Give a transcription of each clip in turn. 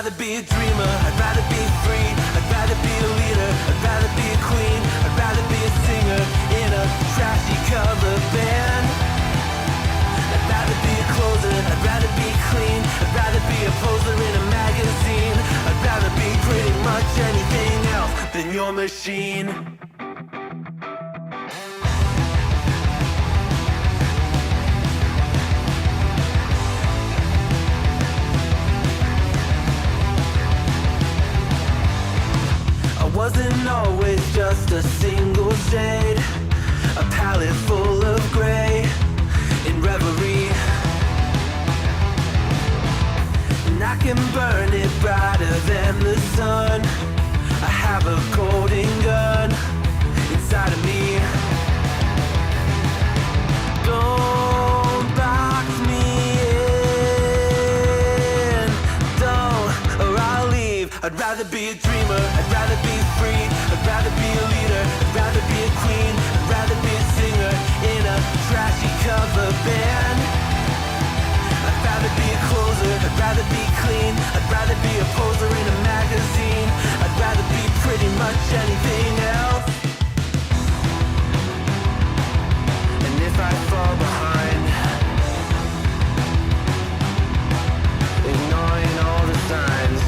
rather be a dreamer, I'd rather be free, I'd rather be a leader, I'd rather be a queen, I'd rather be a singer in a trashy cover band. I'd rather be a closer, I'd rather be clean, I'd rather be a poser in a magazine, I'd rather be pretty much anything else than your machine. Wasn't always just a single shade, a palette full of gray in reverie. And I can burn it brighter than the sun. I have a golden gun inside of me. Don't box me in, don't, or I'll leave. I'd rather be a dreamer, I'd rather be free, I'd rather be a leader, I'd rather be a queen, I'd rather be a singer in a trashy cover band. I'd rather be a closer, I'd rather be clean, I'd rather be a poser in a magazine, I'd rather be pretty much anything else. And if I fall behind, ignoring all the signs,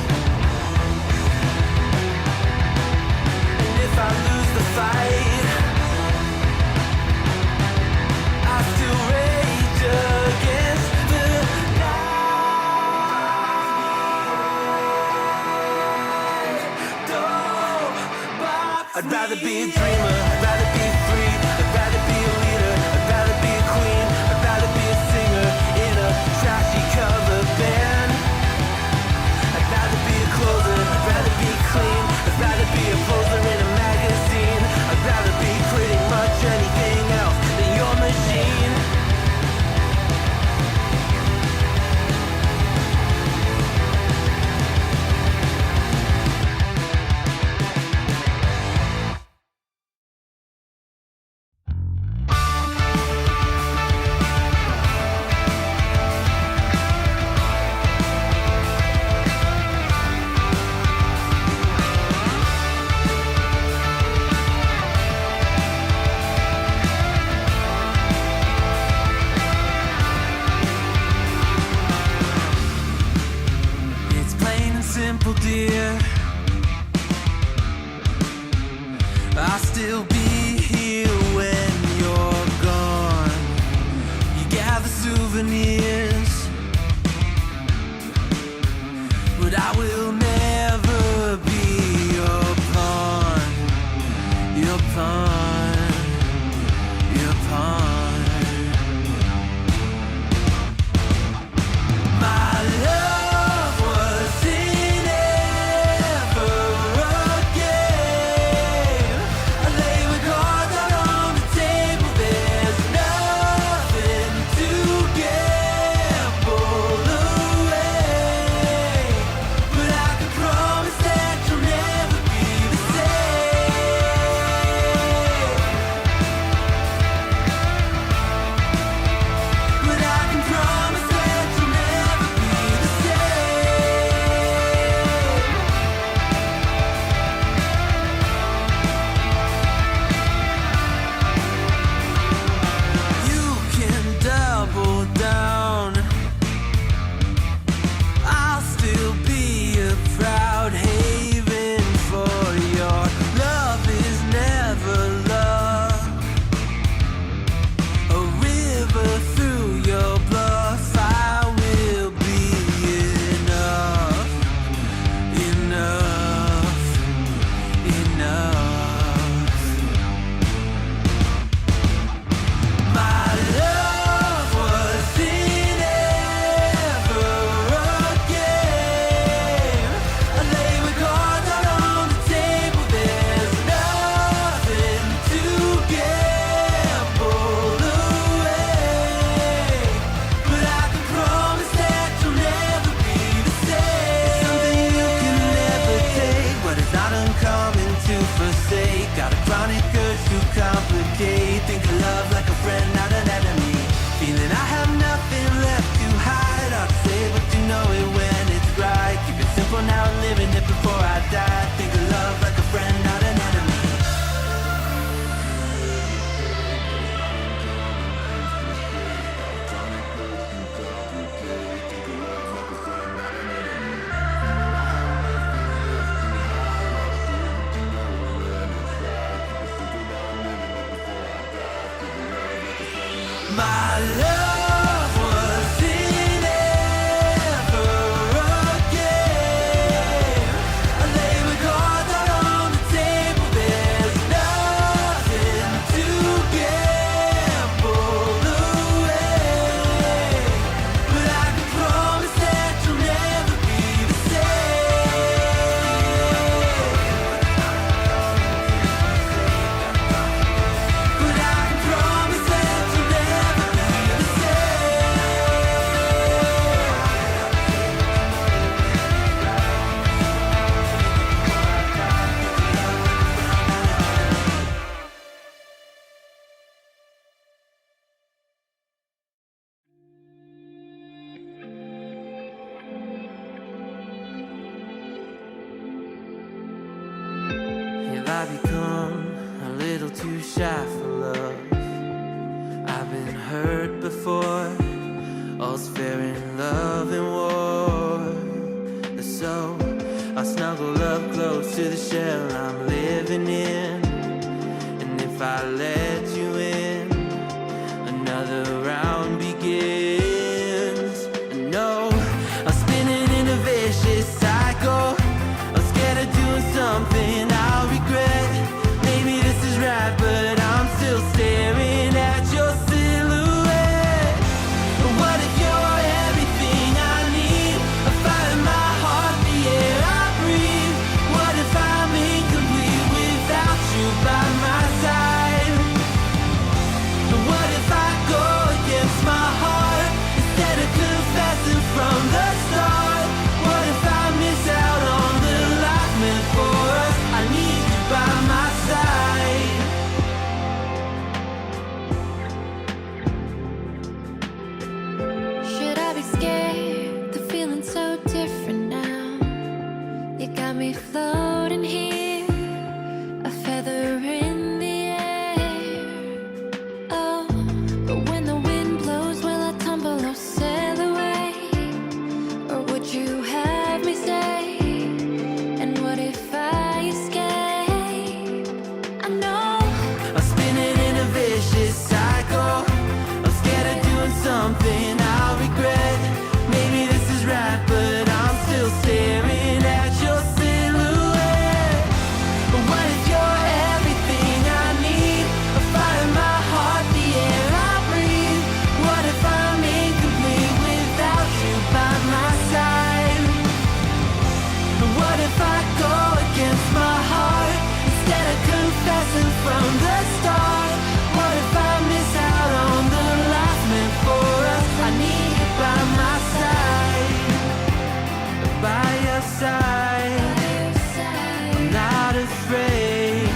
My love wasn't ever a game. I lay my cards out on the table. There's nothing to gamble away. But I can promise that you'll never be the same. But I can promise that you'll never be the Have I become a little too shy for love? I've been hurt before. All's fair in love and war. So I snuggle up close to the shell I'm living in. And if I let you in, another round begins. And no, I'm spinning in a vicious cycle. I'm scared of doing something I'll regret. Maybe this is right, but I'm still staring at your silhouette. What if you're everything I need? A fire in my heart, the air I breathe. What if I'm incomplete without you by my side? What if I go against my heart instead of confessing from the start? What if I miss out on the life meant for us? I need you by my side. Should I be scared? The feeling's so different now. You got me floating here, a feather in the air. Oh, but when the wind blows, will I tumble or sail away? Or would you have me stay? And what if I escape? I know I'm spinning in a vicious cycle. I'm scared of doing something I'll regret. Maybe this is right, but I'm still staring at your silhouette. What if you're everything I need? A fire in my heart, the air I breathe. What if I'm incomplete without you by my side? What if I go against my heart instead of confessing from the start? What if I miss out on the life meant for us? I need you by my side, by your side. I'm not afraid.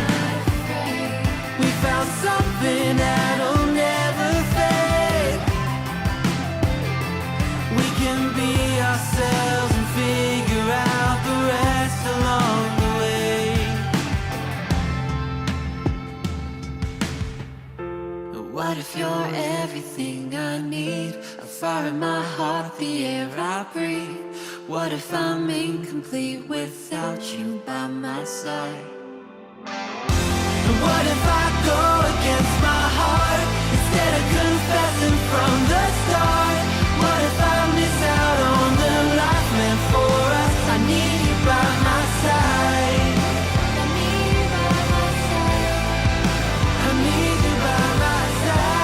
We found something that'll never fade. We can be ourselves and figure out the rest along the way. What if you're everything I need? A fire in my heart, the air I breathe. What if I'm incomplete without you by my side? What if I go against my heart instead of confessing from the start? What if I miss out on the life meant for us? I need you by my side. I need you by my side. I need you by my side.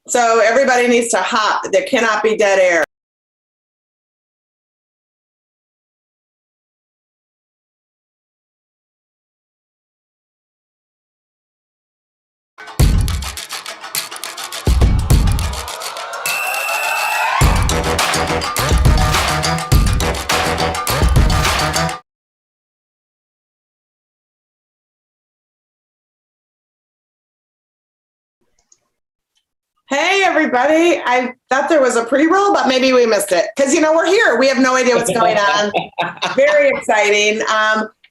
So everybody needs to hop. There cannot be dead air. Hey, everybody. I thought there was a pre-roll, but maybe we missed it. Because, we're here. We have no idea what's going on. Very exciting.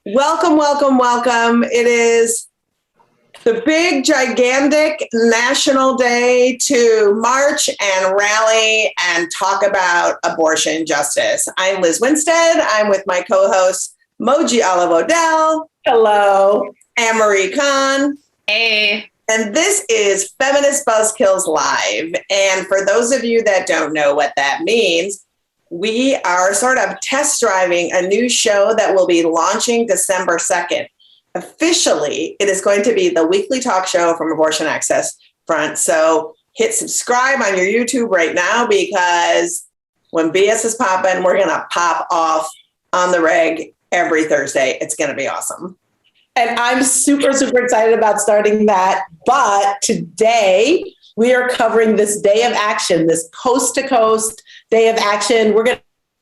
Welcome, welcome, welcome. It is the big, gigantic national day to march and rally and talk about abortion justice. I'm Liz Winstead. I'm with my co-host, Moji Olive Odell. Hello. Anne-Marie Kahn. Hey. And this is Feminist Buzzkills Live. And for those of you that don't know what that means, we are sort of test driving a new show that will be launching December 2nd. Officially, it is going to be the weekly talk show from Abortion Access Front. So hit subscribe on your YouTube right now, because when BS is popping, we're going to pop off on the reg every Thursday. It's going to be awesome. And I'm super, super excited about starting that. But today we are covering this day of action, this coast to coast day of action. We're going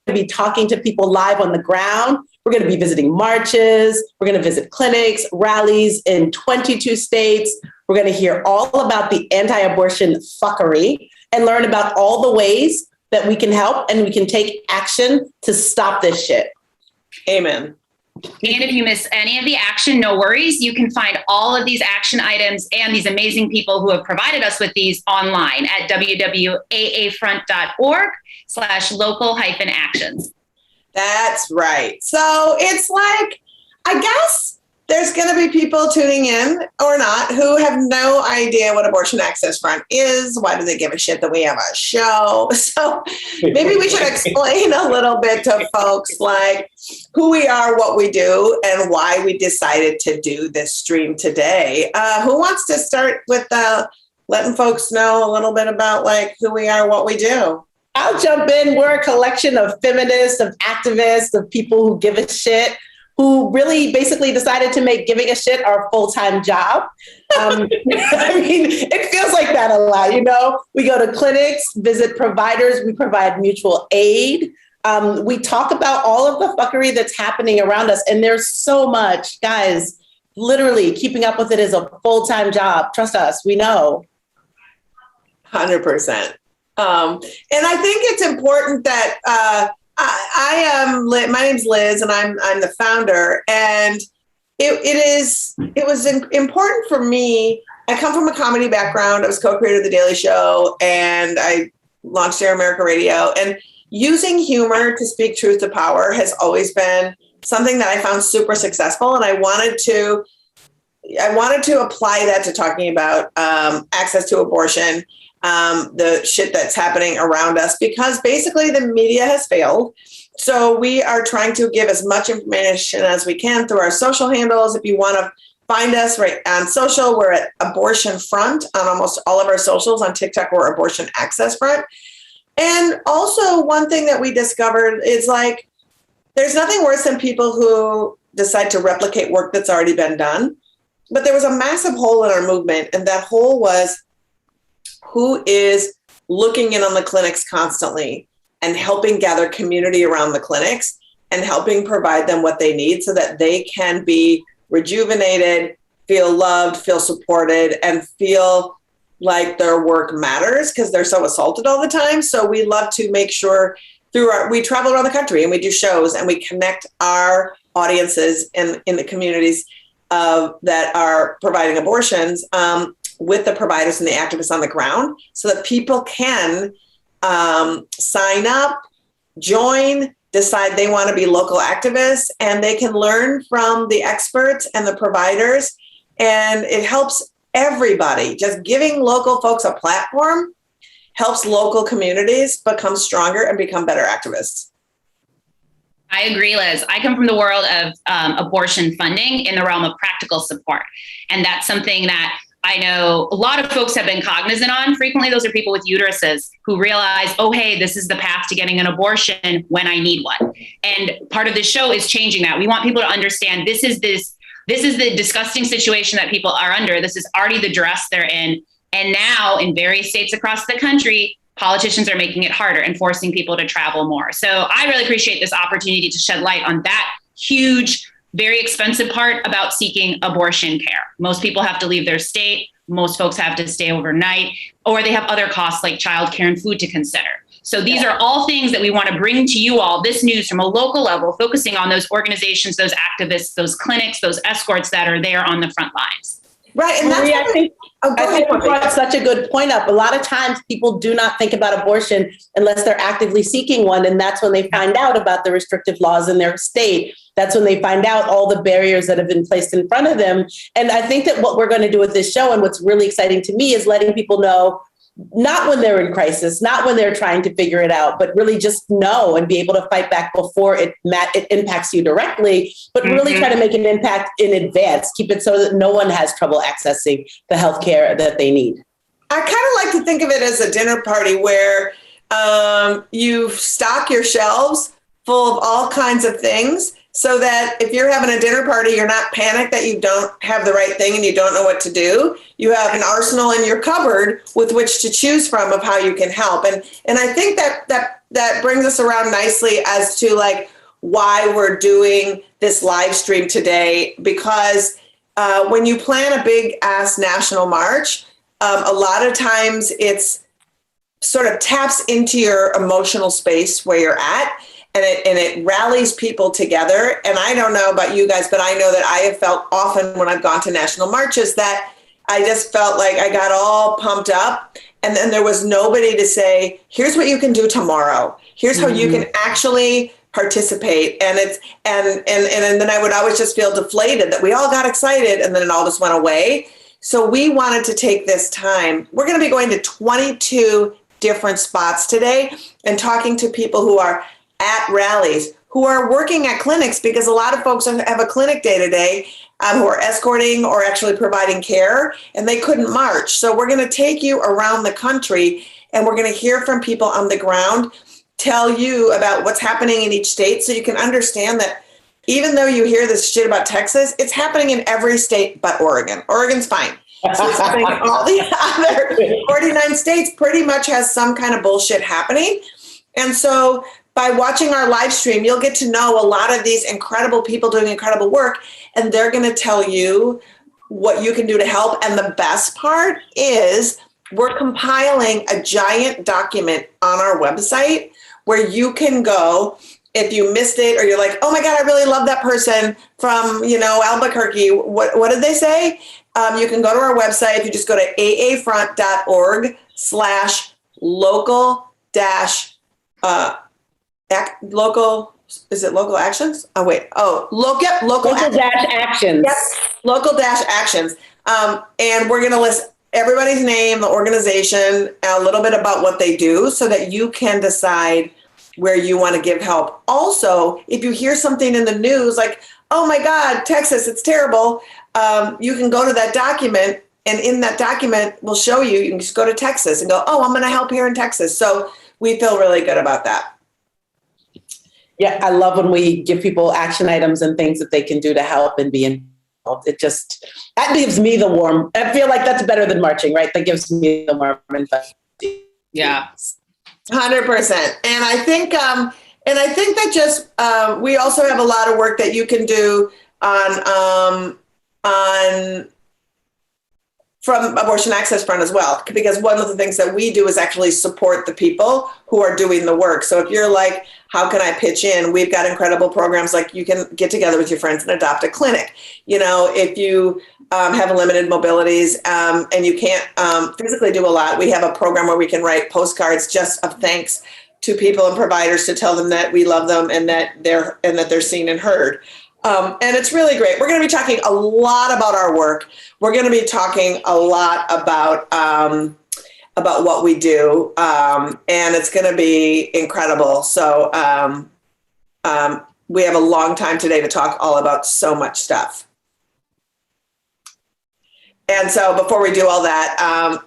to be talking to people live on the ground. We're going to be visiting marches. We're going to visit clinics, rallies in 22 states. We're going to hear all about the anti-abortion fuckery and learn about all the ways that we can help and we can take action to stop this shit. Amen. And if you miss any of the action, no worries. You can find all of these action items and these amazing people who have provided us with these online at www.aafront.org/local-actions. That's right. So it's like, I guess there's going to be people tuning in or not who have no idea what Abortion Access Front is. Why do they give a shit that we have a show? So maybe we should explain a little bit to folks like who we are, what we do, and why we decided to do this stream today. Who wants to start with letting folks know a little bit about like who we are, what we do? I'll jump in. We're a collection of feminists, of activists, of people who give a shit, who really basically decided to make giving a shit our full-time job. I mean, it feels like that a lot, We go to clinics, visit providers, we provide mutual aid. We talk about all of the fuckery that's happening around us. And there's so much, guys, literally keeping up with it is a full-time job. Trust us, we know. 100%. And I think it's important that I am. My name's Liz, and I'm the founder. And it was important for me. I come from a comedy background. I was co-creator of The Daily Show, and I launched Air America Radio. And using humor to speak truth to power has always been something that I found super successful. And I wanted to apply that to talking about access to abortion. The shit that's happening around us, because basically the media has failed. So we are trying to give as much information as we can through our social handles. If you want to find us right on social, we're at Abortion Front on almost all of our socials. On TikTok, we're Abortion Access Front. And also one thing that we discovered is like, there's nothing worse than people who decide to replicate work that's already been done. But there was a massive hole in our movement, and that hole was who is looking in on the clinics constantly and helping gather community around the clinics and helping provide them what they need so that they can be rejuvenated, feel loved, feel supported, and feel like their work matters because they're so assaulted all the time. So we love to make sure we travel around the country and we do shows and we connect our audiences in the communities that are providing abortions with the providers and the activists on the ground so that people can sign up, join, decide they want to be local activists, and they can learn from the experts and the providers. And it helps everybody. Just giving local folks a platform helps local communities become stronger and become better activists. I agree, Liz. I come from the world of abortion funding in the realm of practical support. And that's something that I know a lot of folks have been cognizant on. Frequently, those are people with uteruses who realize, oh, hey, this is the path to getting an abortion when I need one. And part of the show is changing that. We want people to understand this is the disgusting situation that people are under. This is already the duress they're in. And now in various states across the country, politicians are making it harder and forcing people to travel more. So I really appreciate this opportunity to shed light on that huge, very expensive part about seeking abortion care. Most people have to leave their state. Most folks have to stay overnight, or they have other costs like childcare and food to consider. So these are all things that we want to bring to you all, this news from a local level, focusing on those organizations, those activists, those clinics, those escorts that are there on the front lines. Right. And that's Maria, I think you brought such a good point up. A lot of times people do not think about abortion unless they're actively seeking one. And that's when they find out about the restrictive laws in their state. That's when they find out all the barriers that have been placed in front of them. And I think that what we're going to do with this show, and what's really exciting to me, is letting people know, not when they're in crisis, not when they're trying to figure it out, but really just know and be able to fight back before it impacts you directly, but really try to make an impact in advance. Keep it so that no one has trouble accessing the healthcare that they need. I kind of like to think of it as a dinner party where you stock your shelves full of all kinds of things, so that if you're having a dinner party, you're not panicked that you don't have the right thing and you don't know what to do. You have an arsenal in your cupboard with which to choose from of how you can help. And I think that brings us around nicely as to like why we're doing this live stream today, because when you plan a big ass national march, a lot of times it's sort of taps into your emotional space where you're at. And it rallies people together. And I don't know about you guys, but I know that I have felt often when I've gone to national marches that I just felt like I got all pumped up. And then there was nobody to say, here's what you can do tomorrow. Here's how you can actually participate. And then I would always just feel deflated that we all got excited and then it all just went away. So we wanted to take this time. We're going to be going to 22 different spots today and talking to people who are at rallies, who are working at clinics, because a lot of folks have a clinic day to day who are escorting or actually providing care, and they couldn't march. So we're going to take you around the country, and we're going to hear from people on the ground, tell you about what's happening in each state, so you can understand that even though you hear this shit about Texas, it's happening in every state but Oregon. Oregon's fine. So it's happening in all the other 49 states pretty much has some kind of bullshit happening. And so by watching our live stream, you'll get to know a lot of these incredible people doing incredible work, and they're going to tell you what you can do to help. And the best part is we're compiling a giant document on our website where you can go if you missed it or you're like, oh my God, I really love that person from, Albuquerque. What did they say? You can go to our website. If you just go to aafront.org/local is it local actions? Oh, wait. Oh, local actions. Yep. Local actions. And we're going to list everybody's name, the organization, a little bit about what they do so that you can decide where you want to give help. Also, if you hear something in the news like, oh my God, Texas, it's terrible. You can go to that document, and in that document we'll show you can just go to Texas and go, oh, I'm going to help here in Texas. So we feel really good about that. Yeah, I love when we give people action items and things that they can do to help and be involved. That gives me the warm. I feel like that's better than marching, right? That gives me the warm infection. Yeah, 100%. And I think that just we also have a lot of work that you can do on from Abortion Access Front as well, because one of the things that we do is actually support the people who are doing the work. So if you're like, how can I pitch in? We've got incredible programs like you can get together with your friends and adopt a clinic. If you have limited mobilities and you can't physically do a lot, we have a program where we can write postcards just of thanks to people and providers to tell them that we love them and that they're seen and heard. And it's really great. We're going to be talking a lot about our work. We're going to be talking a lot about what we do, and it's going to be incredible. So we have a long time today to talk all about so much stuff. And so before we do all that,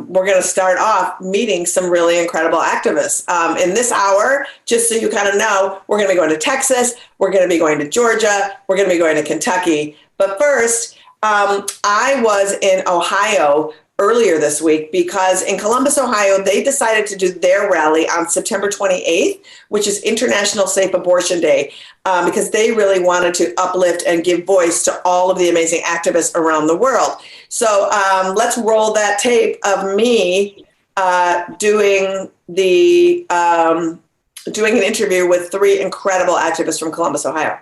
we're going to start off meeting some really incredible activists. In this hour, just so you kind of know, we're going to be going to Texas, we're going to be going to Georgia, we're going to be going to Kentucky. But first, I was in Ohio earlier this week because in Columbus, Ohio, they decided to do their rally on September 28th, which is International Safe Abortion Day, because they really wanted to uplift and give voice to all of the amazing activists around the world. So let's roll that tape of me doing an interview with 3 incredible activists from Columbus, Ohio.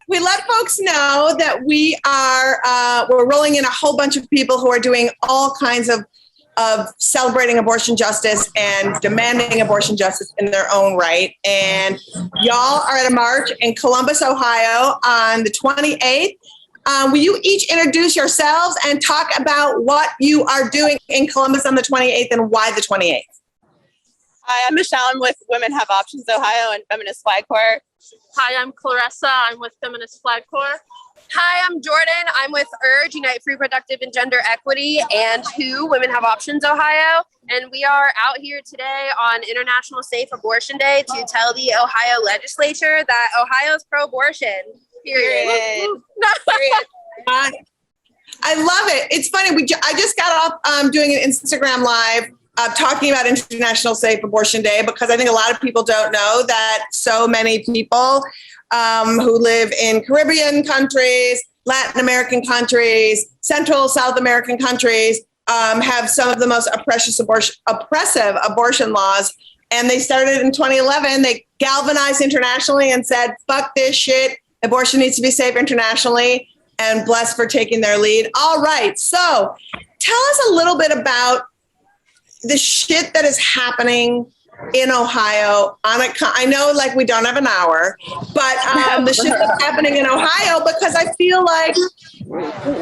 We let folks know that we're rolling in a whole bunch of people who are doing all kinds of celebrating abortion justice and demanding abortion justice in their own right. And y'all are at a march in Columbus, Ohio on the 28th. Will you each introduce yourselves and talk about what you are doing in Columbus on the 28th and why the 28th? Hi, I'm Michelle. I'm with Women Have Options Ohio and Feminist Flag Corps. Hi, I'm Clarissa. I'm with Feminist Flag Corps. Hi, I'm Jordan. I'm with URGE, Unite for Reproductive and Gender Equity, and WHO, Women Have Options Ohio. And we are out here today on International Safe Abortion Day to tell the Ohio legislature that Ohio is pro-abortion. Period. Period. I love it. It's funny. I just got off doing an Instagram live talking about International Safe Abortion Day because I think a lot of people don't know that so many people who live in Caribbean countries, Latin American countries, Central, South American countries have some of the most oppressive abortion laws. And they started in 2011. They galvanized internationally and said, fuck this shit. Abortion needs to be safe internationally, and blessed for taking their lead. All right. So tell us a little bit about the shit that is happening in Ohio. I know like we don't have an hour, but the shit that's happening in Ohio, because I feel like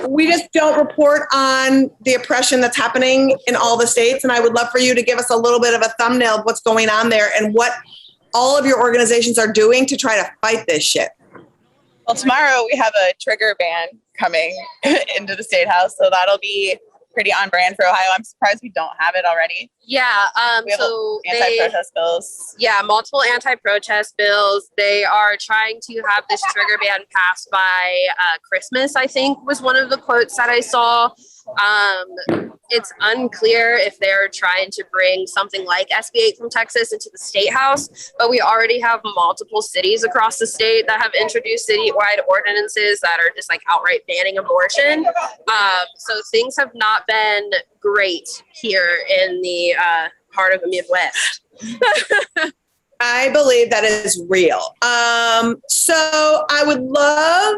we just don't report on the oppression that's happening in all the states. And I would love for you to give us a little bit of a thumbnail of what's going on there and what all of your organizations are doing to try to fight this shit. Well, tomorrow we have a trigger ban coming into the State House, so that'll be pretty on brand for Ohio. I'm surprised we don't have it already. Yeah. We have anti-protest bills. Yeah, multiple anti-protest bills. They are trying to have this trigger ban passed by Christmas, I think was one of the quotes that I saw. It's unclear if they're trying to bring something like SB 8 from Texas into the State House, but we already have multiple cities across the state that have introduced citywide ordinances that are just like outright banning abortion. So things have not been great here in the heart of the Midwest. I believe that is real. So I would love,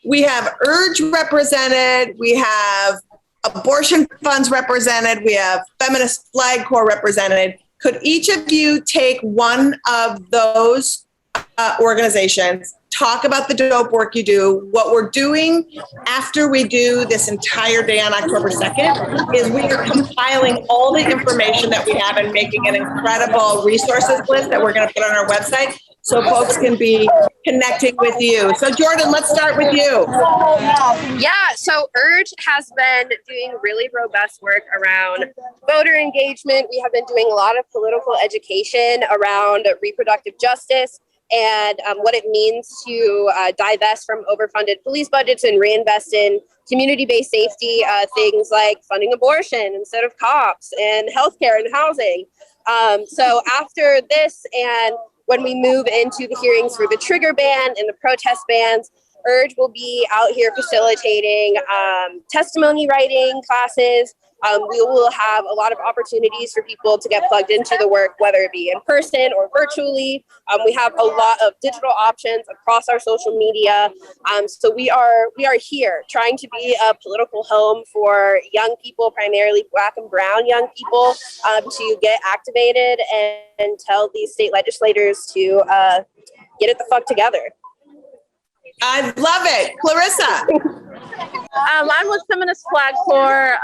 we have URGE represented, we have abortion funds represented, we have Feminist Flag Corps represented. Could each of you take one of those organizations, talk about the dope work you do? What we're doing after we do this entire day on October 2nd is we are compiling all the information that we have and making an incredible resources list that we're going to put on our website so folks can be connecting with you. So Jordan, let's start with you. Yeah, so URGE has been doing really robust work around voter engagement. We have been doing a lot of political education around reproductive justice and what it means to divest from overfunded police budgets and reinvest in community-based safety, things like funding abortion instead of cops and healthcare and housing. So after this, and when we move into the hearings for the trigger ban and the protest bans, URGE will be out here facilitating testimony writing classes. We will have a lot of opportunities for people to get plugged into the work, whether it be in person or virtually. We have a lot of digital options across our social media. So we are here trying to be a political home for young people, primarily Black and Brown young people, to get activated and tell these state legislators to get it the fuck together. I love it. Clarissa. I'm with Feminist Flag Corps.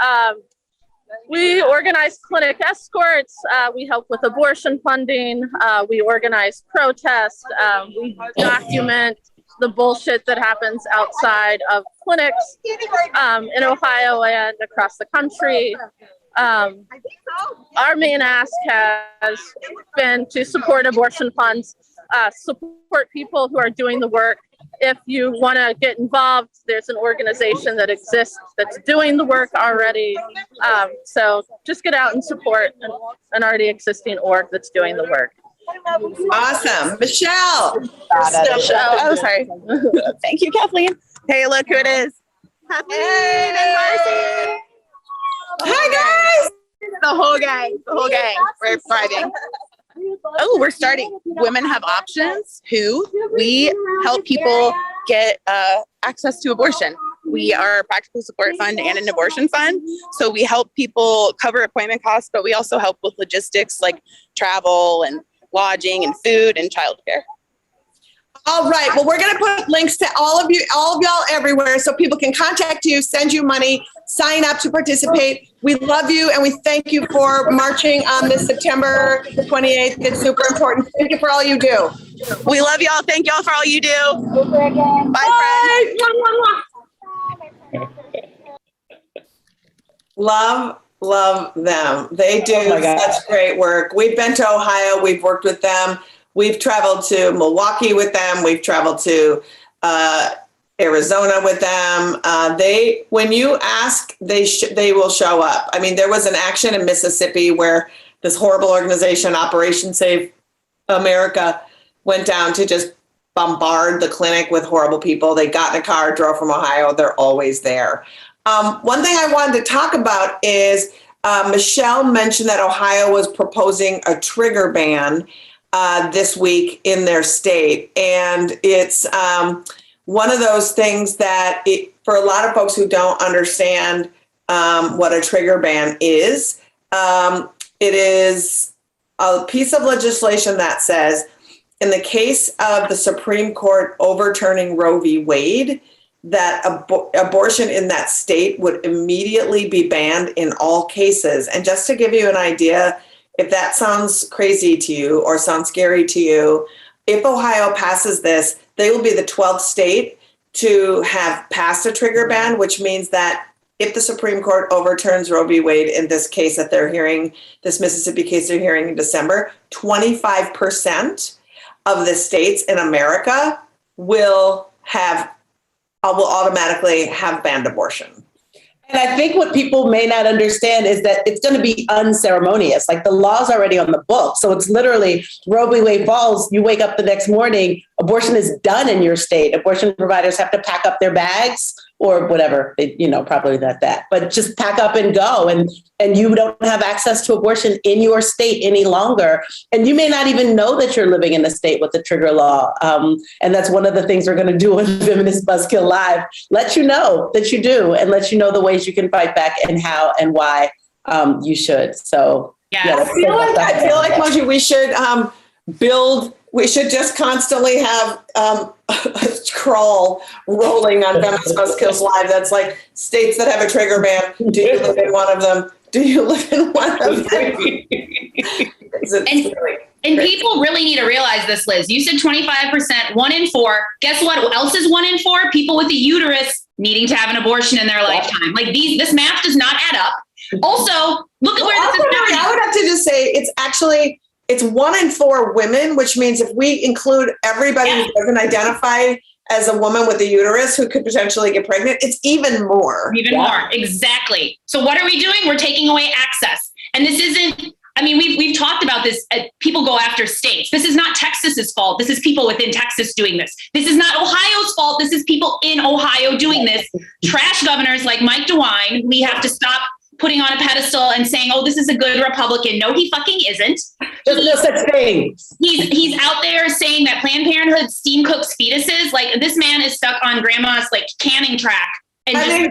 We organize clinic escorts. We help with abortion funding. We organize protests. We document the bullshit that happens outside of clinics in Ohio and across the country. Our main ask has been to support abortion funds, support people who are doing the work. If you want to get involved, there's an organization that exists that's doing the work already. So just get out and support an already existing org that's doing the work. Awesome. Michelle. Oh, sorry. Thank you, Kathleen. Hey, look who it is. Kathleen and Marcy. Hi, guys. The whole gang. We're thriving. Oh, we're starting. Women Have Options, who we help people get access to abortion. We are a practical support fund and an abortion fund. So we help people cover appointment costs, but we also help with logistics like travel and lodging and food and childcare. All right. Well, we're going to put links to all of y'all everywhere so people can contact you, send you money, sign up to participate. We love you and we thank you for marching on this September 28th. It's super important. Thank you for all you do. We love y'all. Thank y'all for all you do. Bye, friends. Love them. They do such great work. We've been to Ohio. We've worked with them. We've traveled to Milwaukee with them. We've traveled to Arizona with them. When you ask, they will show up. I mean, there was an action in Mississippi where this horrible organization, Operation Save America, went down to just bombard the clinic with horrible people. They got in a car, drove from Ohio. They're always there. One thing I wanted to talk about is Michelle mentioned that Ohio was proposing a trigger ban this week in their state. And it's one of those things that for a lot of folks who don't understand what a trigger ban is, it is a piece of legislation that says, in the case of the Supreme Court overturning Roe v. Wade, that abortion in that state would immediately be banned in all cases. And just to give you an idea, if that sounds crazy to you or sounds scary to you, if Ohio passes this, they will be the 12th state to have passed a trigger ban, which means that if the Supreme Court overturns Roe v. Wade in this case that they're hearing, this Mississippi case they're hearing in December, 25% of the states in America will automatically have banned abortion. And I think what people may not understand is that it's going to be unceremonious. Like the law's already on the book. So it's literally Roe v. Wade falls, you wake up the next morning, abortion is done in your state. Abortion providers have to pack up their bags or whatever, probably not that, but just pack up and go. And you don't have access to abortion in your state any longer. And you may not even know that you're living in a state with a trigger law. And that's one of the things we're going to do on Feminist Buzzkill Live. Let you know that you do and let you know the ways you can fight back and how and why you should. So yeah, I feel like Moji, we should just constantly have a crawl rolling on Feminist Buzzkills Live. That's like states that have a trigger ban. Do you live in one of them? Do you live in one of them? And people really need to realize this, Liz. You said 25%, 1 in 4. Guess what else is 1 in 4? People with a uterus needing to have an abortion in their lifetime. Like this math does not add up. Also, look at where this is happening. I would have to just say it's 1 in 4 women, which means if we include everybody who doesn't identify as a woman with a uterus who could potentially get pregnant, it's even more. More. Exactly. So what are we doing? We're taking away access. And this isn't, we've talked about this. People go after states. This is not Texas's fault. This is people within Texas doing this. This is not Ohio's fault. This is people in Ohio doing this. Trash governors like Mike DeWine, we have to stop putting on a pedestal and saying, oh, this is a good Republican. No, he fucking isn't. There's no such thing. He's out there saying that Planned Parenthood steam cooks fetuses. Like this man is stuck on grandma's canning track and lack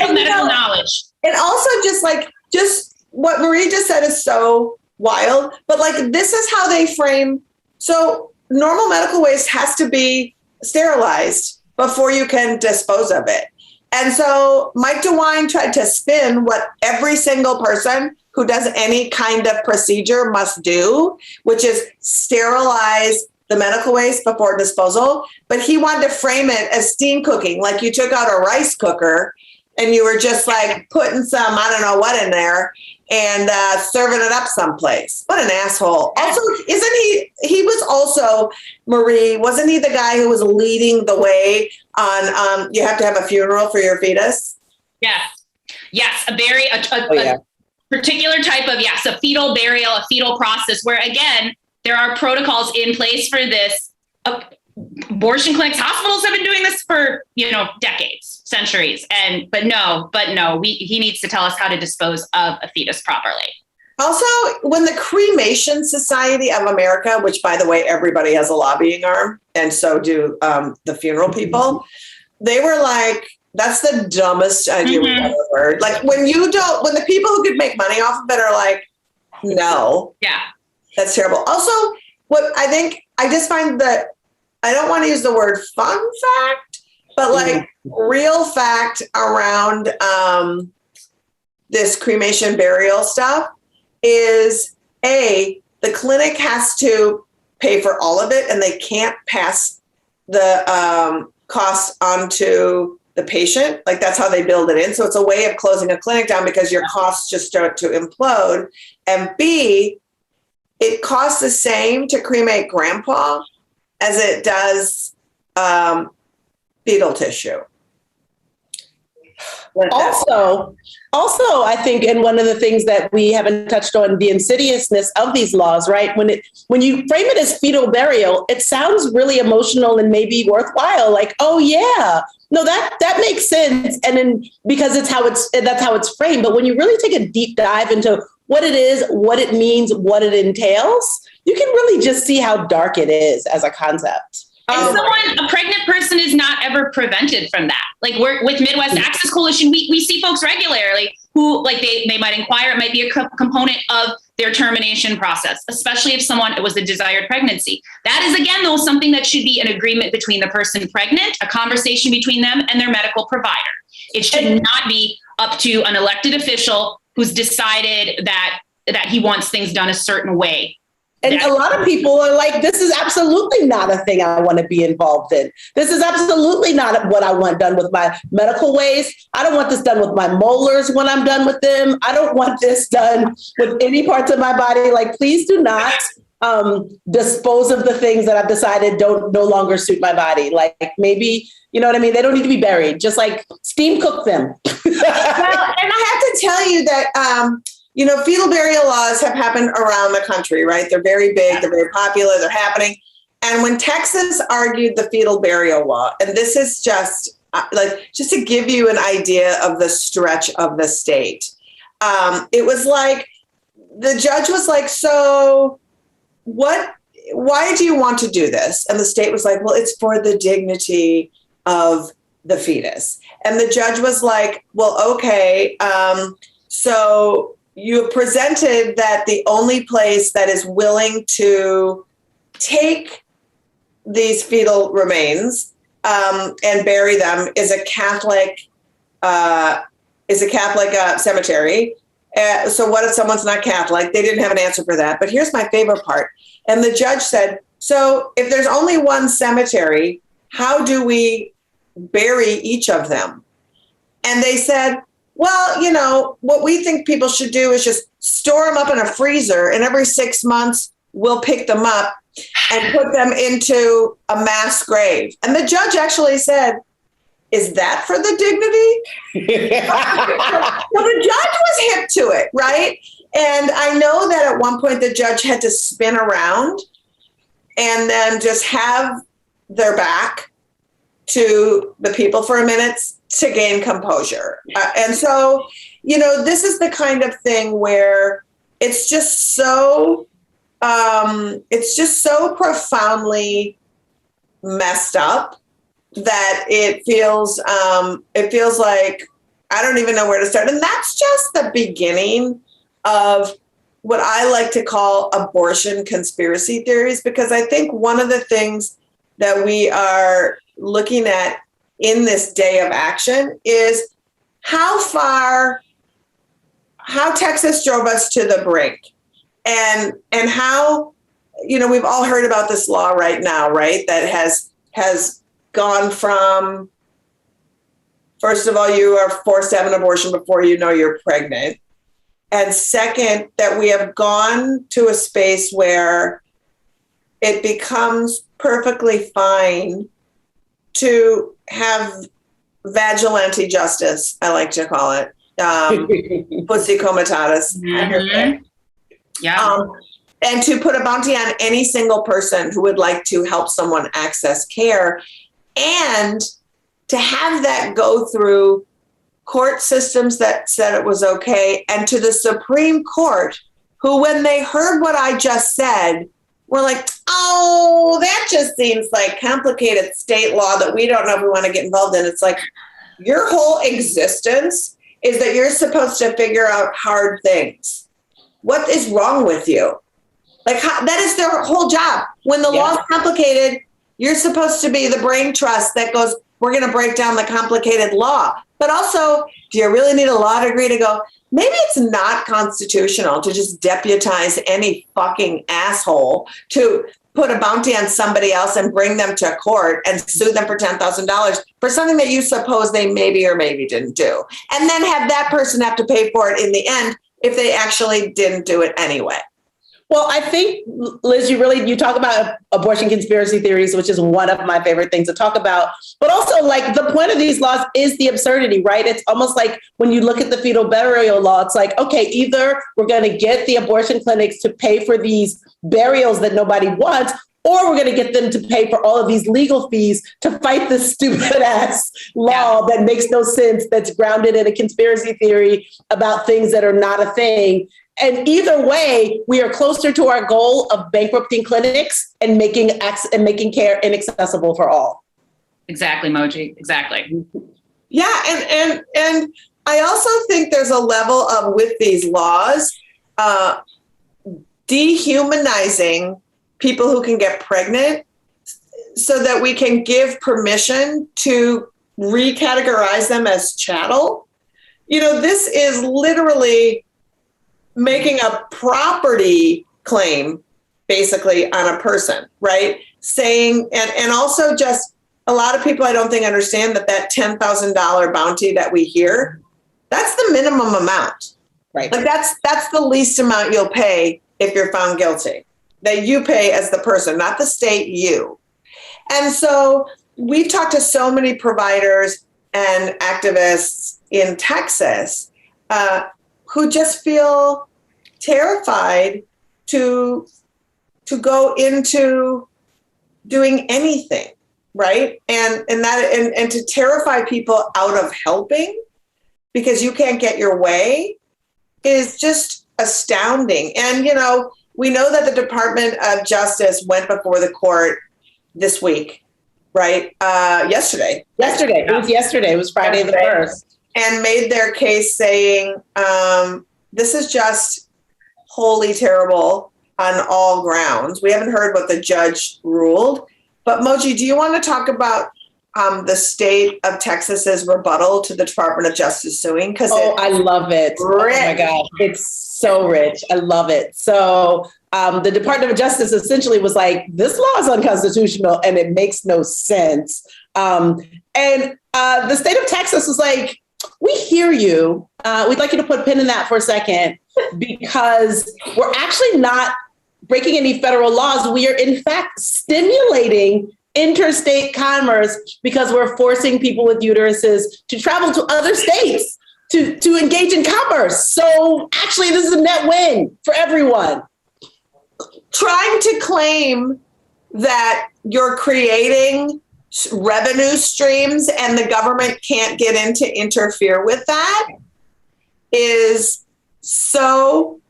of medical knowledge. And also just what Marie just said is so wild, but this is how they frame. So normal medical waste has to be sterilized before you can dispose of it. And so Mike DeWine tried to spin what every single person who does any kind of procedure must do, which is sterilize the medical waste before disposal, but he wanted to frame it as steam cooking. Like you took out a rice cooker and you were just like putting some, I don't know what in there and serving it up someplace. What an asshole. Also, he was also, Marie, wasn't he the guy who was leading the way on you have to have a funeral for your fetus? Yes, a particular type of, a fetal burial, a fetal process where, again, there are protocols in place for this. Abortion clinics, hospitals have been doing this for, decades, centuries. But no, he needs to tell us how to dispose of a fetus properly. Also, when the Cremation Society of America, which by the way, everybody has a lobbying arm, and so do the funeral people, they were like, that's the dumbest idea we've ever heard. Like when the people who could make money off of it are like, no. Yeah. That's terrible. Also, what I just find that I don't want to use the word fun fact, but like real fact around this cremation burial stuff is the clinic has to pay for all of it and they can't pass the costs onto the patient. Like that's how they build it in. So it's a way of closing a clinic down because your costs just start to implode. And B, it costs the same to cremate grandpa as it does fetal tissue. Also, I think, and one of the things that we haven't touched on, the insidiousness of these laws, right? When you frame it as fetal burial, it sounds really emotional and maybe worthwhile. Like, oh yeah, no, that makes sense, and then because that's how it's framed. But when you really take a deep dive into what it is, what it means, what it entails, you can really just see how dark it is as a concept. And a pregnant person is not ever prevented from that. Like we're with Midwest Access Coalition, we see folks regularly who like they might inquire. It might be a component of their termination process, especially if it was a desired pregnancy. That is, again, though, something that should be an agreement between the person pregnant, a conversation between them and their medical provider. It should not be up to an elected official who's decided that he wants things done a certain way. And a lot of people are like, this is absolutely not a thing I want to be involved in. This is absolutely not what I want done with my medical waste. I don't want this done with my molars when I'm done with them. I don't want this done with any parts of my body. Like, please do not dispose of the things that I've decided no longer suit my body. Like maybe, you know what I mean? They don't need to be buried. Just like steam cook them. Well, and I have to tell you that, fetal burial laws have happened around the country, right? They're very big, they're very popular, they're happening. And when Texas argued the fetal burial law, and this is just to give you an idea of the stretch of the state, it was like, the judge was like, so why do you want to do this? And the state was like, well, it's for the dignity of the fetus. And the judge was like, well, okay, so you presented that the only place that is willing to take these fetal remains and bury them is a Catholic cemetery. So what if someone's not Catholic? They didn't have an answer for that. But here's my favorite part. And the judge said, so if there's only one cemetery, how do we bury each of them? And they said, well, what we think people should do is just store them up in a freezer, and every 6 months we'll pick them up and put them into a mass grave. And the judge actually said, is that for the dignity? Well, the judge was hip to it, right? And I know that at one point the judge had to spin around and then just have their back to the people for a minute to gain composure. And so, this is the kind of thing where it's just so profoundly messed up that it feels like I don't even know where to start. And that's just the beginning of what I like to call abortion conspiracy theories, because I think one of the things that we are looking at in this day of action is how Texas drove us to the brink, and how we've all heard about this law right now, right? That has gone from, first of all, you are forced to have an abortion before you know you're pregnant. And second, that we have gone to a space where it becomes perfectly fine to have vigilante justice, I like to call it, pussy comitatus. Mm-hmm. Yeah. And to put a bounty on any single person who would like to help someone access care, and to have that go through court systems that said it was okay, and to the Supreme Court, who, when they heard what I just said, were like, oh, that just seems like complicated state law that we don't know if we want to get involved in. It's like, your whole existence is that you're supposed to figure out hard things. What is wrong with you? Like, that is their whole job. When the law is complicated, you're supposed to be the brain trust that goes, we're going to break down the complicated law. But also, do you really need a law degree to go, maybe it's not constitutional to just deputize any fucking asshole to put a bounty on somebody else and bring them to court and sue them for $10,000 for something that you suppose they maybe or maybe didn't do. And then have that person have to pay for it in the end if they actually didn't do it anyway. Well, I think, Liz, you talk about abortion conspiracy theories, which is one of my favorite things to talk about. But also, like, the point of these laws is the absurdity, right? It's almost like when you look at the fetal burial law, it's like, okay, either we're going to get the abortion clinics to pay for these burials that nobody wants, or we're going to get them to pay for all of these legal fees to fight this stupid ass law that makes no sense, that's grounded in a conspiracy theory about things that are not a thing. And either way, we are closer to our goal of bankrupting clinics and making care inaccessible for all. Exactly, Moji. Exactly. Yeah, and I also think there's a level of, with these laws, dehumanizing people who can get pregnant so that we can give permission to recategorize them as chattel. This is literally making a property claim basically on a person, right? Saying, and also just a lot of people I don't think understand that $10,000 bounty that we hear, that's the minimum amount, right? Like that's the least amount you'll pay if you're found guilty, that you pay as the person, not the state, you. And so we've talked to so many providers and activists in Texas who just feel terrified to go into doing anything, right? And to terrify people out of helping because you can't get your way is just astounding. And we know that the Department of Justice went before the court this week, right? Yesterday. It was yesterday. It was Friday the 1st. And made their case saying, this is just wholly terrible on all grounds. We haven't heard what the judge ruled. But Moji, do you want to talk about the state of Texas's rebuttal to the Department of Justice suing? I love it. Rich. Oh my God, it's so rich. I love it. So the Department of Justice essentially was like, this law is unconstitutional and it makes no sense. And the state of Texas was like, we hear you. We'd like you to put a pin in that for a second, because we're actually not breaking any federal laws. We are, in fact, stimulating interstate commerce because we're forcing people with uteruses to travel to other states to engage in commerce. So actually, this is a net win for everyone. Trying to claim that you're creating revenue streams and the government can't get in to interfere with that is so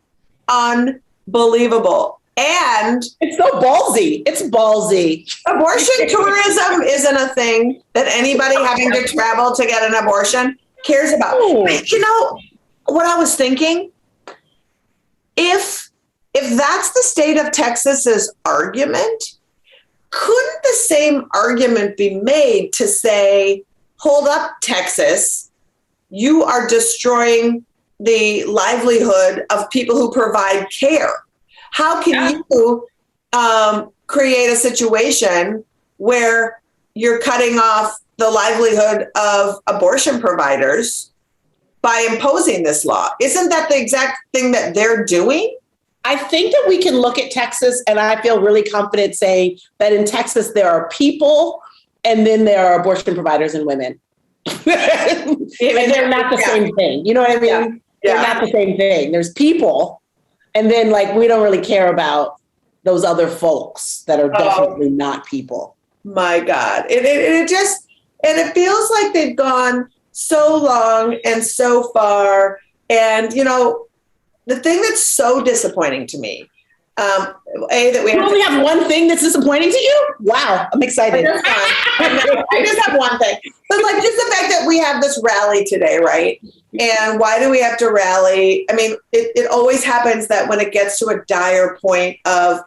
unbelievable. And it's so ballsy. It's ballsy. Abortion tourism isn't a thing that anybody having to travel to get an abortion cares about. You know what I was thinking? If that's the state of Texas's argument, couldn't the same argument be made to say, hold up, Texas, you are destroying the livelihood of people who provide care. How can you create a situation where you're cutting off the livelihood of abortion providers by imposing this law. Isn't that the exact thing that they're doing? I think that we can look at Texas, and I feel really confident saying that in Texas, there are people and then there are abortion providers and women. And they're not the same thing. You know what I mean? Yeah. They're not the same thing. There's people, and then like we don't really care about those other folks that are definitely not people. My God. It just, and it feels like they've gone so long and so far. And, you know, the thing that's so disappointing to me, that we only have one thing that's disappointing to you? Wow, I'm excited. I just have one thing. But like just the fact that we have this rally today, right? And why do we have to rally? I mean, it always happens that when it gets to a dire point of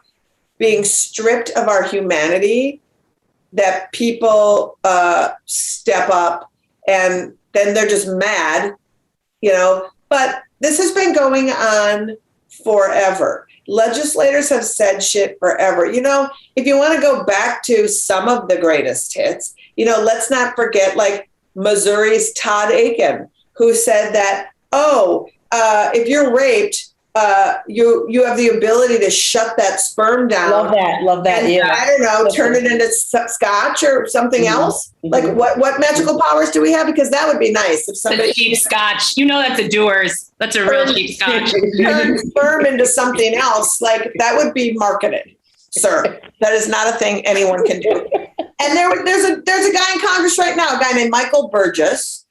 being stripped of our humanity, that people step up and then they're just mad, you know. But this has been going on forever. Legislators have said shit forever. You know, if you want to go back to some of the greatest hits, you know, let's not forget like Missouri's Todd Aiken, who said that, if you're raped, you have the ability to shut that sperm down. Love that. And, yeah. I don't know, turn it into scotch or something else. Like what magical powers do we have? Because that would be nice if somebody cheap scotch. You know, that's a doers. That's a real cheap scotch. turn sperm into something else. Like that would be marketed, sir. That is not a thing anyone can do. And there's a guy in Congress right now, a guy named Michael Burgess.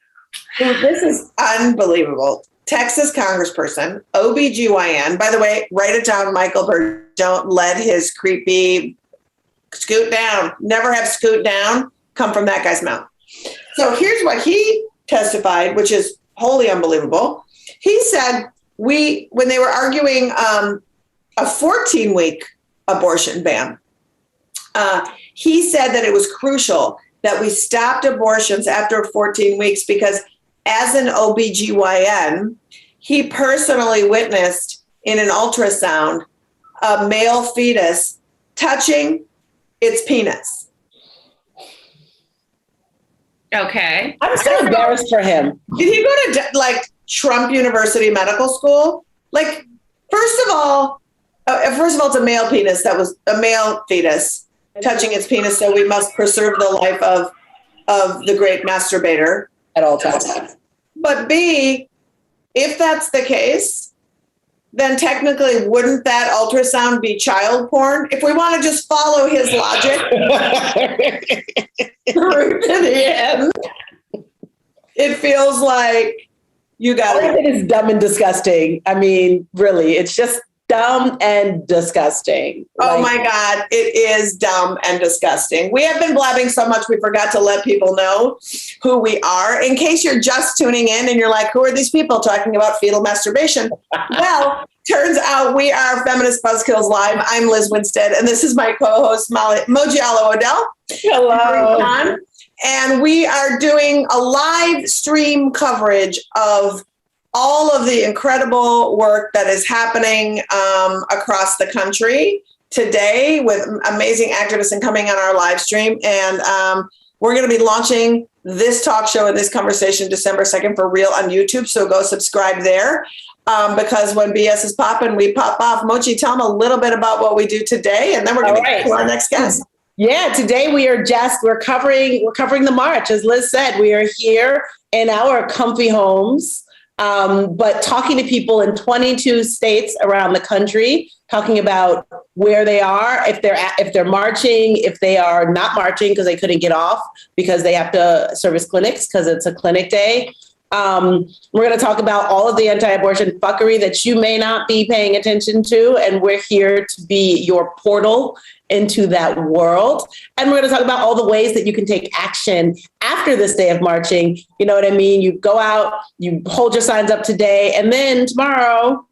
This is unbelievable. Texas congressperson, OBGYN. By the way, write it down, Michael Burgess. Don't let his creepy scoot down, never have scoot down come from that guy's mouth. So here's what he testified, which is wholly unbelievable. He said when they were arguing a 14-week abortion ban, he said that it was crucial that we stopped abortions after 14 weeks because as an OBGYN, he personally witnessed in an ultrasound a male fetus touching its penis. Okay. I'm so embarrassed for him. Did he go to like Trump University Medical School? Like, first of all, it's a male penis. That was a male fetus touching its penis. So we must preserve the life of the great masturbator At all times. But B, if that's the case, then technically wouldn't that ultrasound be child porn? If we want to just follow his logic through to the end, it feels like you got it is dumb and disgusting. I mean, really, it's just dumb and disgusting. Oh my God, it is dumb and disgusting. We have been blabbing so much, we forgot to let people know who we are. In case you're just tuning in and you're like, who are these people talking about fetal masturbation? Well, turns out we are Feminist Buzzkills Live. I'm Liz Winstead, and this is my co-host, Mojiala Odell. Hello. And we are doing a live stream coverage of all of the incredible work that is happening across the country today with amazing activists and coming on our live stream. And we're going to be launching this talk show and this conversation December 2nd for real on YouTube. So go subscribe there because when BS is popping, we pop off. Mochi, tell them a little bit about what we do today, and then we're going to get to our next guest. Yeah, today we're covering the march. As Liz said, we are here in our comfy homes. But talking to people in 22 states around the country, talking about where they are, if they're marching, if they are not marching because they couldn't get off because they have to service clinics because it's a clinic day. We're going to talk about all of the anti-abortion fuckery that you may not be paying attention to, and we're here to be your portal into that world. And we're going to talk about all the ways that you can take action after this day of marching. You know what I mean? You go out, you hold your signs up today, and then tomorrow,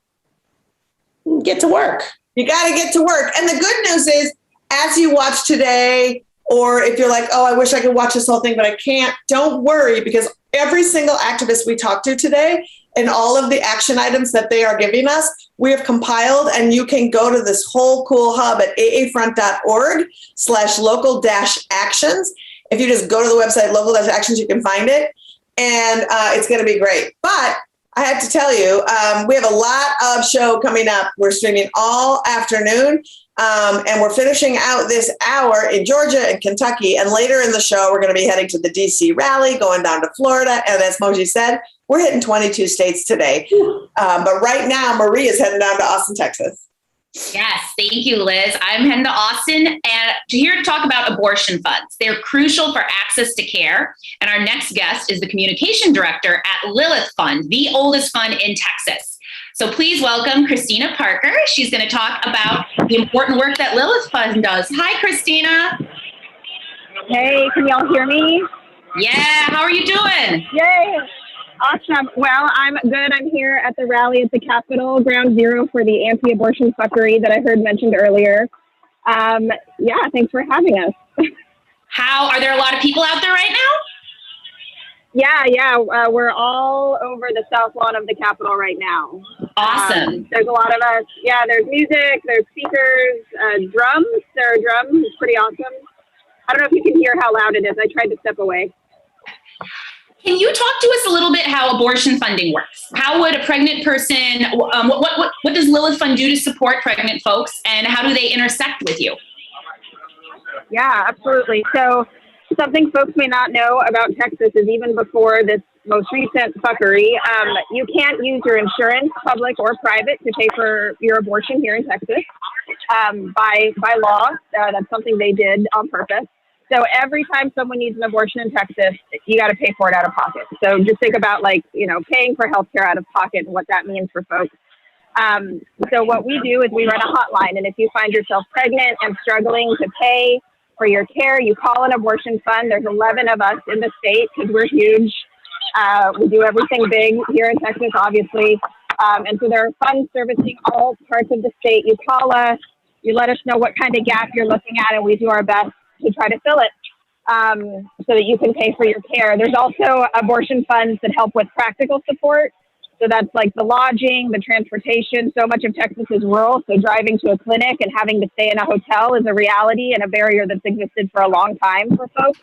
get to work. You got to get to work. And the good news is, as you watch today, or if you're like, oh, I wish I could watch this whole thing, but I can't, don't worry, because every single activist we talk to today and all of the action items that they are giving us we have compiled, and you can go to this whole cool hub at aafront.org/local-actions. If you just go to the website, local-actions, you can find it. And it's going to be great. But I have to tell you, we have a lot of show coming up. We're streaming all afternoon. And we're finishing out this hour in Georgia and Kentucky. And later in the show, we're going to be heading to the DC rally, going down to Florida. And as Moji said, we're hitting 22 states today. But right now, Marie is heading down to Austin, Texas. Yes, thank you, Liz. I'm heading to Austin and here to talk about abortion funds. They're crucial for access to care. And our next guest is the communication director at Lilith Fund, the oldest fund in Texas. So please welcome Christina Parker. She's going to talk about the important work that Lilith Fund does. Hi, Christina. Hey, can y'all hear me? Yeah, how are you doing? Yay! Awesome. Well, I'm good. I'm here at the rally at the Capitol, ground zero for the anti-abortion fuckery that I heard mentioned earlier. Yeah, thanks for having us. Are there a lot of people out there right now? Yeah. We're all over the south lawn of the Capitol right now. Awesome. There's a lot of us. Yeah, there's music, there's speakers, drums. There are drums. It's pretty awesome. I don't know if you can hear how loud it is. I tried to step away. Can you talk to us a little bit how abortion funding works? How would a pregnant person, what does Lilith Fund do to support pregnant folks, and how do they intersect with you? Yeah, absolutely. So something folks may not know about Texas is even before this most recent fuckery, you can't use your insurance, public or private, to pay for your abortion here in Texas by law. That's something they did on purpose. So every time someone needs an abortion in Texas, you got to pay for it out of pocket. So just think about paying for healthcare out of pocket and what that means for folks. So what we do is we run a hotline, and if you find yourself pregnant and struggling to pay for your care, you call an abortion fund. There's 11 of us in the state because we're huge. We do everything big here in Texas, obviously. And so there are funds servicing all parts of the state. You call us, you let us know what kind of gap you're looking at, and we do our best to try to fill it so that you can pay for your care. There's also abortion funds that help with practical support. So that's like the lodging, the transportation. So much of Texas is rural, so driving to a clinic and having to stay in a hotel is a reality and a barrier that's existed for a long time for folks.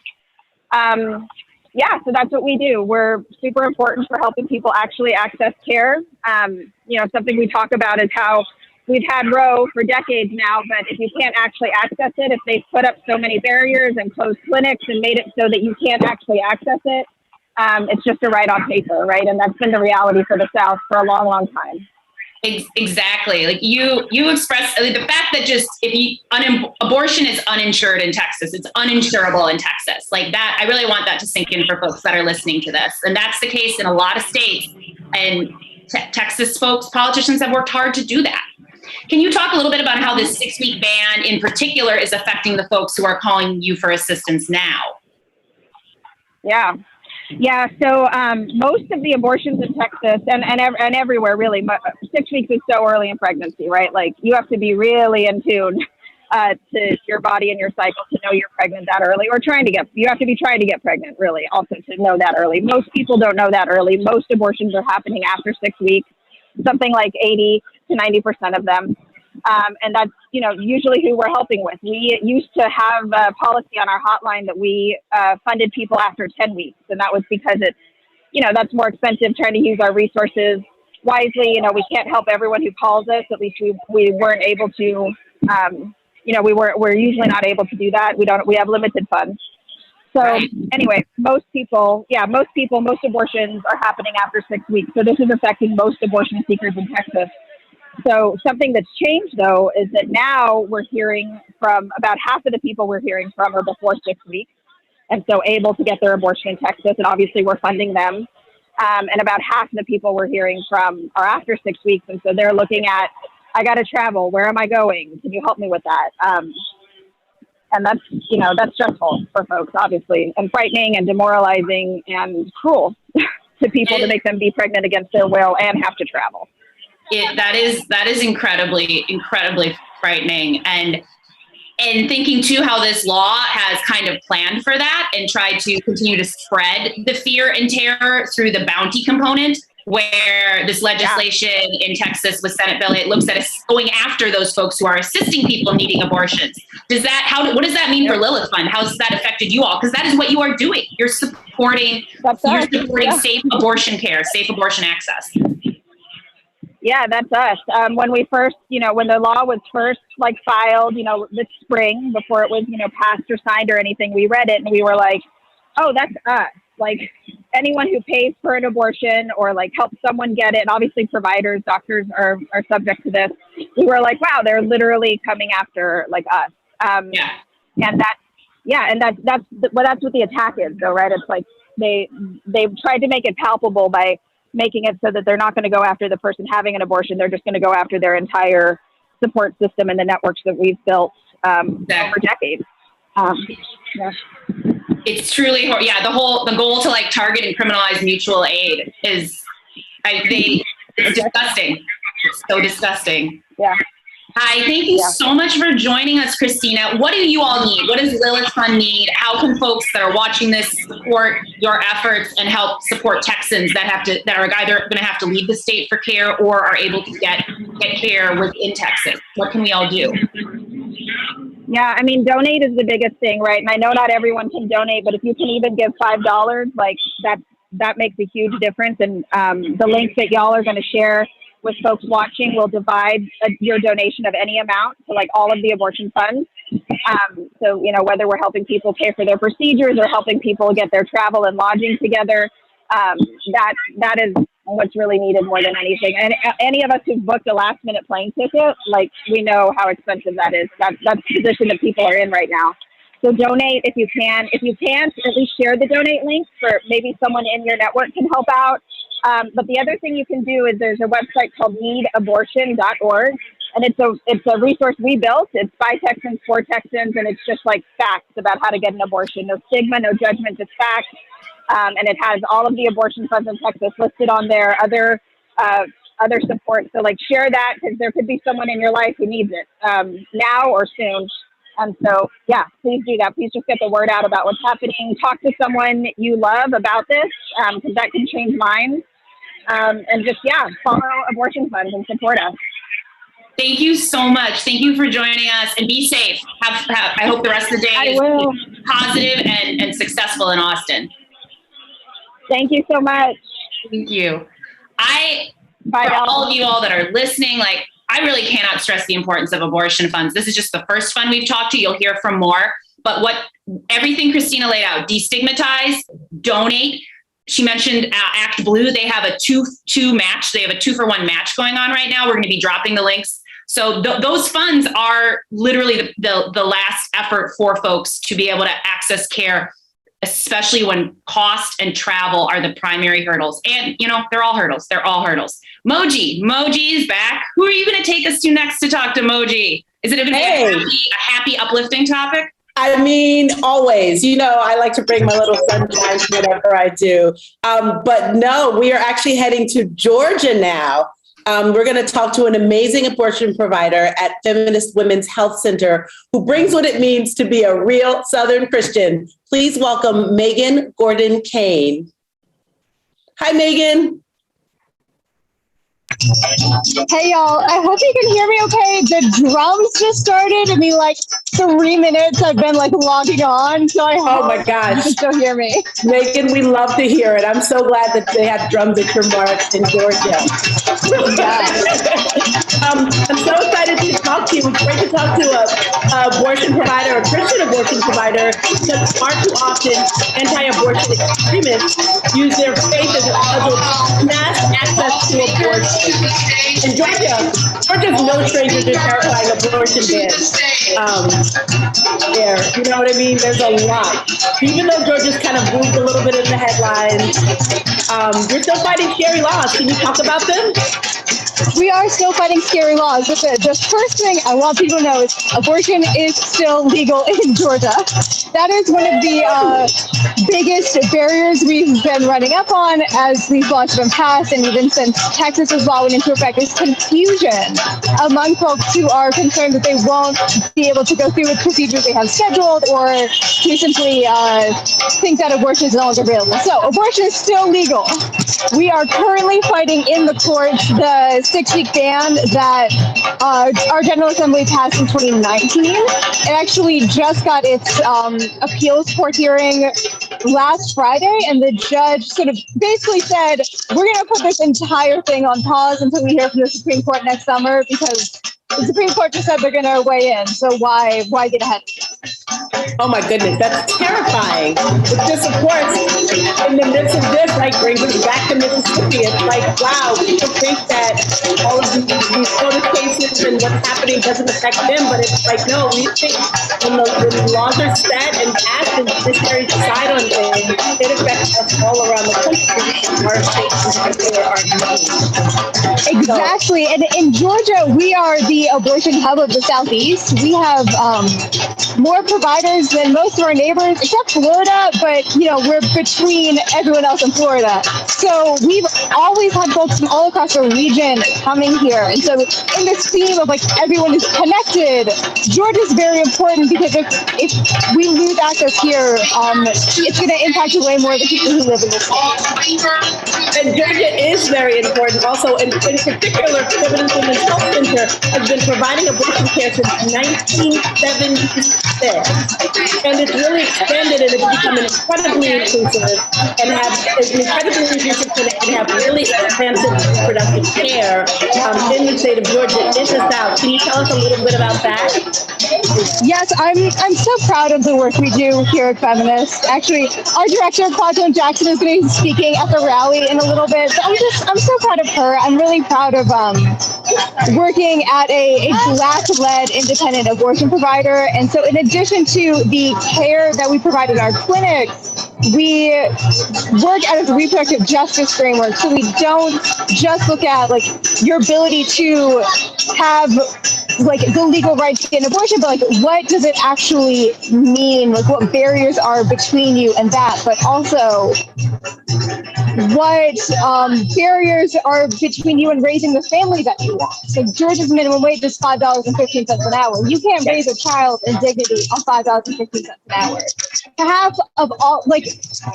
So that's what we do. We're super important for helping people actually access care. Something we talk about is how we've had Roe for decades now, but if you can't actually access it, if they've put up so many barriers and closed clinics and made it so that you can't actually access it, it's just a right on paper, right? And that's been the reality for the South for a long, long time. Exactly. Like you expressed the fact that abortion is uninsured in Texas. It's uninsurable in Texas. Like that, I really want that to sink in for folks that are listening to this. And that's the case in a lot of states. And Texas folks, politicians have worked hard to do that. Can you talk a little bit about how this 6-week ban in particular is affecting the folks who are calling you for assistance now? Yeah. So most of the abortions in Texas and everywhere, really, 6 weeks is so early in pregnancy, right? Like you have to be really in tune to your body and your cycle to know you're pregnant that early, or you have to be trying to get pregnant, really, also to know that early. Most people don't know that early. Most abortions are happening after 6 weeks, something like 80 to 90% of them. And that's, usually who we're helping with. We used to have a policy on our hotline that we funded people after 10 weeks. And that was because that's more expensive, trying to use our resources wisely. We can't help everyone who calls us. At least we weren't able to, we're usually not able to do that. We have limited funds. So anyway, most abortions are happening after 6 weeks. So this is affecting most abortion seekers in Texas. So something that's changed, though, is that now we're hearing from about half of the people we're hearing from are before 6 weeks, and so able to get their abortion in Texas, and obviously we're funding them. And about half of the people we're hearing from are after 6 weeks, and so they're looking at, I got to travel. Where am I going? Can you help me with that? And that's stressful for folks, obviously, and frightening and demoralizing and cruel to people to make them be pregnant against their will and have to travel. That is incredibly, incredibly frightening. And thinking too how this law has kind of planned for that and tried to continue to spread the fear and terror through the bounty component, where this legislation in Texas with Senate bill, it looks at us going after those folks who are assisting people needing abortions. What does that mean for Lilith Fund? How has that affected you all? Because that is what you are doing. You're supporting safe abortion care, safe abortion access. Yeah, that's us. When we first, when the law was first filed, this spring before it was, passed or signed or anything, we read it and we were like, oh, that's us. Like anyone who pays for an abortion or helps someone get it, and obviously providers, doctors are subject to this. We were like, wow, they're literally coming after us. And that's what the attack is though, right? It's like they've tried to make it palpable by making it so that they're not going to go after the person having an abortion. They're just going to go after their entire support system and the networks that we've built over decades. It's truly, the goal to target and criminalize mutual aid is, it's disgusting. It's so disgusting. Yeah. Hi, thank you so much for joining us, Christina. What do you all need? What does Lilith Fund need? How can folks that are watching this support your efforts and help support Texans that are either going to have to leave the state for care or are able to get care within Texas? What can we all do? Yeah, I mean, donate is the biggest thing, right? And I know not everyone can donate, but if you can even give $5, that makes a huge difference. And the link that y'all are going to share with folks watching will divide your donation of any amount to all of the abortion funds. So, whether we're helping people pay for their procedures or helping people get their travel and lodging together, that is what's really needed more than anything. And any of us who've booked a last minute plane ticket, we know how expensive that is. That's the position that people are in right now. So donate if you can. If you can't, at least share the donate link for maybe someone in your network can help out. But the other thing you can do is there's a website called needabortion.org. And it's a resource we built. It's by Texans for Texans. And it's just facts about how to get an abortion. No stigma, no judgment, just facts. And it has all of the abortion funds in Texas listed on there, other support. So share that because there could be someone in your life who needs it now or soon. And so, please do that. Please just get the word out about what's happening. Talk to someone you love about this because that can change minds. And just, follow abortion funds and support us. Thank you so much. Thank you for joining us and be safe. I hope the rest of the day is positive and successful in Austin. Thank you so much. Thank you. For all of you all that are listening, I really cannot stress the importance of abortion funds. This is just the first fund we've talked to. You'll hear from more. But everything Christina laid out, destigmatize, donate. She mentioned Act Blue. They have a 2-2 match. They have a 2-for-1 match going on right now. We're going to be dropping the links. So those funds are literally the last effort for folks to be able to access care, especially when cost and travel are the primary hurdles. And, they're all hurdles. They're all hurdles. Moji's back. Who are you going to take us to next to talk to Moji? Is it going to be a happy, uplifting topic? I mean, always. I like to bring my little sunshine to whatever I do. But no, we are actually heading to Georgia now. We're going to talk to an amazing abortion provider at Feminist Women's Health Center who brings what it means to be a real Southern Christian. Please welcome Megan Gordon-Kane. Hi, Megan. Hey y'all, I hope you can hear me okay. The drums just started. 3 minutes I've been logging on. So I hope my gosh, you can still hear me. Megan, we love to hear it. I'm so glad that they have drums at your march in Georgia. I'm so excited to talk to you. It's great to talk to a abortion provider, a Christian abortion provider, because far too often anti-abortion extremists use their faith as a mass access to abortion. In Georgia's no stranger to terrifying abortion bans. You know what I mean? There's a lot. Even though Georgia's kind of moved a little bit in the headlines, you're still fighting scary laws. Can you talk about them? we are still fighting scary laws. But the first thing I want people to know is abortion is still legal in Georgia. That is one of the biggest barriers we've been running up on as these laws have been passed, and even since Texas's law went into effect, is confusion among folks who are concerned that they won't be able to go through with procedures they have scheduled, or who simply think that abortion is no longer available. So abortion is still legal. We are currently fighting in the courts the 6-week ban that our General Assembly passed in 2019. It actually just got its appeals court hearing last Friday, and the judge sort of basically said, we're going to put this entire thing on pause until we hear from the Supreme Court next summer, because the Supreme Court just said they're going to weigh in. So why get ahead? Oh my goodness, that's terrifying. But this, of course, in the midst of this, like, brings us back to Mississippi. It's like, wow, people think that all of these SCOTUS cases and what's happening doesn't affect them, but it's like, no, we think when the laws are set and passed and judiciary decide on things, it affects us all around the country. Our states in particular are Exactly. And in Georgia, we are the abortion hub of the Southeast. We have more providers than most of our neighbors, except Florida, but we're between everyone else in Florida. So we've always had folks from all across the region coming here. And so in this theme of like everyone is connected, Georgia's very important, because if we lose access here, it's going to impact way more the people who live in this state. And Georgia is very important. Also, in particular, Feminist Women's Health Center has been providing abortion care since 1976. And it's really expanded, and it's become incredibly inclusive and have really expansive reproductive care in the state of Georgia, in the South. Can you tell us a little bit about that? Yes, I'm so proud of the work we do here at Feminist. Actually, our director, Claudia Jackson, is going to be speaking at the rally in a little bit. So I'm so proud of her. I'm really proud of working at a Black-led independent abortion provider. And so in addition to the care that we provide in our clinics, we work out of the reproductive justice framework. So we don't just look at like your ability to have like the legal right to get an abortion, but like what does it actually mean? Like what barriers are between you and that, but also what barriers are between you and raising the family that you want. So Georgia's minimum wage is $5.15 an hour. You can't raise a child in dignity on $5.15 an hour. Half of all, like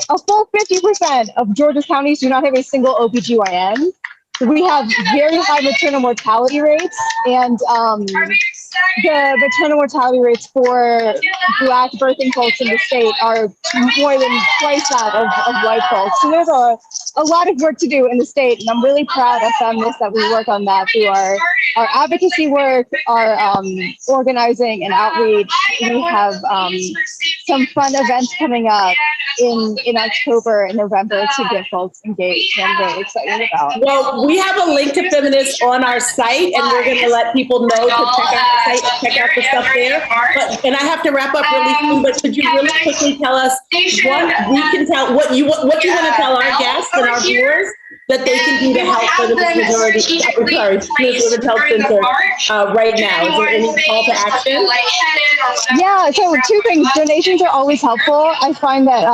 a full 50% of Georgia's counties do not have a single OBGYN. We have very high maternal mortality rates, and the maternal mortality rates for Black birthing folks in the state are more than twice that of white folks. So there's a lot of work to do in the state, and I'm really proud of Feminist that we work on that through our advocacy work, our organizing and outreach. We have some fun events coming up in October and November to get folks engaged, and I'm really excited about. Well, we have a link to Feminist on our site, and we're going to let people know to check out the site, check out the stuff there. And I have to wrap up really soon, but could you really quickly tell us what you want to tell our guests and our viewers that they can do to help for the Feminist Women's Health Center right now? Is there any call to action? Yeah, so two things. Donations are always helpful. I find that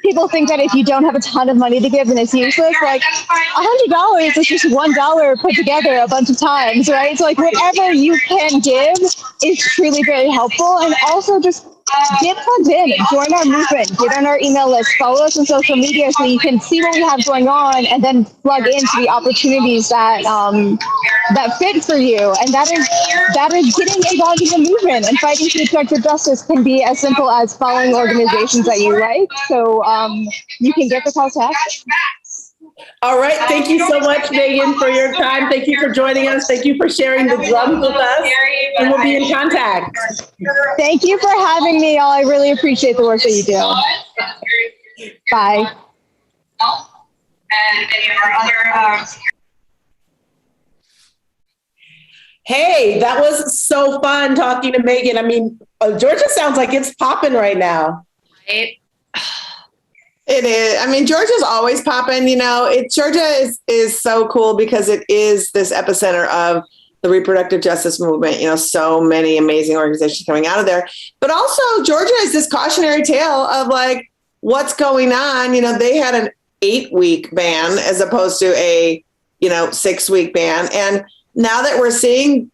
people think that if you don't have a ton of money to give, then it's useless. Like $100 is just $1 put together a bunch of times, right? So like whatever you can give is truly very helpful. And also just get plugged in, join our movement, get on our email list, follow us on social media so you can see what we have going on, and then plug into the opportunities that that fit for you. And that is getting involved in the movement, and fighting for reproductive justice can be as simple as following organizations that you like, so you can get the call to action. All right. Thank you so much, Megan, for your time. Thank you for joining us. Thank you for sharing the drums with us. And we'll be in contact. Thank you for having me, y'all. I really appreciate the work that you do. Bye. And any of our other Hey, that was so fun talking to Megan. I mean, Georgia sounds like it's popping right now. Right? It is. I mean, Georgia's always popping. Georgia is so cool because it is this epicenter of the reproductive justice movement. So many amazing organizations coming out of there. But also, Georgia is this cautionary tale of like what's going on. They had an 8-week ban as opposed to a 6-week ban, and now that we're seeing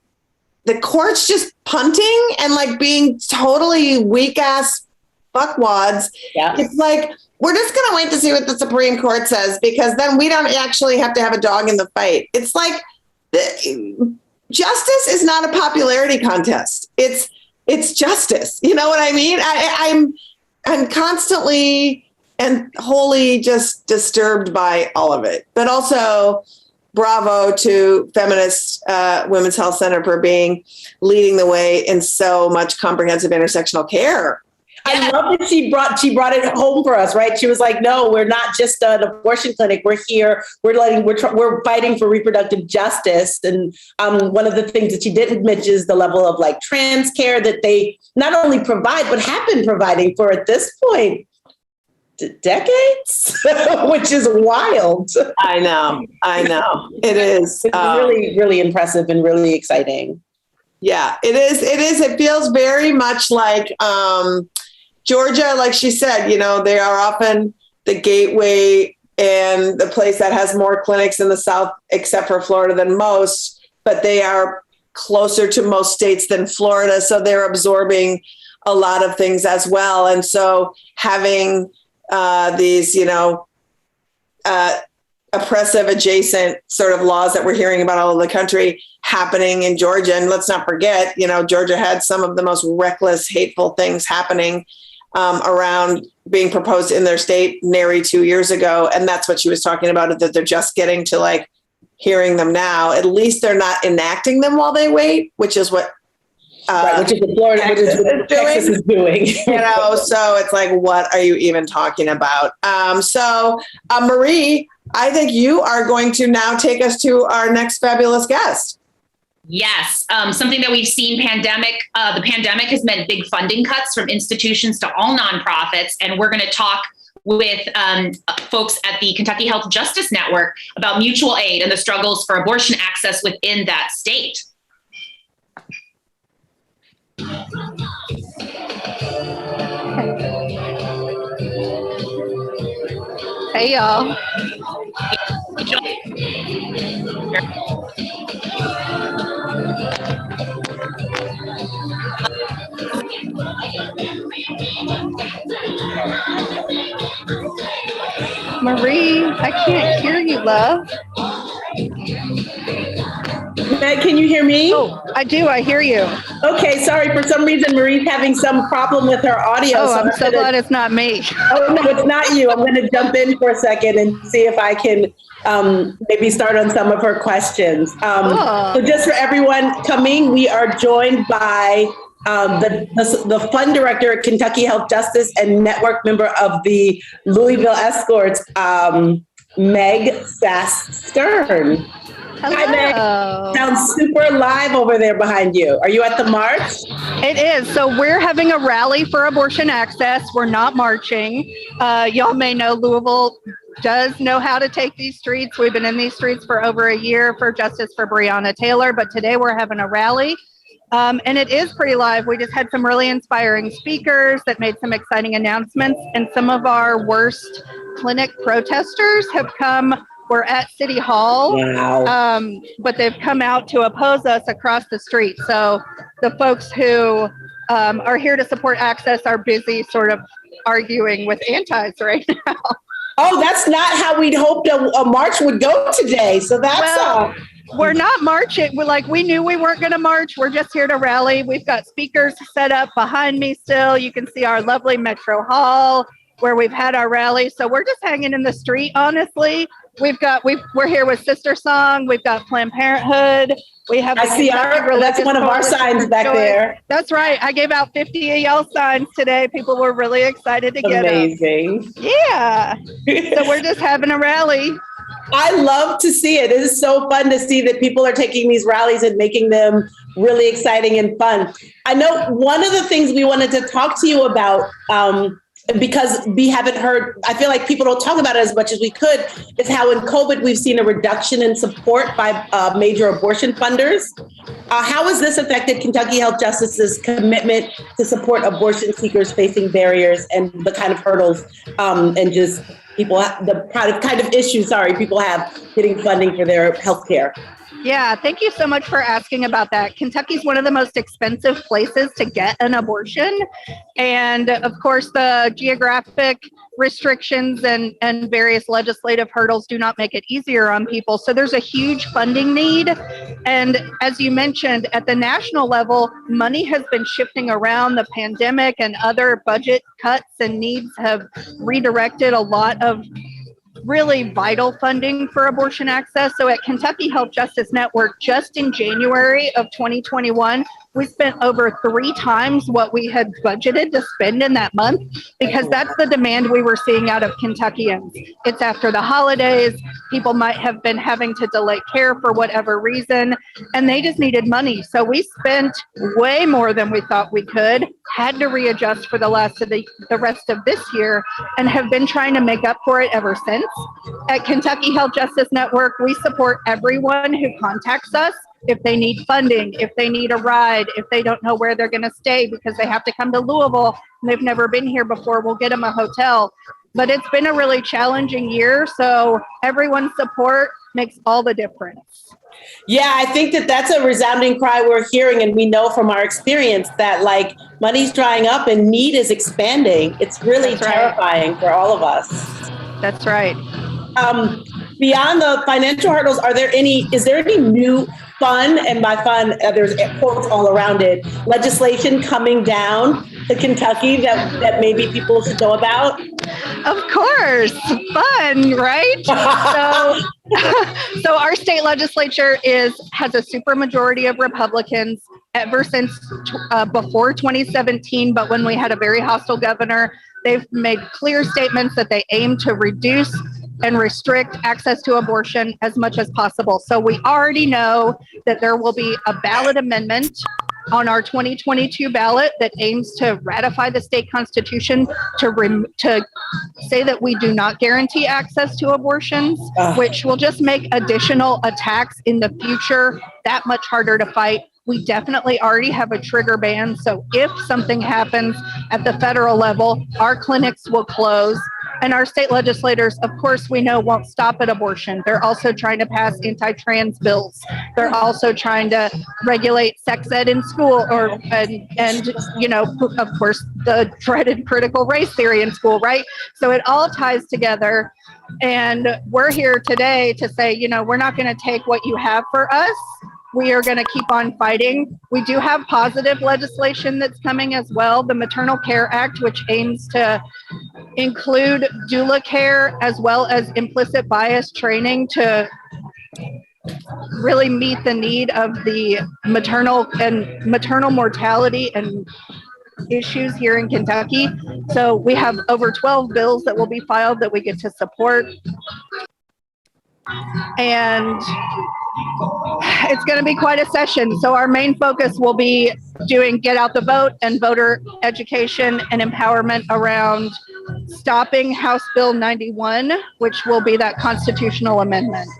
the courts just punting and like being totally weak ass fuckwads, it's like, we're just going to wait to see what the Supreme Court says, because then we don't actually have to have a dog in the fight. It's like justice is not a popularity contest. It's justice. You know what I mean? I'm constantly and wholly just disturbed by all of it. But also, bravo to Feminist Women's Health Center for leading the way in so much comprehensive intersectional care. I love that she brought it home for us, right? She was like, no, we're not just an abortion clinic. We're here. We're fighting for reproductive justice. And one of the things that she didn't mention is the level of like trans care that they not only provide, but have been providing for at this point decades, which is wild. I know. It is. It's really, really impressive and really exciting. Yeah, it is. It feels very much like Georgia, like she said, they are often the gateway and the place that has more clinics in the South, except for Florida, than most, but they are closer to most states than Florida. So they're absorbing a lot of things as well. And so having these, oppressive adjacent sort of laws that we're hearing about all over the country happening in Georgia. And let's not forget, Georgia had some of the most reckless, hateful things happening around being proposed in their state nary 2 years ago. And that's what she was talking about, that they're just getting to like hearing them now. At least they're not enacting them while they wait, which is what which is what Florida, Texas is doing. So it's like, what are you even talking about? Marie, I think you are going to now take us to our next fabulous guest. Yes. Something that we've seen the pandemic has meant big funding cuts from institutions to all nonprofits. And we're going to talk with folks at the Kentucky Health Justice Network about mutual aid and the struggles for abortion access within that state. Hey, y'all. Marie, I can't hear you, love. Meg, can you hear me? Oh, I do. I hear you. Okay, sorry. For some reason, Marie's having some problem with her audio. Oh, I'm so glad it's not me. Oh, no, it's not you. I'm going to jump in for a second and see if I can maybe start on some of her questions. So just for everyone coming, we are joined by the fund director at Kentucky Health Justice and network member of the Louisville Escorts, Meg Sass-Stern. Hello. Hi, Meg. Sounds super live over there behind you. Are you at the march? It is. So we're having a rally for abortion access. We're not marching. Y'all may know Louisville does know how to take these streets. We've been in these streets for over a year for justice for Breonna Taylor, but today we're having a rally. And it is pretty live. We just had some really inspiring speakers that made some exciting announcements, and some of our worst clinic protesters have come. We're at City Hall, but they've come out to oppose us across the street. So the folks who are here to support access are busy sort of arguing with antis right now. Oh, that's not how we'd hoped a march would go today. So that's we're not marching. We knew we weren't going to march. We're just here to rally. We've got speakers set up behind me still. You can see our lovely Metro Hall where we've had our rally. So we're just hanging in the street, honestly. We're here with Sister Song. We've got Planned Parenthood. We have. I see that's one of our signs back there. That's right. I gave out 50 of y'all signs today. People were really excited to get them. Amazing. Yeah. So we're just having a rally. I love to see it. It is so fun to see that people are taking these rallies and making them really exciting and fun. I know one of the things we wanted to talk to you about because we haven't heard, I feel like people don't talk about it as much as we could, is how in COVID we've seen a reduction in support by major abortion funders. How has this affected Kentucky Health Justice's commitment to support abortion seekers facing barriers and the kind of hurdles and just the kind of issues, people have getting funding for their health care? Yeah, thank you so much for asking about that. Kentucky is one of the most expensive places to get an abortion. And of course, the geographic restrictions and various legislative hurdles do not make it easier on people. So there's a huge funding need. And as you mentioned, at the national level, money has been shifting around. The pandemic and other budget cuts and needs have redirected a lot of really vital funding for abortion access. So at Kentucky Health Justice Network, just in January of 2021, we spent over 3 times what we had budgeted to spend in that month, because that's the demand we were seeing out of Kentuckians. It's after the holidays. People might have been having to delay care for whatever reason, and they just needed money. So we spent way more than we thought we could, had to readjust for the rest of this year, and have been trying to make up for it ever since. At Kentucky Health Justice Network, we support everyone who contacts us. If they need funding, if they need a ride, if they don't know where they're going to stay because they have to come to Louisville and they've never been here before, we'll get them a hotel. But it's been a really challenging year, so everyone's support makes all the difference. Yeah, I think that's a resounding cry we're hearing, and we know from our experience that money's drying up and need is expanding. It's really terrifying for all of us. That's right. Beyond the financial hurdles, is there any new fun, and by fun, there's quotes all around it, legislation coming down to Kentucky that maybe people should know about? Of course, fun, right? So our state legislature has a supermajority of Republicans ever since before 2017, but when we had a very hostile governor, they've made clear statements that they aim to reduce and restrict access to abortion as much as possible. So we already know that there will be a ballot amendment on our 2022 ballot that aims to ratify the state constitution to say that we do not guarantee access to abortions, which will just make additional attacks in the future that much harder to fight. We definitely already have a trigger ban. So if something happens at the federal level, our clinics will close. And our state legislators, of course, we know won't stop at abortion. They're also trying to pass anti-trans bills. They're also trying to regulate sex ed in school, and of course, the dreaded critical race theory in school, right? So it all ties together. And we're here today to say, we're not going to take what you have for us. We are going to keep on fighting. We do have positive legislation that's coming as well. The Maternal Care Act, which aims to include doula care as well as implicit bias training to really meet the need of the maternal mortality and issues here in Kentucky. So we have over 12 bills that will be filed that we get to support. And it's going to be quite a session. So our main focus will be doing get out the vote and voter education and empowerment around stopping House Bill 91, which will be that constitutional amendment.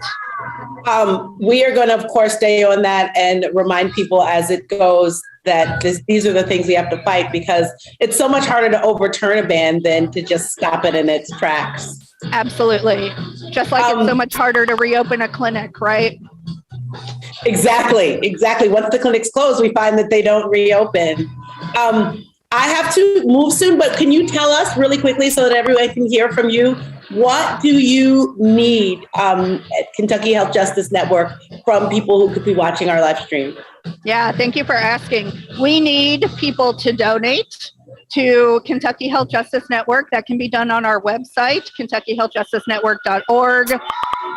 We are going to, of course, stay on that and remind people as it goes that these are the things we have to fight, because it's so much harder to overturn a ban than to just stop it in its tracks. Absolutely. Just like it's so much harder to reopen a clinic, right? Exactly. Once the clinics close, we find that they don't reopen. I have to move soon, but can you tell us really quickly so that everyone can hear from you, what do you need at Kentucky Health Justice Network from people who could be watching our live stream? Yeah, thank you for asking. We need people to donate to Kentucky Health Justice Network. That can be done on our website, kentuckyhealthjusticenetwork.org,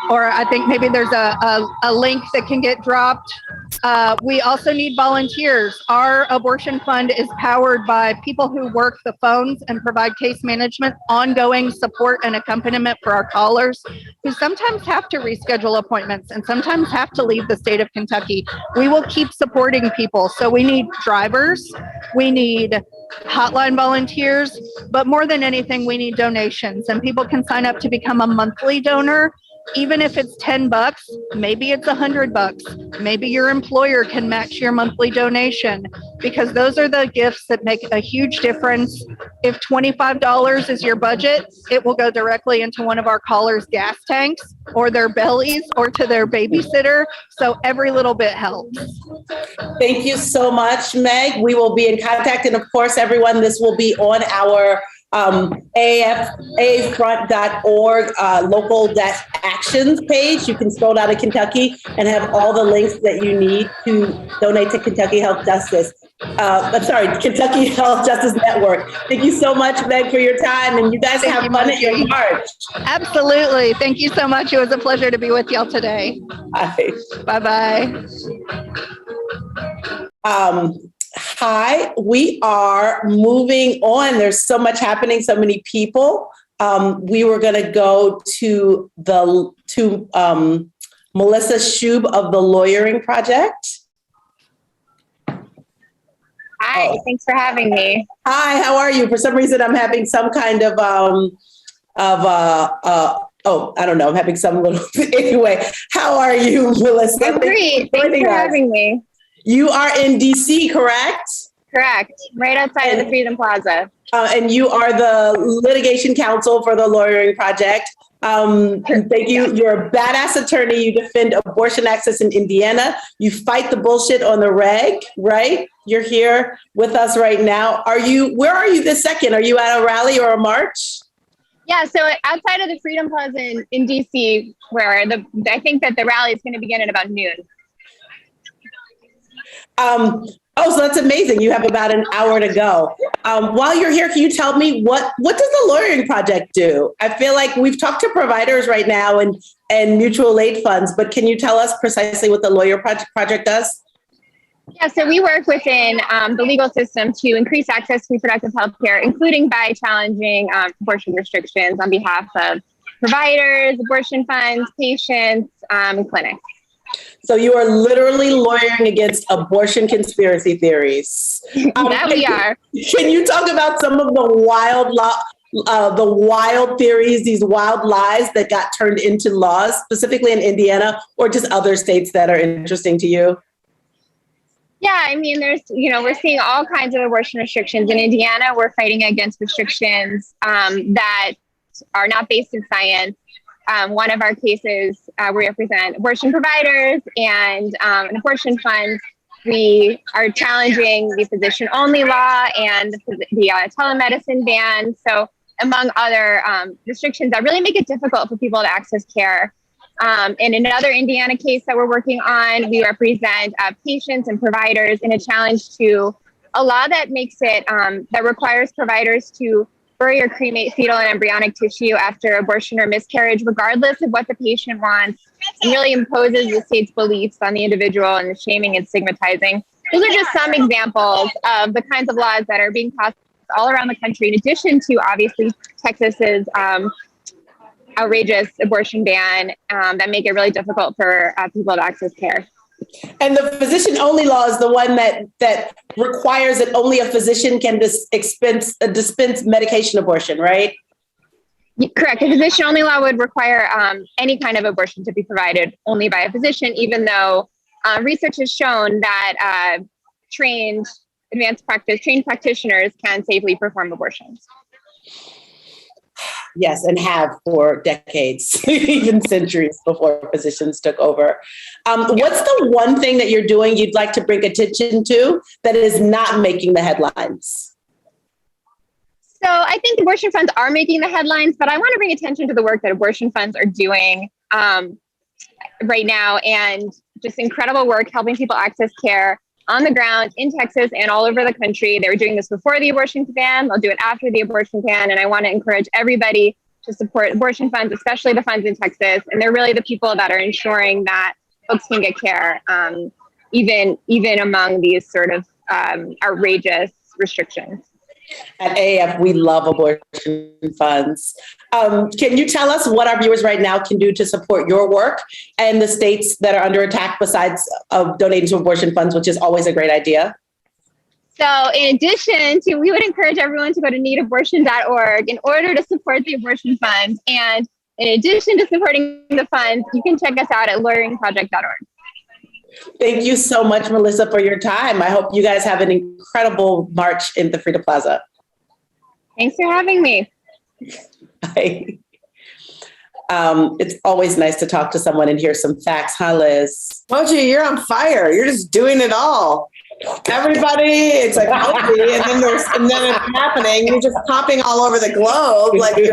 or I think maybe there's a link that can get dropped. We also need volunteers. Our abortion fund is powered by people who work the phones and provide case management, ongoing support and accompaniment for our callers who sometimes have to reschedule appointments and sometimes have to leave the state of Kentucky. We will keep supporting people. So we need drivers. We need hotline volunteers, but more than anything, we need donations, and people can sign up to become a monthly donor. Even if it's $10, maybe it's $100. Maybe your employer can match your monthly donation, because those are the gifts that make a huge difference. If $25 is your budget, it will go directly into one of our callers' gas tanks or their bellies or to their babysitter. So every little bit helps. Thank you so much, Meg. We will be in contact. And of course, everyone, this will be on our afront.org local actions page. You can scroll down to Kentucky and have all the links that you need to donate to Kentucky Health Justice. Kentucky Health Justice Network. Thank you so much, Meg, for your time. And you guys have fun at your march. Absolutely. Thank you so much. It was a pleasure to be with y'all today. Bye. Bye-bye. Hi, we are moving on. There's so much happening, so many people. We were going to go to Melissa Shube of the Lawyering Project. Hi, thanks for having me. Hi, how are you? For some reason, I'm having some kind of I don't know. I'm having some little, anyway, how are you, Melissa? I'm great. Thanks for having me. You are in DC, correct? Correct. Right outside of the Freedom Plaza. And you are the litigation counsel for the Lawyering Project. Thank you. You're a badass attorney. You defend abortion access in Indiana. You fight the bullshit on the reg, right? You're here with us right now. Where are you this second? Are you at a rally or a march? Yeah, so outside of the Freedom Plaza in DC, where I think that the rally is going to begin at about noon. So that's amazing. You have about an hour to go. While you're here, can you tell me what does the Lawyering Project do? I feel like we've talked to providers right now and mutual aid funds, but can you tell us precisely what the Project does? Yeah, so we work within the legal system to increase access to reproductive health care, including by challenging abortion restrictions on behalf of providers, abortion funds, patients, and clinics. So you are literally lawyering against abortion conspiracy theories. That we are. Can you talk about some of the wild theories, these wild lies that got turned into laws, specifically in Indiana or just other states that are interesting to you? Yeah, I mean, we're seeing all kinds of abortion restrictions. In Indiana, we're fighting against restrictions that are not based in science. One of our cases, we represent abortion providers and an abortion fund. We are challenging the physician-only law and the telemedicine ban. So among other restrictions that really make it difficult for people to access care. In another Indiana case that we're working on, we represent patients and providers in a challenge to a law that makes it, that requires providers to bury or cremate fetal and embryonic tissue after abortion or miscarriage, regardless of what the patient wants, and really imposes the state's beliefs on the individual and the shaming and stigmatizing. Those are just some examples of the kinds of laws that are being passed all around the country, in addition to obviously Texas's outrageous abortion ban that make it really difficult for people to access care. And the physician-only law is the one that requires that only a physician can dispense medication abortion, right? Correct. The physician-only law would require any kind of abortion to be provided only by a physician, even though research has shown that trained practitioners can safely perform abortions. Yes, and have for decades, even centuries before physicians took over. What's the one thing that you're doing you'd like to bring attention to that is not making the headlines? So I think abortion funds are making the headlines, but I want to bring attention to the work that abortion funds are doing right now, and just incredible work helping people access care on the ground in Texas and all over the country. They were doing this before the abortion ban. They'll do it after the abortion ban. And I want to encourage everybody to support abortion funds, especially the funds in Texas. And they're really the people that are ensuring that folks can get care, even among these sort of outrageous restrictions. At AF, we love abortion funds. Can you tell us what our viewers right now can do to support your work and the states that are under attack besides donating to abortion funds, which is always a great idea? So in addition to, we would encourage everyone to go to needabortion.org in order to support the abortion funds. And in addition to supporting the funds, you can check us out at lawyeringproject.org. Thank you so much, Melissa, for your time. I hope you guys have an incredible march in the Frida Plaza. Thanks for having me. Bye. It's always nice to talk to someone and hear some facts, huh, Liz? Moji, you're on fire. You're just doing it all. Everybody, it's like healthy, and then it's happening. You're just popping all over the globe like you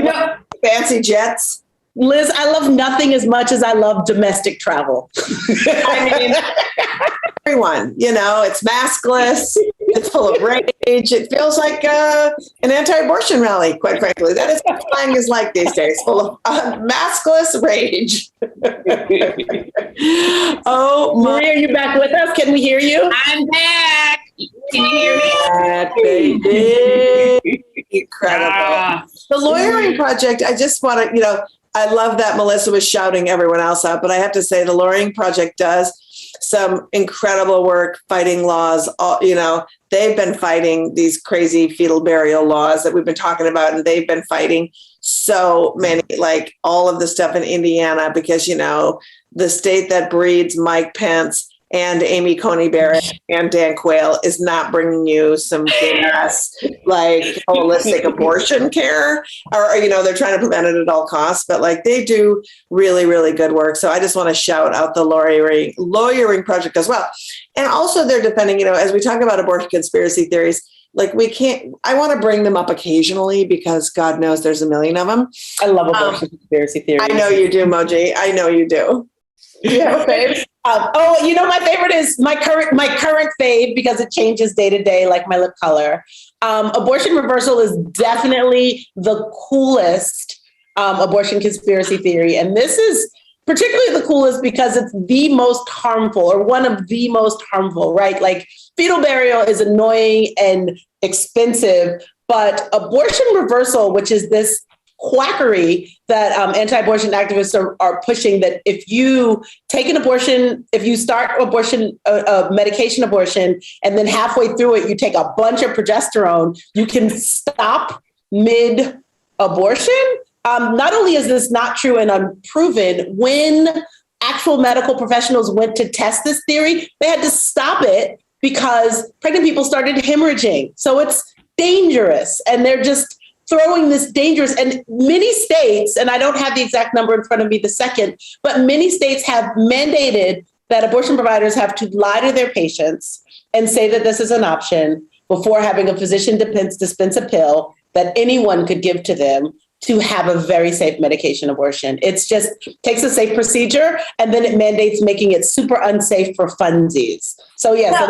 have fancy jets. Liz, I love nothing as much as I love domestic travel. I mean, everyone, it's maskless. It's full of rage. It feels like an anti-abortion rally, quite frankly. That is what flying is like these days, full of maskless rage. Oh, Maria, are you back with us? Can we hear you? I'm back. Can you hear me? Back, baby. Incredible. The Lawyering Project, I just want to, I love that Melissa was shouting everyone else out, but I have to say the Lawyering Project does some incredible work fighting laws. They've been fighting these crazy fetal burial laws that we've been talking about, and they've been fighting so many, like all of the stuff in Indiana, because, the state that breeds Mike Pence and Amy Coney Barrett and Dan Quayle is not bringing you some gas, like holistic abortion care, or, they're trying to prevent it at all costs, but like they do really, really good work. So I just want to shout out the Lawyering Project as well. And also they're defending, as we talk about abortion conspiracy theories, like I want to bring them up occasionally because God knows there's a million of them. I love abortion conspiracy theories. I know you do, Moji. I know you do. Do you have a fave? My favorite is my current fave, because it changes day to day, like my lip color. Abortion reversal is definitely the coolest abortion conspiracy theory. And this is particularly the coolest because it's the most harmful, or one of the most harmful, right? Like fetal burial is annoying and expensive, but abortion reversal, which is this quackery that anti-abortion activists are pushing, that if you take an abortion, if you start abortion, medication abortion, and then halfway through it, you take a bunch of progesterone, you can stop mid-abortion. Not only is this not true and unproven, when actual medical professionals went to test this theory, they had to stop it because pregnant people started hemorrhaging. So it's dangerous, and they're just throwing this dangerous, and many states, and I don't have the exact number in front of me the second, but many states have mandated that abortion providers have to lie to their patients and say that this is an option before having a physician dispense a pill that anyone could give to them to have a very safe medication abortion. It's just takes a safe procedure, and then it mandates making it super unsafe for funsies. So so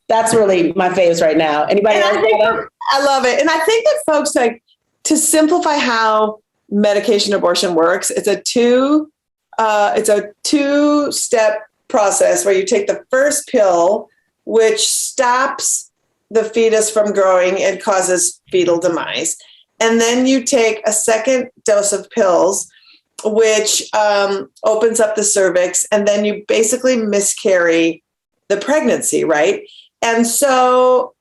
that's really my faves right now. Anybody else? I love it. And I think that folks, like, to simplify how medication abortion works, it's a two-step process where you take the first pill, which stops the fetus from growing and causes fetal demise. And then you take a second dose of pills, which opens up the cervix, and then you basically miscarry the pregnancy, right? And so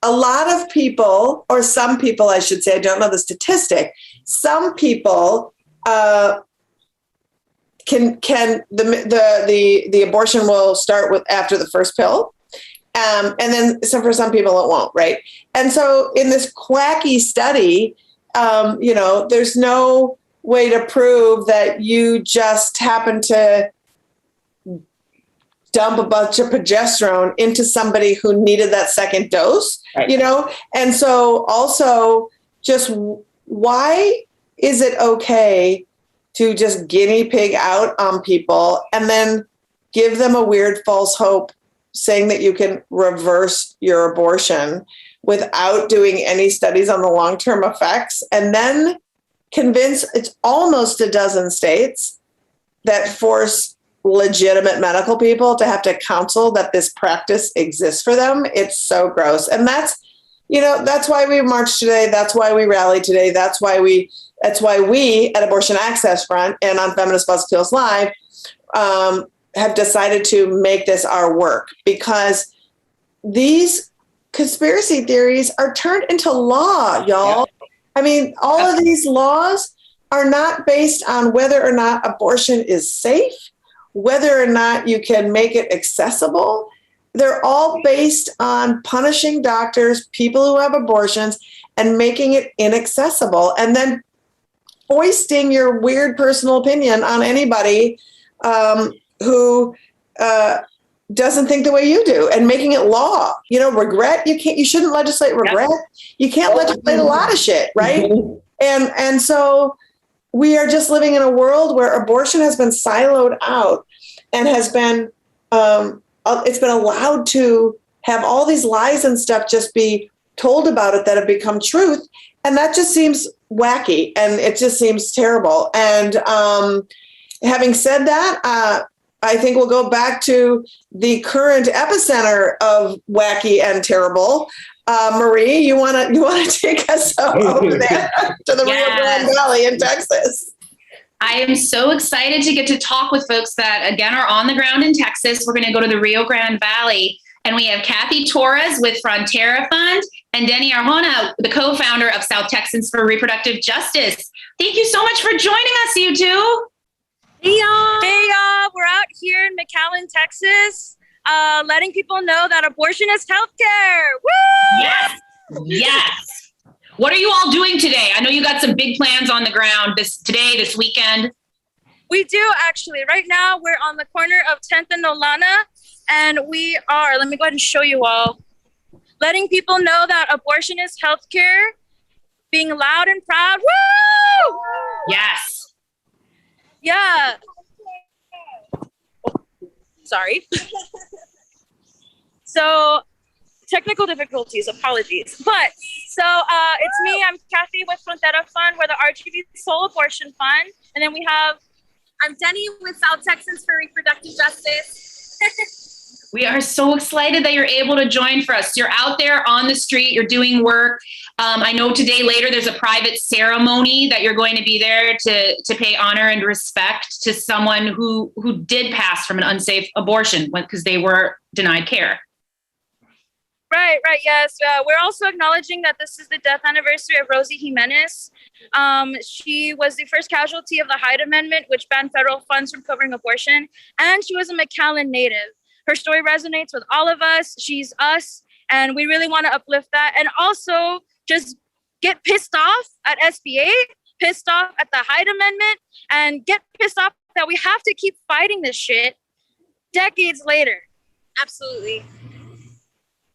a lot of people, or some people, I should say, I don't know the statistic, some people the abortion will start with after the first pill. And then for some people it won't, right? And so in this quacky study, there's no way to prove that you just happen to dump a bunch of progesterone into somebody who needed that second dose, right. And so also just why is it okay to just guinea pig out on people and then give them a weird false hope saying that you can reverse your abortion without doing any studies on the long-term effects, and then convince it's almost a dozen states that force legitimate medical people to have to counsel that this practice exists for them. It's so gross. And that's why we marched today. That's why we rallied today. That's why we at Abortion Access Front and on Feminist Buzzkills Live have decided to make this our work, because these conspiracy theories are turned into law, y'all. Yeah. I mean, all of these laws are not based on whether or not abortion is safe, whether or not you can make it accessible. They're all based on punishing doctors, people who have abortions, and making it inaccessible, and then foisting your weird personal opinion on anybody who doesn't think the way you do, and making it law. Regret, you shouldn't legislate regret. You can't legislate a lot of shit, right? And so we are just living in a world where abortion has been siloed out and has been it's been allowed to have all these lies and stuff just be told about it that have become truth. And that just seems wacky, and it just seems terrible. And having said that, I think we'll go back to the current epicenter of wacky and terrible. Marie, you want to take us over there to the Rio Grande Valley in Texas? I am so excited to get to talk with folks that, again, are on the ground in Texas. We're going to go to the Rio Grande Valley, and we have Kathy Torres with Frontera Fund and Denny Arjona, the co-founder of South Texans for Reproductive Justice. Thank you so much for joining us, you two. Hey y'all, we're out here in McAllen, Texas, letting people know that abortion is healthcare. Woo! Yes. What are you all doing today? I know you got some big plans on the ground this weekend. We do, actually. Right now, we're on the corner of 10th and Nolana, and we are, let me go ahead and show you all, letting people know that abortion is healthcare, being loud and proud. Woo! Yes. Yeah. Sorry. So, technical difficulties, apologies. But, it's me, I'm Kathy with Frontera Fund. We're the RGV Soul Abortion Fund. And then I'm Denny with South Texans for Reproductive Justice. We are so excited that you're able to join for us. You're out there on the street, you're doing work. I know today later there's a private ceremony that you're going to be there to pay honor and respect to someone who did pass from an unsafe abortion because they were denied care. Right, yes. We're also acknowledging that this is the death anniversary of Rosie Jimenez. She was the first casualty of the Hyde Amendment, which banned federal funds from covering abortion, and she was a McAllen native. Her story resonates with all of us. She's us, and we really want to uplift that. And also just get pissed off at SB8, pissed off at the Hyde Amendment, and get pissed off that we have to keep fighting this shit decades later. Absolutely.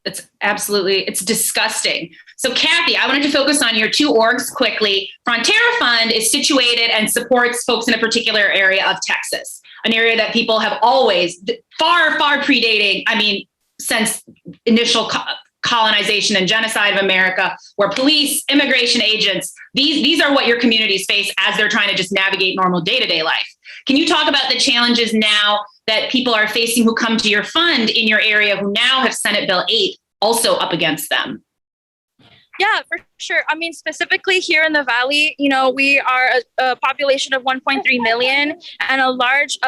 It's disgusting. So Kathy, I wanted to focus on your two orgs quickly. Frontera Fund is situated and supports folks in a particular area of Texas, an area that people have always, far predating, since initial colonization and genocide of America, where police, immigration agents, these are what your communities face as they're trying to just navigate normal day-to-day life. Can you talk about the challenges now that people are facing who come to your fund in your area who now have Senate Bill 8 also up against them? Yeah, for sure. Specifically here in the Valley, we are a population of 1.3 million and a large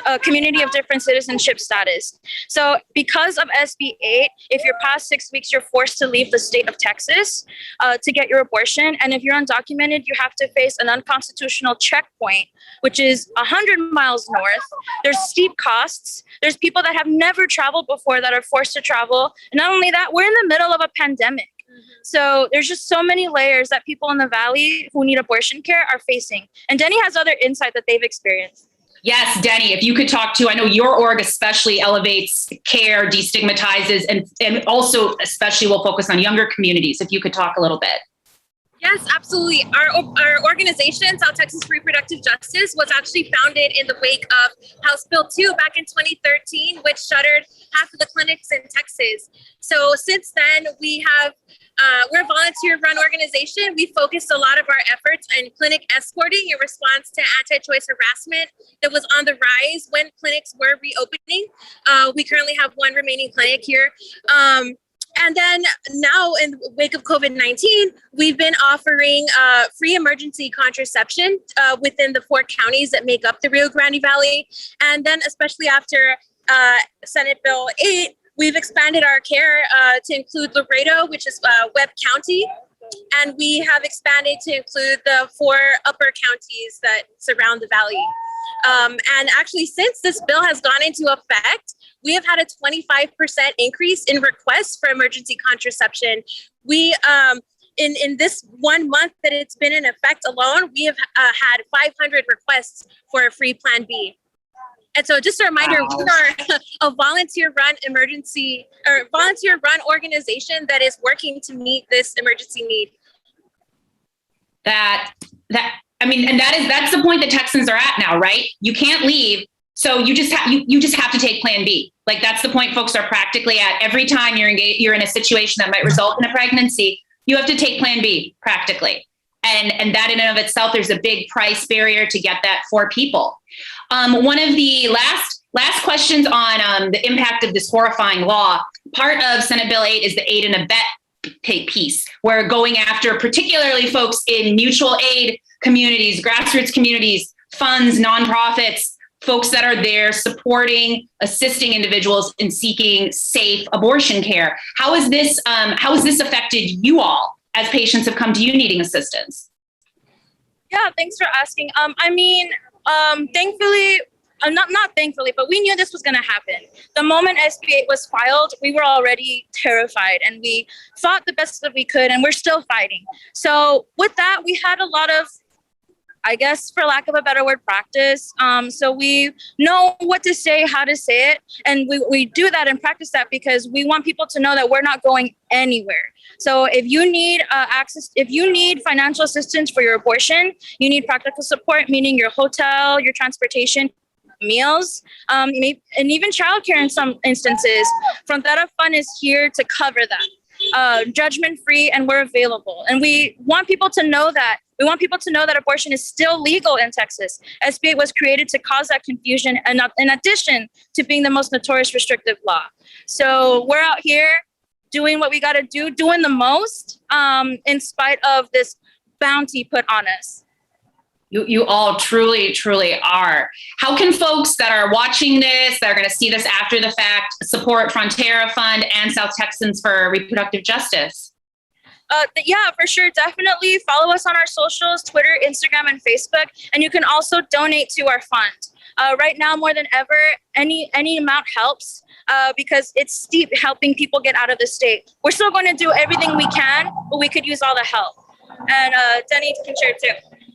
a community of different citizenship status. So because of SB 8, if you're past 6 weeks, you're forced to leave the state of Texas to get your abortion. And if you're undocumented, you have to face an unconstitutional checkpoint, which is 100 miles north. There's steep costs. There's people that have never traveled before that are forced to travel. And not only that, we're in the middle of a pandemic. So there's just so many layers that people in the Valley who need abortion care are facing. And Denny has other insight that they've experienced. Yes, Denny, if you could talk to, I know your org especially elevates care, destigmatizes, and also especially will focus on younger communities. If you could talk a little bit. Yes, absolutely. Our organization, South Texans for Reproductive Justice, was actually founded in the wake of House Bill 2 back in 2013, which shuttered half of the clinics in Texas. So since then, we're a volunteer-run organization. We focused a lot of our efforts on clinic escorting in response to anti-choice harassment that was on the rise when clinics were reopening. We currently have one remaining clinic here. And then now in the wake of COVID-19, we've been offering free emergency contraception within the 4 counties that make up the Rio Grande Valley. And then especially after Senate Bill 8, we've expanded our care to include Laredo, which is Webb County. And we have expanded to include the 4 upper counties that surround the valley. And actually, since this bill has gone into effect, we have had a 25% increase in requests for emergency contraception. We, in this 1 month that it's been in effect alone, we have had 500 requests for a free Plan B. And so just a reminder, we are a volunteer-run organization that is working to meet this emergency need. That's the point that Texans are at now, right? You can't leave. So you just have to take Plan B. Like, that's the point folks are practically at. Every time you're in a situation that might result in a pregnancy, you have to take Plan B practically. And that in and of itself, there's a big price barrier to get that for people. One of the last questions on the impact of this horrifying law, part of Senate Bill 8 is the aid and abet piece. We're going after particularly folks in mutual aid communities, grassroots communities, funds, nonprofits, folks that are there supporting, assisting individuals in seeking safe abortion care. How has this affected you all as patients have come to you needing assistance? Yeah, thanks for asking. Thankfully, not thankfully, but we knew this was going to happen. The moment SB 8 was filed, we were already terrified, and we fought the best that we could, and we're still fighting. So with that, we had a lot of, I guess, for lack of a better word, practice. So we know what to say, how to say it. And we do that and practice that because we want people to know that we're not going anywhere. So if you need if you need financial assistance for your abortion, you need practical support, meaning your hotel, your transportation, meals, and even childcare in some instances. Frontera Fund is here to cover that. Judgment free, and we're available. And we want people to know that. We want people to know that abortion is still legal in Texas. SB 8 was created to cause that confusion, and in addition to being the most notorious restrictive law. So we're out here doing what we got to do, doing the most in spite of this bounty put on us. You all truly, truly are. How can folks that are watching this, that are going to see this after the fact, support Frontera Fund and South Texans for Reproductive Justice? Yeah, for sure. Definitely follow us on our socials, Twitter, Instagram, and Facebook. And you can also donate to our fund. Right now, more than ever, any amount helps because it's steep helping people get out of the state. We're still going to do everything we can, but we could use all the help. And Denny can share too.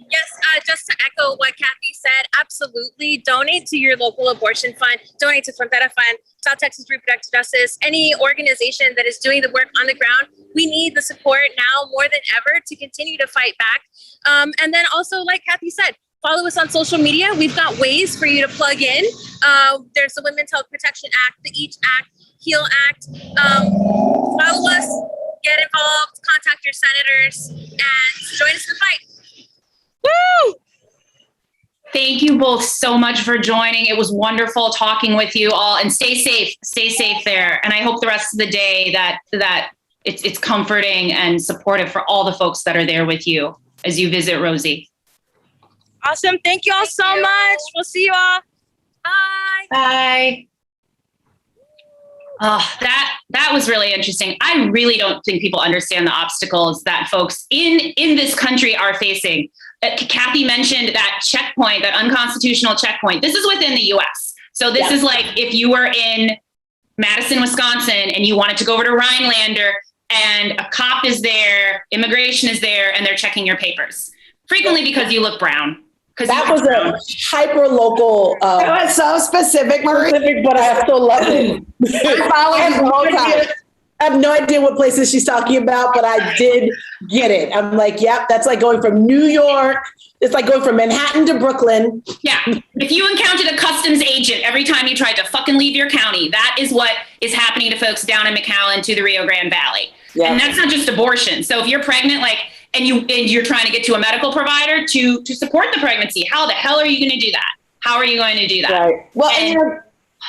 Yes, just to echo what Kathy said, absolutely. Donate to your local abortion fund. Donate to Frontera Fund, South Texas Reproductive Justice, any organization that is doing the work on the ground. We need the support now more than ever to continue to fight back. And then also, like Kathy said, follow us on social media. We've got ways for you to plug in. There's the Women's Health Protection Act, the EACH Act, HEAL Act. Follow us, get involved, contact your senators, and join us in the fight. Woo! Thank you both so much for joining. It was wonderful talking with you all, and stay safe there. And I hope the rest of the day that it's comforting and supportive for all the folks that are there with you as you visit Rosie. Awesome. Thank you all so much. We'll see you all. Bye. Bye. Oh, that was really interesting. I really don't think people understand the obstacles that folks in this country are facing. Kathy mentioned that checkpoint, that unconstitutional checkpoint. This is within the U.S. So this is like if you were in Madison, Wisconsin, and you wanted to go over to Rhinelander, and a cop is there, immigration is there, and they're checking your papers. Frequently because you look brown. That was a hyper local. It was so specific, Marie. But I still love it. I have no idea what places she's talking about, but I did get it. I'm like, yep, that's like going from New York. It's like going from Manhattan to Brooklyn. Yeah. If you encountered a customs agent every time you tried to fucking leave your county, that is what is happening to folks down in McAllen to the Rio Grande Valley. Yeah. And that's not just abortion. So if you're pregnant, and you're trying to get to a medical provider to support the pregnancy, how the hell are you going to do that? How are you going to do that? Right. Well,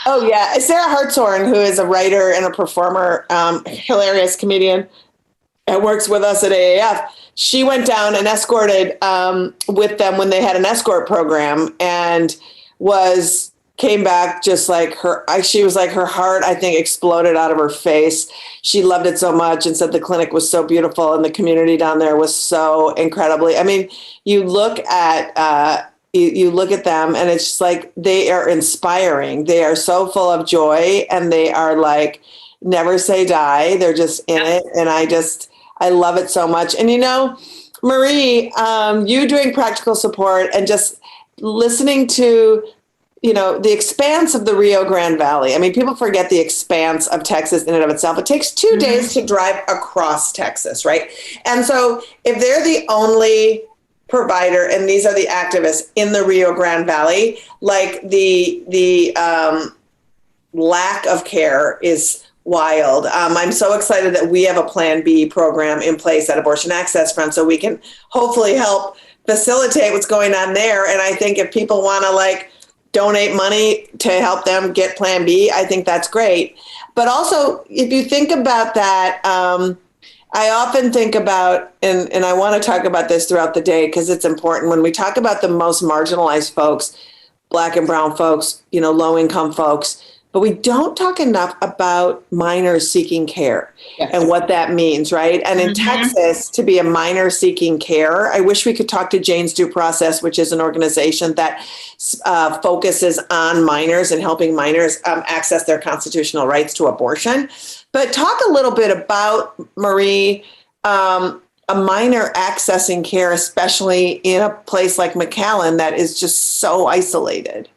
Oh yeah, Sarah Hartshorn, who is a writer and a performer, hilarious comedian, and works with us at AAF. She went down and escorted with them when they had an escort program, and came back just like she was like, her heart, I think, exploded out of her face. She loved it so much and said the clinic was so beautiful and the community down there was so incredibly. I mean, you look at you look at them and it's just like they are inspiring. They are so full of joy and they are like never say die. They're just in it, and I love it so much. And Marie, you doing practical support and just listening to the expanse of the Rio Grande Valley. I mean, people forget the expanse of Texas in and of itself. It takes 2 days to drive across Texas, right? And so if they're the only provider and these are the activists in the Rio Grande Valley, like the lack of care is wild. I'm so excited that we have a Plan B program in place at Abortion Access Front so we can hopefully help facilitate what's going on there. And I think if people want to donate money to help them get Plan B, I think that's great. But also, if you think about that, I often think about, and I want to talk about this throughout the day because it's important, when we talk about the most marginalized folks, Black and brown folks, low-income folks, but we don't talk enough about minors seeking care and what that means, right? And in Texas, to be a minor seeking care, I wish we could talk to Jane's Due Process, which is an organization that focuses on minors and helping minors access their constitutional rights to abortion. But talk a little bit about, Marie, a minor accessing care, especially in a place like McAllen that is just so isolated.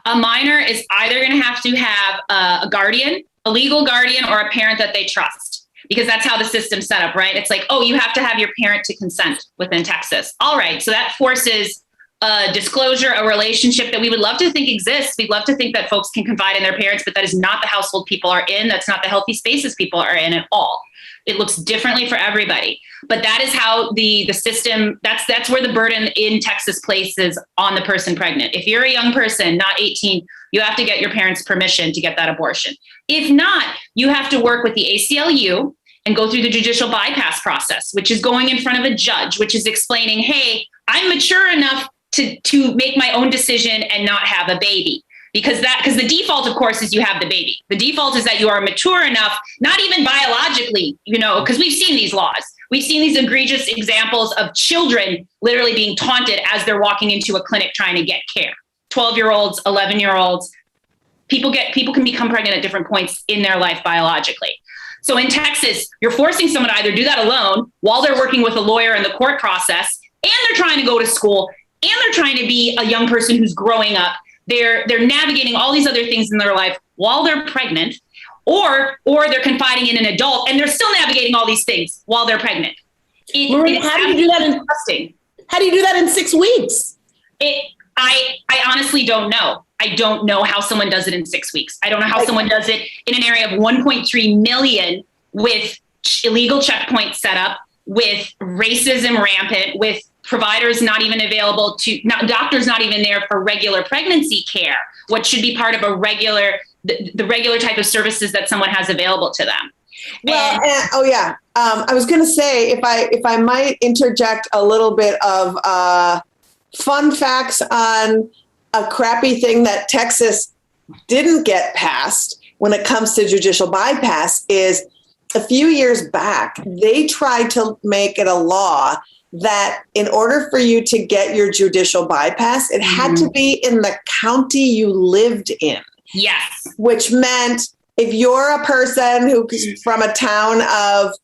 A minor is either going to have a guardian, a legal guardian, or a parent that they trust, because that's how the system's set up, right? It's like, oh, you have to have your parent to consent within Texas. All right. So that forces a disclosure, a relationship that we would love to think exists. We'd love to think that folks can confide in their parents, but that is not the household people are in. That's not the healthy spaces people are in at all. It looks differently for everybody. But that is how the system, that's where the burden in Texas places on the person pregnant. If you're a young person, not 18, you have to get your parents' permission to get that abortion. If not, you have to work with the ACLU and go through the judicial bypass process, which is going in front of a judge, which is explaining, hey, I'm mature enough to make my own decision and not have a baby. Because the default, of course, is you have the baby. The default is that you are mature enough, not even biologically, because we've seen these laws. We've seen these egregious examples of children literally being taunted as they're walking into a clinic trying to get care. 12-year-olds, 11-year-olds, people can become pregnant at different points in their life biologically. So in Texas, you're forcing someone to either do that alone while they're working with a lawyer in the court process, and they're trying to go to school, and they're trying to be a young person who's growing up. They're navigating all these other things in their life while they're pregnant, or they're confiding in an adult and they're still navigating all these things while they're pregnant. Marie, how do you do that How do you do that in 6 weeks? I honestly don't know. I don't know how someone does it in 6 weeks. I don't know how someone does it in an area of 1.3 million with illegal checkpoints set up, with racism rampant, with providers not even available doctors not even there for regular pregnancy care, what should be part of the regular type of services that someone has available to them. Well, I was going to say, if I might interject a little bit of fun facts on a crappy thing that Texas didn't get passed when it comes to judicial bypass is a few years back, they tried to make it a law that in order for you to get your judicial bypass, it had to be in the county you lived in. Yes. Which meant if you're a person who's from a town of,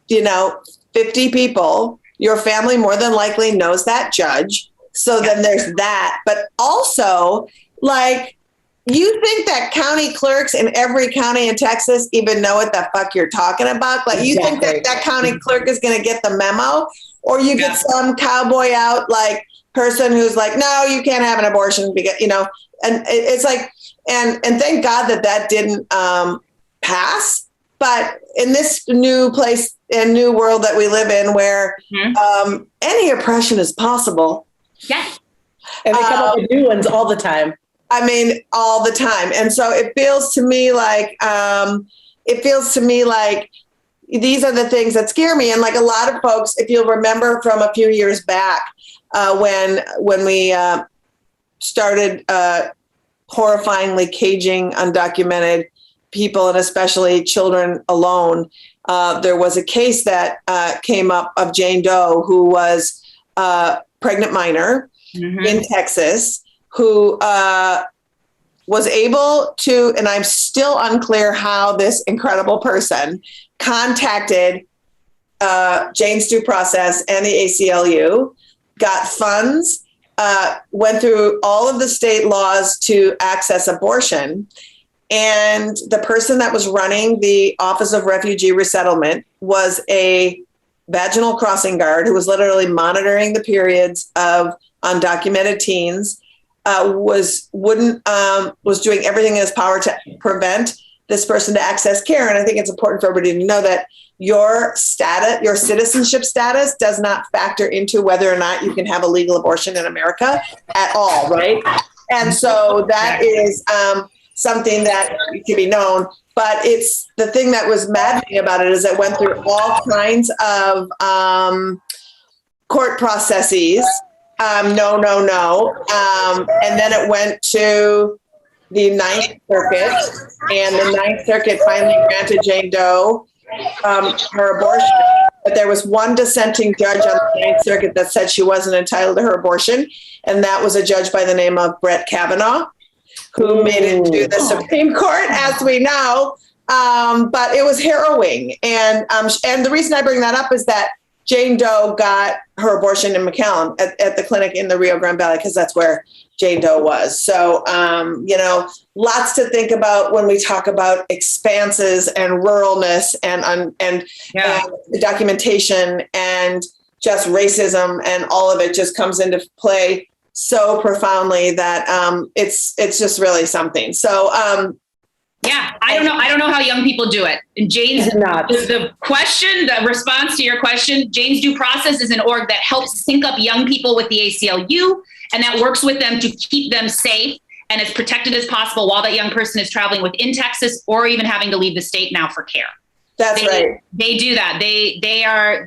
50 people, your family more than likely knows that judge. So then there's that. But also, you think that county clerks in every county in Texas even know what the fuck you're talking about? You think that county clerk is going to get the memo? Or you get some cowboy out person who's like, no, you can't have an abortion because, and it's and thank God that didn't pass. But in this new place and new world that we live in where any oppression is possible. Yes. And they come up with new ones all the time. I mean, all the time. And so it feels to me like these are the things that scare me. And like a lot of folks, if you'll remember from a few years back, when we started horrifyingly caging undocumented people and especially children alone, there was a case that came up of Jane Doe, who was a pregnant minor in Texas, who was able to, and I'm still unclear how this incredible person contacted Jane's Due Process and the ACLU, got funds, went through all of the state laws to access abortion. And the person that was running the Office of Refugee Resettlement was a vaginal crossing guard who was literally monitoring the periods of undocumented teens, was doing everything in his power to prevent this person to access care. And I think it's important for everybody to know that your status, your citizenship status, does not factor into whether or not you can have a legal abortion in America at all, right? And so that is something that can be known. But it's the thing that was maddening about it is it went through all kinds of court processes. No. And then it went to the Ninth Circuit, and the Ninth Circuit finally granted Jane Doe her abortion. But there was one dissenting judge on the Ninth Circuit that said she wasn't entitled to her abortion, and that was a judge by the name of Brett Kavanaugh, who made it to the Supreme Court, as we know. But it was harrowing. And the reason I bring that up is that Jane Doe got her abortion in McAllen at the clinic in the Rio Grande Valley, because that's where Jane Doe was. So, lots to think about when we talk about expanses and ruralness and documentation and just racism, and all of it just comes into play so profoundly that it's just really something. So, I don't know how young people do it. And Jane's the response to your question, Jane's Due Process is an org that helps sync up young people with the ACLU, and that works with them to keep them safe and as protected as possible while that young person is traveling within Texas or even having to leave the state now for care. That's right. They do that. They are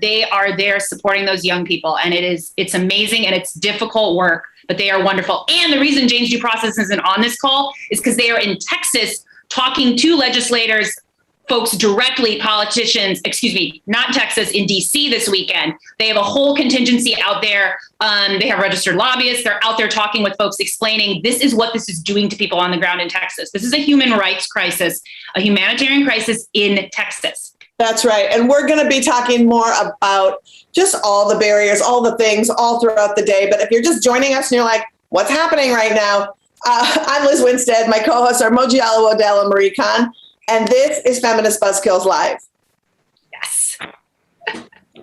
there supporting those young people, and it's amazing, and it's difficult work, but they are wonderful. And the reason Jane's Due Process isn't on this call is because they are in Texas talking to legislators, folks directly, politicians, not Texas, in DC this weekend. They have a whole contingency out there. They have registered lobbyists. They're out there talking with folks, explaining this is what this is doing to people on the ground in Texas. This is a human rights crisis, a humanitarian crisis in Texas. That's right. And we're going to be talking more about just all the barriers, all the things, all throughout the day. But if you're just joining us and you're like, what's happening right now? I'm Liz Winstead. My co-hosts are Moji Alawodel and Marie Khan. And this is Feminist Buzzkills Live. Yes.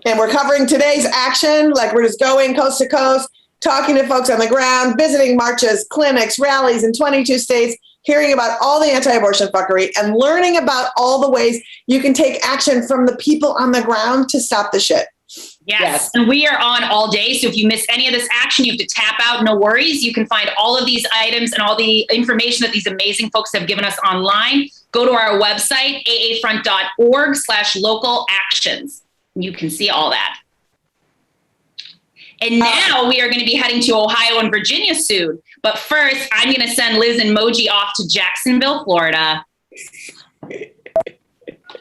And we're covering today's action. Like, we're just going coast to coast, talking to folks on the ground, visiting marches, clinics, rallies in 22 states, hearing about all the anti-abortion fuckery, and learning about all the ways you can take action from the people on the ground to stop the shit. Yes. And we are on all day. So if you miss any of this action, you have to tap out. No worries. You can find all of these items and all the information that these amazing folks have given us online. Go to our website, aafront.org/local actions. You can see all that. And now we are going to be heading to Ohio and Virginia soon. But first, I'm going to send Liz and Moji off to Jacksonville, Florida. Hey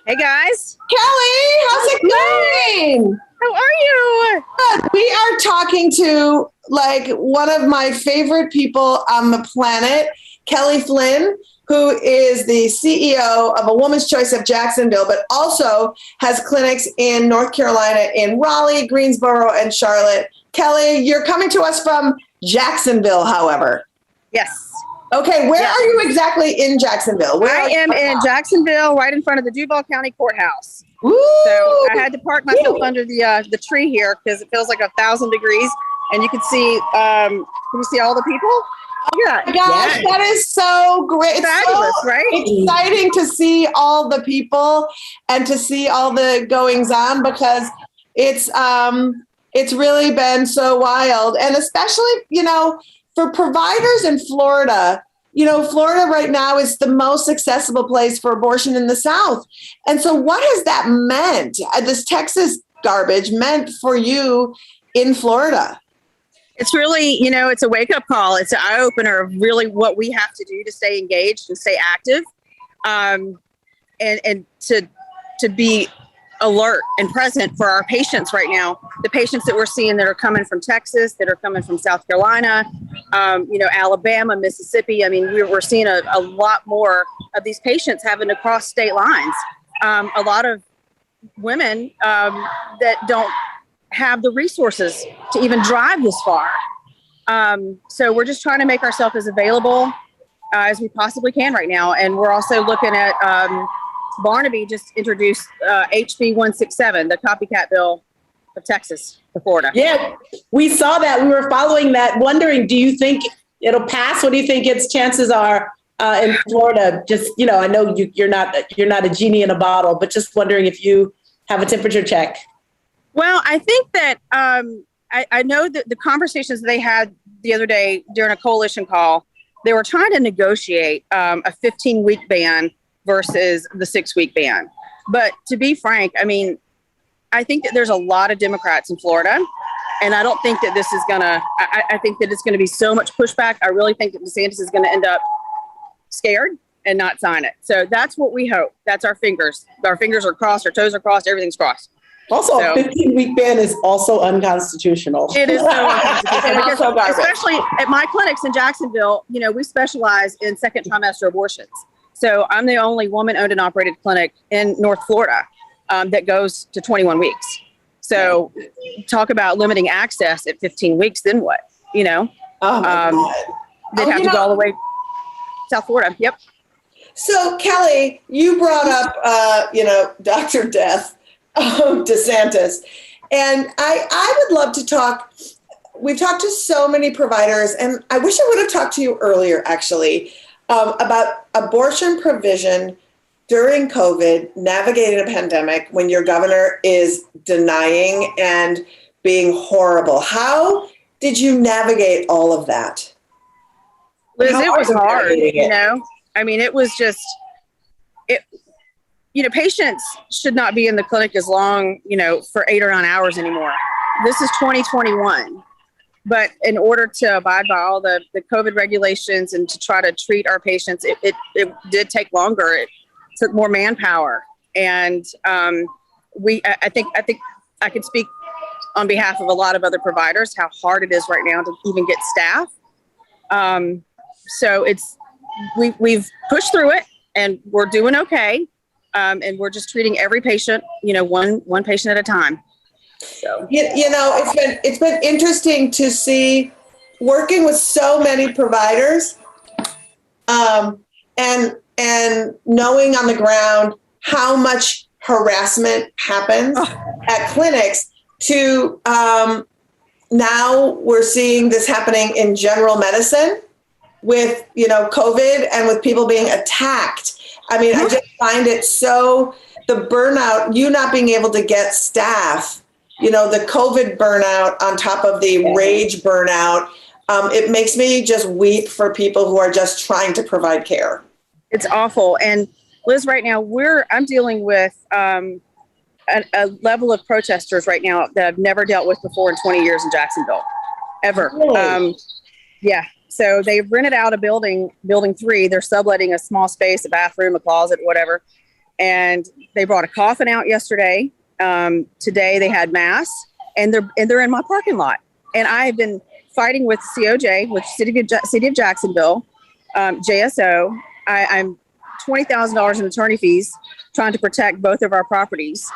guys. Kelly, how's it going? How are you? Good. We are talking to like one of my favorite people on the planet, Kelly Flynn, who is the CEO of A Woman's Choice of Jacksonville, but also has clinics in North Carolina, in Raleigh, Greensboro, and Charlotte. Kelly, you're coming to us from Jacksonville, however. Yes. Okay, where are you exactly in Jacksonville? I am in Jacksonville, right in front of the Duval County Courthouse. Woo! So I had to park myself under the tree here because it feels like 1,000 degrees, and you can see. Can you see all the people? Yeah, gosh, that is so great. It's fabulous, so right? Exciting to see all the people and to see all the goings on, because it's really been so wild, and especially for providers in Florida, Florida right now is the most accessible place for abortion in the South. And so what has that meant, this Texas garbage meant for you in Florida? It's really, it's a wake-up call. It's an eye-opener of really what we have to do to stay engaged and stay active, and to be alert and present for our patients right now. The patients that we're seeing that are coming from Texas, that are coming from South Carolina, Alabama, Mississippi. I mean, we're seeing a lot more of these patients having to cross state lines. A lot of women that don't have the resources to even drive this far. So we're just trying to make ourselves as available as we possibly can right now. And we're also looking at Barnaby just introduced HB 167, the copycat bill of Texas to Florida. Yeah, we saw that. We were following that, wondering, do you think it'll pass? What do you think its chances are in Florida? Just, I know you're not a genie in a bottle, but just wondering if you have a temperature check. Well, I think that I know that the conversations they had the other day during a coalition call, they were trying to negotiate a 15-week ban versus the 6-week ban. But to be frank, I mean, I think that there's a lot of Democrats in Florida, and I don't think that this is I think that it's going to be so much pushback. I really think that DeSantis is going to end up scared and not sign it. So that's what we hope. That's our fingers. Our fingers are crossed, our toes are crossed, everything's crossed. Also, a 15-week ban is also unconstitutional. It is so unconstitutional. Especially at my clinics in Jacksonville, we specialize in second trimester abortions. So I'm the only woman-owned and operated clinic in North Florida that goes to 21 weeks. So talk about limiting access at 15 weeks, then what? They'd have to go all the way to South Florida. Yep. So Kelly, you brought up, Dr. Death. DeSantis. And I would love to talk. We've talked to so many providers, and I wish I would have talked to you earlier, actually, about abortion provision during COVID, navigating a pandemic when your governor is denying and being horrible. How did you navigate all of that? Liz, it was hard, I mean, it was just, patients should not be in the clinic as long, for 8 or 9 hours anymore. This is 2021. But in order to abide by all the COVID regulations and to try to treat our patients, it did take longer. It took more manpower. And I think I can speak on behalf of a lot of other providers, how hard it is right now to even get staff. So we've pushed through it and we're doing okay. And we're just treating every patient, one patient at a time. So it's been interesting to see working with so many providers, and knowing on the ground how much harassment happens at clinics. To now we're seeing this happening in general medicine with COVID and with people being attacked. I mean, I just find it so, the burnout, you not being able to get staff, the COVID burnout on top of the rage burnout, it makes me just weep for people who are just trying to provide care. It's awful. And Liz, right now, I'm dealing with a level of protesters right now that I've never dealt with before in 20 years in Jacksonville, ever. Really? Yeah. So they've rented out a building 3. They're subletting a small space, a bathroom, a closet, whatever. And they brought a coffin out yesterday. Today they had mass, and they're in my parking lot. And I have been fighting with COJ, with City of Jacksonville, JSO. I'm $20,000 in attorney fees trying to protect both of our properties.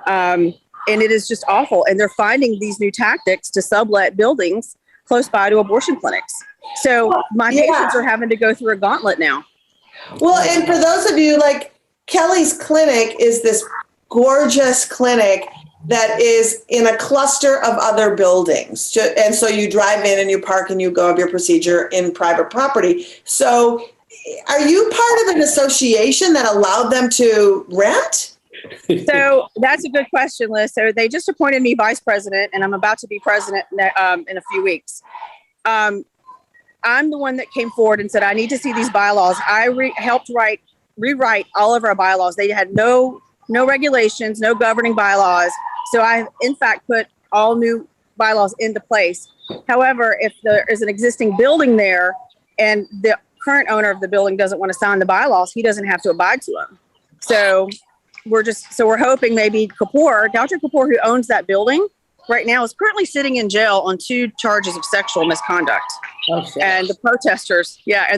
And it is just awful. And they're finding these new tactics to sublet buildings close by to abortion clinics. So my patients are having to go through a gauntlet now. Well, and for those of you, like Kelly's clinic is this gorgeous clinic that is in a cluster of other buildings. And so you drive in and you park and you go have your procedure in private property. So are you part of an association that allowed them to rent? So that's a good question, Liz. So they just appointed me vice president, and I'm about to be president in a few weeks. I'm the one that came forward and said, I need to see these bylaws. I helped rewrite all of our bylaws. They had no regulations, no governing bylaws. So I, in fact, put all new bylaws into place. However, if there is an existing building there and the current owner of the building doesn't want to sign the bylaws, he doesn't have to abide to them. So we're hoping maybe Dr. Kapoor, who owns that building right now, is currently sitting in jail on 2 charges of sexual misconduct. And the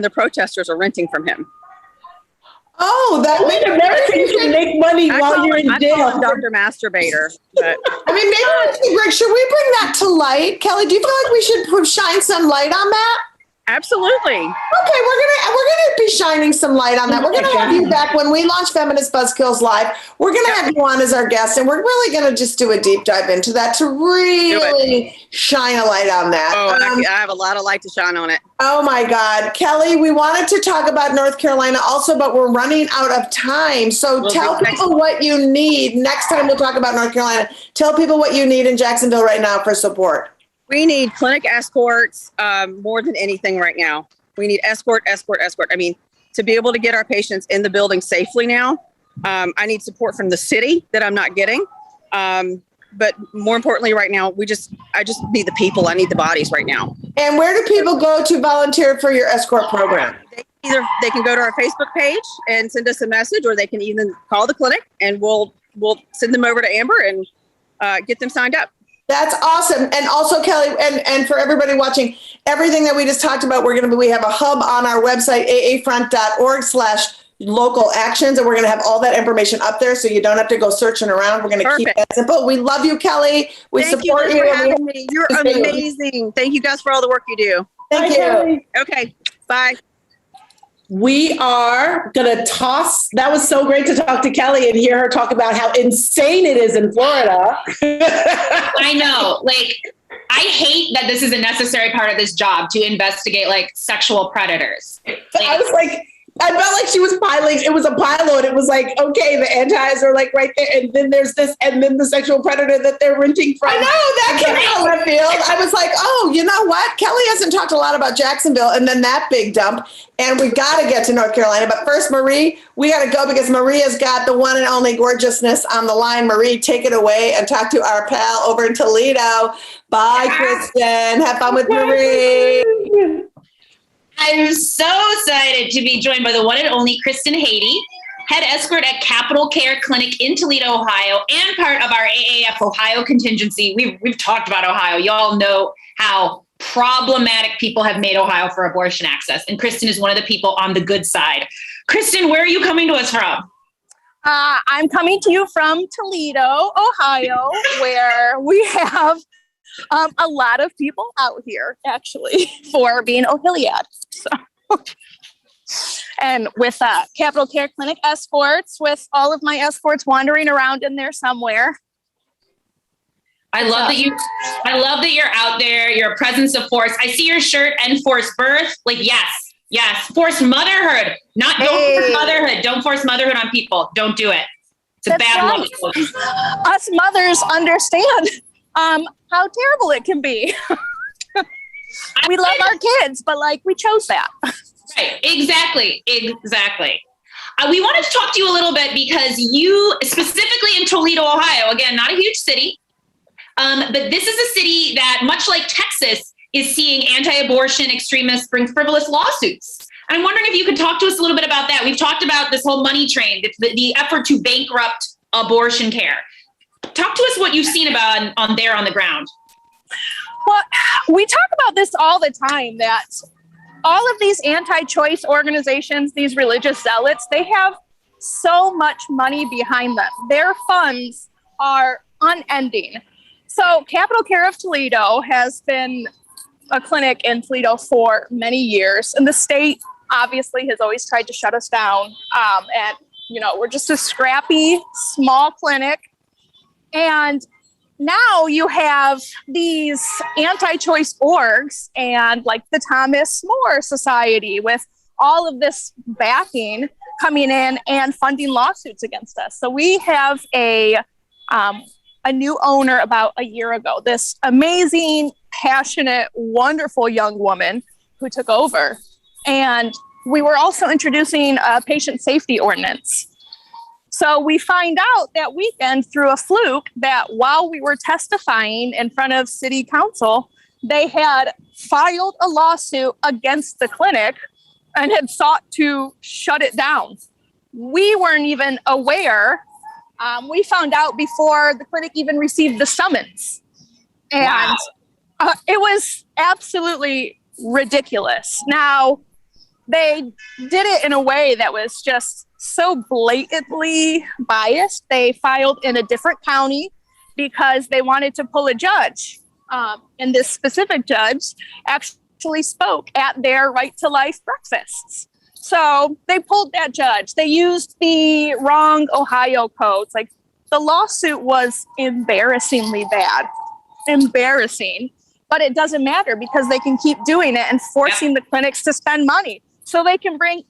protesters are renting from him. Oh, that made Americans can make money while you're in jail. Dr. Masturbator. But. I mean, maybe should we bring that to light? Kelly, do you feel like we should shine some light on that? Absolutely. Okay, we're gonna be shining some light on that. We're gonna have you back when we launch Feminist Buzzkills Live. We're gonna have you on as our guest, and we're really gonna just do a deep dive into that to really shine a light on that. Oh, I have a lot of light to shine on it. Oh my God, Kelly, we wanted to talk about North Carolina also, but we're running out of time. So tell people what you need. Next time we'll talk about North Carolina. Tell people what you need in Jacksonville right now for support. We need clinic escorts more than anything right now. We need escort. I mean, to be able to get our patients in the building safely now, I need support from the city that I'm not getting. But more importantly, right now, I just need the people. I need the bodies right now. And where do people go to volunteer for your escort program? They can go to our Facebook page and send us a message, or they can even call the clinic, and we'll send them over to Amber and get them signed up. That's awesome. And also, Kelly, and for everybody watching, everything that we just talked about, we have a hub on our website, aafront.org/local actions. And we're going to have all that information up there so you don't have to go searching around. We're going to keep that simple. We love you, Kelly. We support you. For having me. You're amazing. Thank you guys for all the work you do. Thank you. Kelly. Okay. Bye. We are going to toss. That was so great to talk to Kelly and hear her talk about how insane it is in Florida. I know. Like, I hate that this is a necessary part of this job to investigate like sexual predators. I was like, I felt like she was piloting. It was a pilot. It was like, okay, the antis are like right there. And then there's this, and then the sexual predator that they're renting from. I know, that came out of left field. I was like, oh, you know what? Kelly hasn't talked a lot about Jacksonville and then that big dump. And we got to get to North Carolina. But first, Marie, we got to go because Maria's got the one and only gorgeousness on the line. Marie, take it away and talk to our pal over in Toledo. Bye, Kristen. Have fun with Marie. I'm so excited to be joined by the one and only Kristen Haiti, head escort at Capital Care Clinic in Toledo, Ohio, and part of our AAF Ohio contingency. We've talked about Ohio. Y'all know how problematic people have made Ohio for abortion access. And Kristen is one of the people on the good side. Kristen, where are you coming to us from? I'm coming to you from Toledo, Ohio, where we have a lot of people out here, actually, for being Ohiliad. So, and with Capital Care Clinic escorts, with all of my escorts wandering around in there somewhere. I love that you're out there. You're a presence of force. I see your shirt and forced birth. Like, yes, forced motherhood. Don't force motherhood. Don't force motherhood on people. Don't do it. It's a bad look. Us mothers understand how terrible it can be. We love our kids, but like we chose that. Right. Exactly. We wanted to talk to you a little bit because you, specifically in Toledo, Ohio, again, not a huge city, but this is a city that, much like Texas, is seeing anti-abortion extremists bring frivolous lawsuits. I'm wondering if you could talk to us a little bit about that. We've talked about this whole money train, the effort to bankrupt abortion care. Talk to us what you've seen about on the ground. Well, we talk about this all the time, that all of these anti-choice organizations, these religious zealots, they have so much money behind them. Their funds are unending. So Capital Care of Toledo has been a clinic in Toledo for many years, and the state obviously has always tried to shut us down. And, we're just a scrappy, small clinic. And now you have these anti-choice orgs and like the Thomas More Society with all of this backing coming in and funding lawsuits against us. So we have a new owner about a year ago, this amazing, passionate, wonderful young woman who took over. And we were also introducing a patient safety ordinance. So we find out that weekend through a fluke that while we were testifying in front of city council, they had filed a lawsuit against the clinic and had sought to shut it down. We weren't even aware. We found out before the clinic even received the summons. And it was absolutely ridiculous. Now, they did it in a way that was just so blatantly biased. They filed in a different county because they wanted to pull a judge. And this specific judge actually spoke at their Right to Life breakfasts. So they pulled that judge. They used the wrong Ohio codes. Like, the lawsuit was embarrassingly bad. Embarrassing. But it doesn't matter because they can keep doing it and forcing the clinics to spend money. So they can bring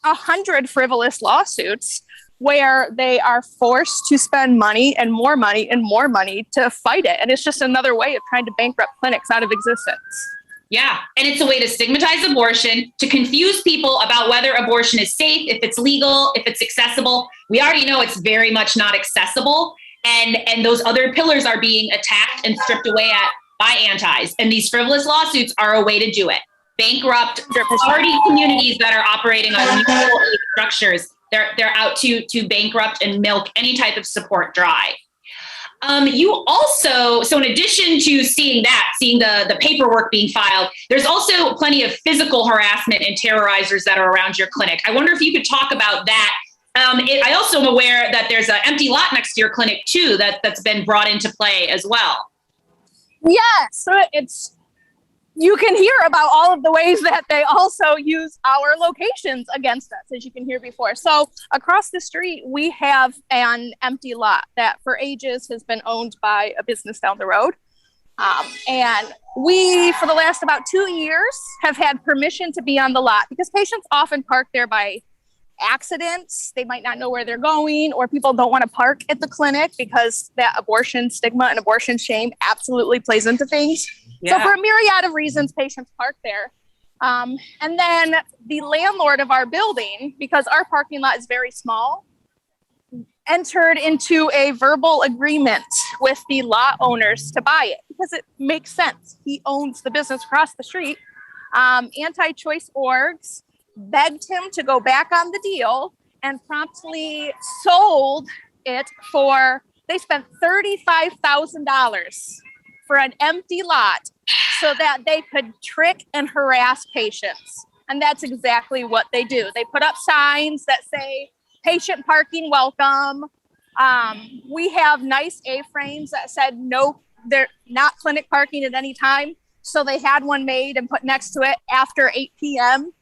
100 frivolous lawsuits where they are forced to spend money and more money and more money to fight it. And it's just another way of trying to bankrupt clinics out of existence. Yeah. And it's a way to stigmatize abortion, to confuse people about whether abortion is safe, if it's legal, if it's accessible. We already know it's very much not accessible. And those other pillars are being attacked and stripped away at by antis. And these frivolous lawsuits are a way to do it. Bankrupt already communities that are operating on mutual aid structures. They're out to bankrupt and milk any type of support dry. You also, so in addition to seeing the paperwork being filed, there's also plenty of physical harassment and terrorizers that are around your clinic. I wonder if you could talk about that. I also am aware that there's an empty lot next to your clinic too that's been brought into play as well. Yes, so you can hear about all of the ways that they also use our locations against us, as you can hear before. So across the street, we have an empty lot that for ages has been owned by a business down the road. And we, for the last about 2 years, have had permission to be on the lot because patients often park there by accidents. They might not know where they're going, or people don't want to park at the clinic because that abortion stigma and abortion shame absolutely plays into things. Yeah. So for a myriad of reasons, patients park there. And then the landlord of our building, because our parking lot is very small, entered into a verbal agreement with the lot owners to buy it because it makes sense. He owns the business across the street. Anti-choice orgs begged him to go back on the deal and promptly sold it they spent $35,000 for an empty lot so that they could trick and harass patients. And that's exactly what they do. They put up signs that say, patient parking welcome. We have nice A-frames that said, no, they're not clinic parking at any time. So they had one made and put next to it after 8 p.m.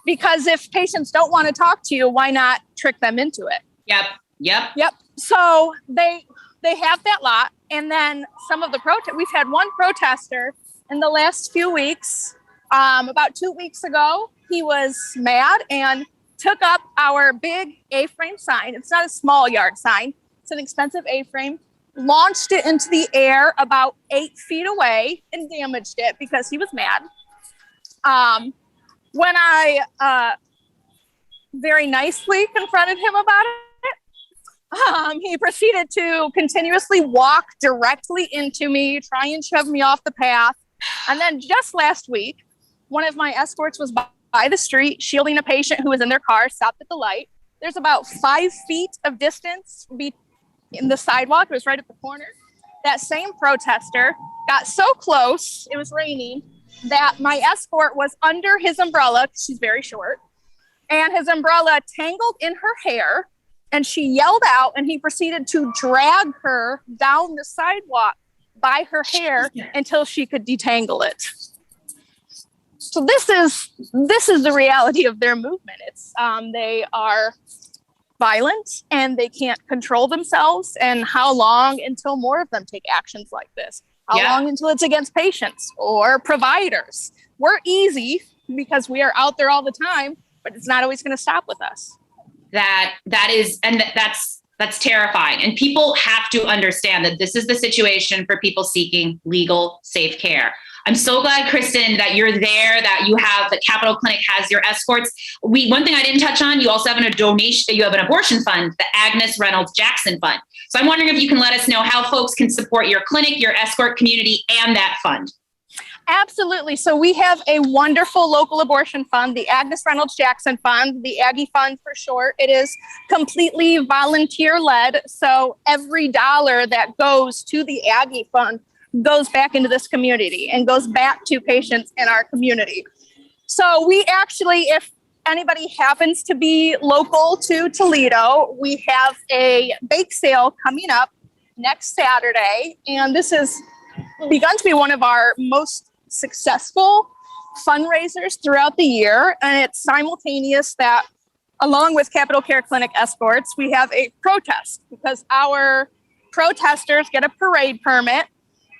Because if patients don't want to talk to you, why not trick them into it? Yep. So they have that lot. And then some of the we've had one protester in the last few weeks. About 2 weeks ago, he was mad and took up our big A-frame sign. It's not a small yard sign. It's an expensive A-frame. Launched it into the air about 8 feet away and damaged it because he was mad. When I very nicely confronted him about it, he proceeded to continuously walk directly into me, try and shove me off the path. And then just last week, one of my escorts was by the street, shielding a patient who was in their car, stopped at the light. There's about 5 feet of distance in the sidewalk. It was right at the corner. That same protester got so close, it was raining, that my escort was under his umbrella, she's very short, and his umbrella tangled in her hair, and she yelled out, and he proceeded to drag her down the sidewalk by her hair until she could detangle it. So this is the reality of their movement. It's they are violent and they can't control themselves. And how long until more of them take actions like this? How long until it's against patients or providers? We're easy because we are out there all the time, but it's not always going to stop with us. That's terrifying. And people have to understand that this is the situation for people seeking legal, safe care. I'm so glad, Kristen, that you're there, that you have, the Capitol Clinic has your escorts. One thing I didn't touch on, you also have a donation, you have an abortion fund, the Agnes Reynolds Jackson Fund. So I'm wondering if you can let us know how folks can support your clinic, your escort community, and that fund. Absolutely. So we have a wonderful local abortion fund, the Agnes Reynolds Jackson Fund, the Aggie Fund for short. It is completely volunteer-led. So every dollar that goes to the Aggie Fund goes back into this community and goes back to patients in our community. So we actually, if anybody happens to be local to Toledo, we have a bake sale coming up next Saturday. And this has begun to be one of our most successful fundraisers throughout the year. And it's simultaneous that, along with Capitol Care Clinic escorts, we have a protest because our protesters get a parade permit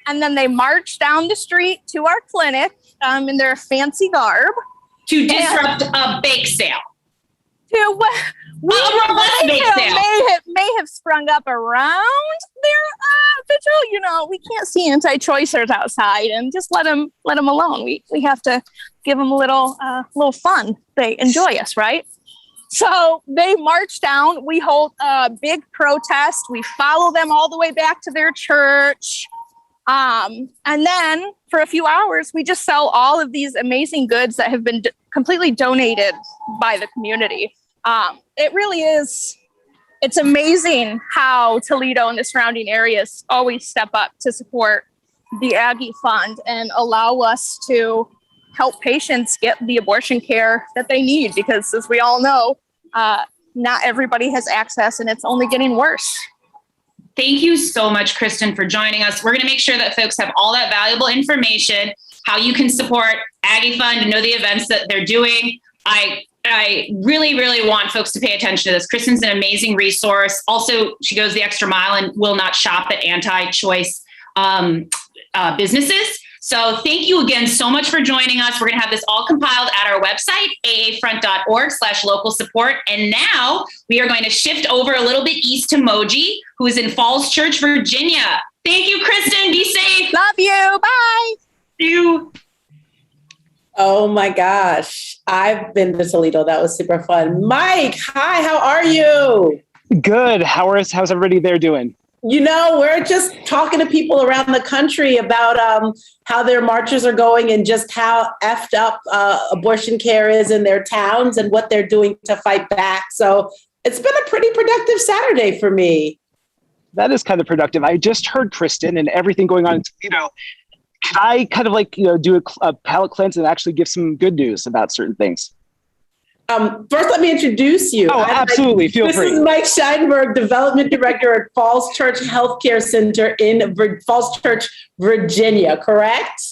and then they march down the street to our clinic in their fancy garb. To disrupt a bake sale. May have sprung up around their vigil. You know, we can't see anti-choicers outside and just let them alone. We have to give them a little fun. They enjoy us, right? So they march down. We hold a big protest. We follow them all the way back to their church. And then for a few hours, we just sell all of these amazing goods that have been completely donated by the community. It really is, it's amazing how Toledo and the surrounding areas always step up to support the Aggie Fund and allow us to help patients get the abortion care that they need, because as we all know, not everybody has access and it's only getting worse. Thank you so much, Kristen, for joining us. We're going to make sure that folks have all that valuable information, how you can support Aggie Fund and know the events that they're doing. I really, really want folks to pay attention to this. Kristen's an amazing resource. Also, she goes the extra mile and will not shop at anti-choice businesses. So thank you again so much for joining us. We're going to have this all compiled at our website, aafront.org/local support. And now we are going to shift over a little bit east to Moji, who is in Falls Church, Virginia. Thank you, Kristen. Be safe. Love you. Bye. See you. Oh my gosh. I've been to Toledo. That was super fun. Mike, hi, how are you? Good. How's everybody there doing? You know, we're just talking to people around the country about how their marches are going and just how effed up abortion care is in their towns and what they're doing to fight back. So it's been a pretty productive Saturday for me. That is kind of productive. I just heard Kristen and everything going on in Toledo. Could I kind of do a palate cleanse and actually give some good news about certain things? First, let me introduce you. Oh, absolutely. Feel free. This is Mike Scheinberg, Development Director at Falls Church Healthcare Center in Falls Church, Virginia, correct?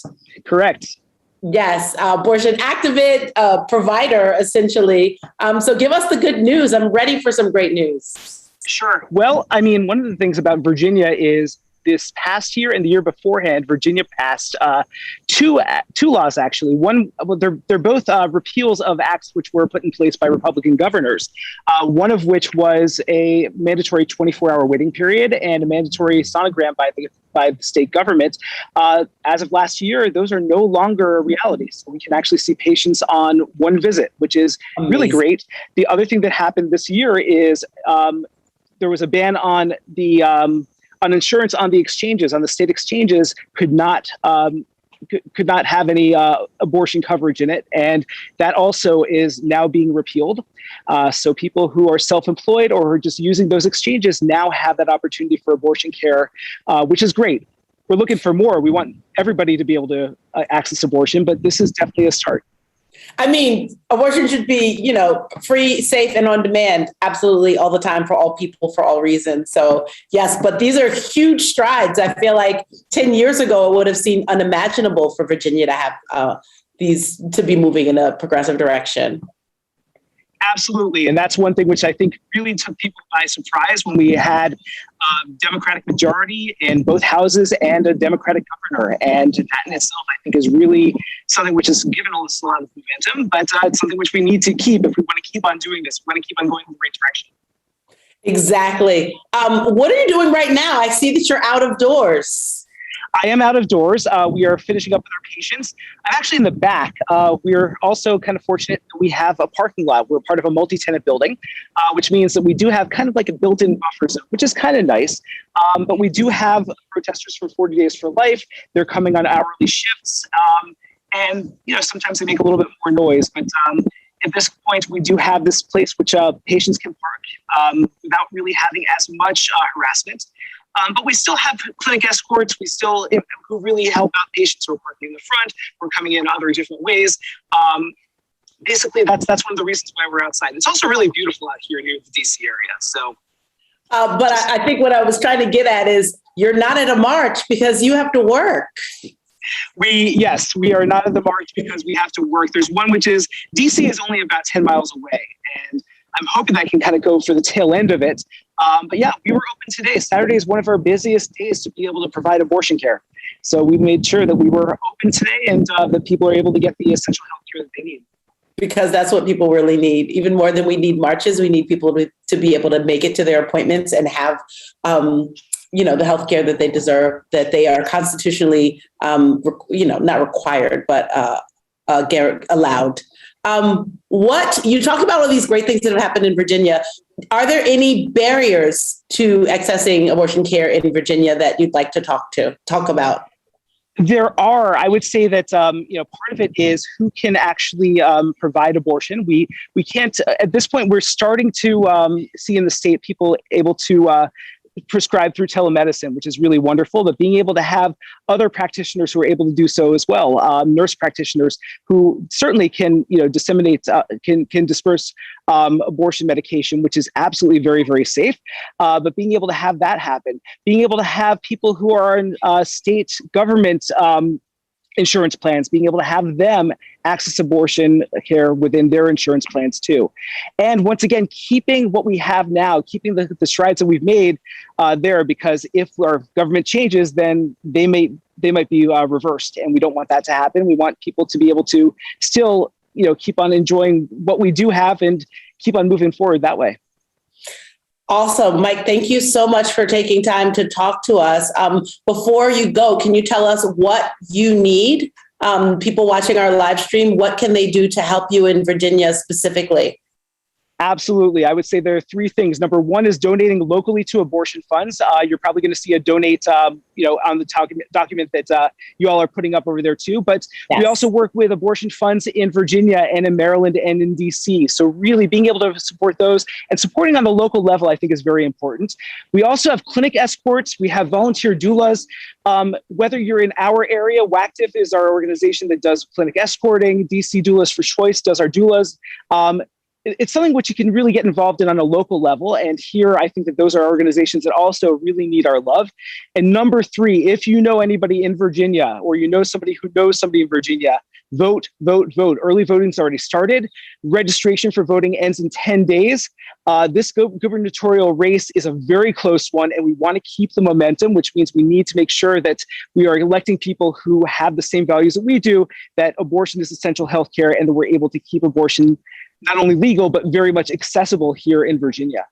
Correct. Yes, abortion activist, provider, essentially. So give us the good news. I'm ready for some great news. Sure. Well, I mean, one of the things about Virginia is this past year and the year beforehand, Virginia passed two laws, actually. One, well, they're both repeals of acts which were put in place by Republican governors. One of which was a mandatory 24-hour waiting period and a mandatory sonogram by the state government. As of last year, those are no longer a reality. So we can actually see patients on one visit, which is really great. The other thing that happened this year is there was a ban on the on insurance on the exchanges, on the state exchanges, could not have any abortion coverage in it. And that also is now being repealed. So people who are self-employed or are just using those exchanges now have that opportunity for abortion care, which is great. We're looking for more. We want everybody to be able to access abortion, but this is definitely a start. I mean, abortion should be, free, safe, and on demand, absolutely, all the time, for all people, for all reasons. So yes, but these are huge strides. I feel like 10 years ago, it would have seemed unimaginable for Virginia to have these, to be moving in a progressive direction. Absolutely. And that's one thing which I think really took people by surprise when we had a Democratic majority in both houses and a Democratic governor. And that in itself, I think, is really something which has given us a lot of momentum, but it's something which we need to keep if we want to keep on doing this. We want to keep on going in the right direction. Exactly. What are you doing right now? I see that you're out of doors. I am out of doors. We are finishing up with our patients. I'm actually in the back. We're also kind of fortunate that we have a parking lot. We're part of a multi-tenant building, which means that we do have kind of like a built-in buffer zone, which is kind of nice. But we do have protesters from 40 Days for Life. They're coming on hourly shifts. And, sometimes they make a little bit more noise. But at this point, we do have this place which patients can park without really having as much harassment. But we still have clinic escorts. We still, who really help out patients who are parking in the front. We're coming in other different ways. Basically, that's one of the reasons why we're outside. It's also really beautiful out here near the DC area. So, but I think what I was trying to get at is you're not at a march because you have to work. Yes, we are not at the march because we have to work. There's one which is DC is only about 10 miles away, and I'm hoping that I can kind of go for the tail end of it. But yeah, we were open today. Saturday is one of our busiest days to be able to provide abortion care. So we made sure that we were open today and that people are able to get the essential health care that they need. Because that's what people really need. Even more than we need marches, we need people to be able to make it to their appointments and have the health care that they deserve, that they are constitutionally, not required, but allowed. What you talk about all these great things that have happened in Virginia. Are there any barriers to accessing abortion care in Virginia that you'd like to talk about? There are. I would say that part of it is who can actually provide abortion. We can't at this point. We're starting to see in the state people able to prescribe through telemedicine, which is really wonderful. But being able to have other practitioners who are able to do so as well, nurse practitioners who certainly can disseminate, can disperse abortion medication, which is absolutely very, very safe. But being able to have that happen, being able to have people who are in state government insurance plans, being able to have them access abortion care within their insurance plans too. And once again, keeping what we have now, keeping the strides that we've made there, because if our government changes, then they might be reversed. And we don't want that to happen. We want people to be able to still, keep on enjoying what we do have and keep on moving forward that way. Awesome. Mike, thank you so much for taking time to talk to us. Before you go, can you tell us what you need? People watching our live stream, what can they do to help you in Virginia specifically? Absolutely. I would say there are three things. Number one is donating locally to abortion funds. You're probably going to see a donate, on the document that you all are putting up over there too. But yes, we also work with abortion funds in Virginia and in Maryland and in DC. So really being able to support those and supporting on the local level, I think is very important. We also have clinic escorts. We have volunteer doulas. Whether you're in our area, WACTIF is our organization that does clinic escorting. DC Doulas for Choice does our doulas. It's something which you can really get involved in on a local level. And here, I think that those are organizations that also really need our love. And number three, if you know anybody in Virginia or you know somebody who knows somebody in Virginia, vote, vote, vote. Early voting's already started. Registration for voting ends in 10 days. This gubernatorial race is a very close one, and we want to keep the momentum, which means we need to make sure that we are electing people who have the same values that we do, that abortion is essential health care, and that we're able to keep abortion not only legal, but very much accessible here in Virginia.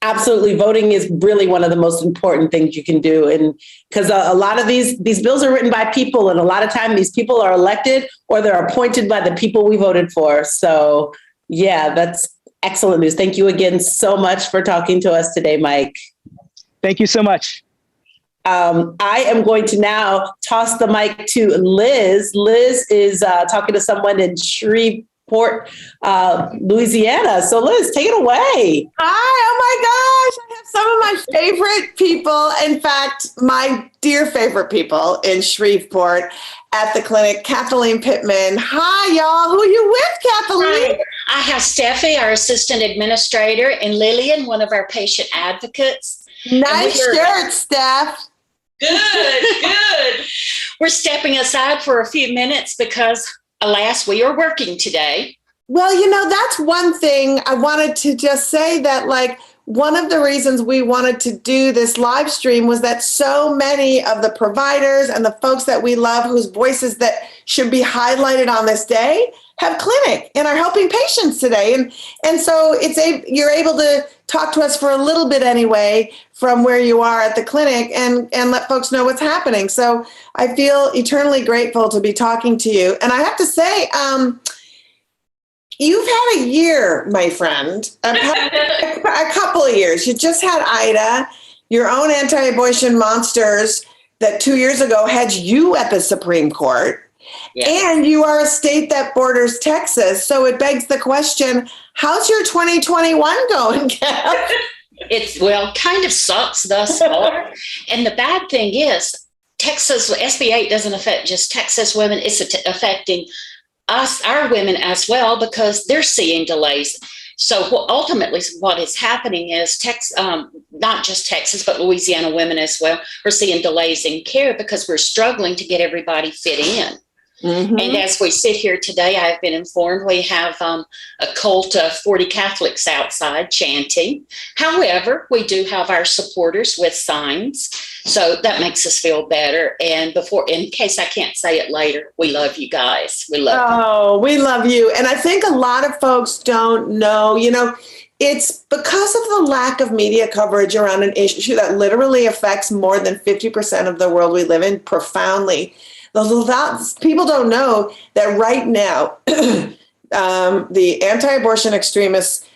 Absolutely. Voting is really one of the most important things you can do. And because a lot of these bills are written by people, and a lot of time these people are elected or they're appointed by the people we voted for. So yeah, that's excellent news. Thank you again so much for talking to us today, Mike. Thank you so much. I am going to now toss the mic to Liz. Liz is talking to someone in Shreveport, Louisiana. So Liz, take it away. Hi, oh my gosh. I have some of my favorite people. In fact, my dear favorite people in Shreveport at the clinic, Kathleen Pittman. Hi, y'all. Who are you with, Kathleen? Hi. I have Steffi, our assistant administrator, and Lillian, one of our patient advocates. Nice shirt, Steph. Good. We're stepping aside for a few minutes because, alas, we are working today. Well, that's one thing I wanted to just say, that one of the reasons we wanted to do this live stream was that so many of the providers and the folks that we love, whose voices that should be highlighted on this day, have clinic and are helping patients today. And so you're able to talk to us for a little bit anyway from where you are at the clinic and let folks know what's happening. So I feel eternally grateful to be talking to you. And I have to say, you've had a year, my friend, a couple of years. You just had Ida, your own anti-abortion monsters that 2 years ago had you at the Supreme Court. Yes. And you are a state that borders Texas. So it begs the question, how's your 2021 going, Kev? It's, well, kind of sucks thus far. And the bad thing is, Texas, SB 8 doesn't affect just Texas women. It's affecting us, our women as well, because they're seeing delays. So ultimately what is happening is not just Texas, but Louisiana women as well are seeing delays in care because we're struggling to get everybody fit in. Mm-hmm. And as we sit here today, I've been informed we have a cult of 40 Catholics outside chanting. However, we do have our supporters with signs. So that makes us feel better. And in case I can't say it later, we love you guys. We love you. Oh, we love you. And I think a lot of folks don't know, it's because of the lack of media coverage around an issue that literally affects more than 50% of the world we live in profoundly. People don't know that right now, the anti-abortion extremist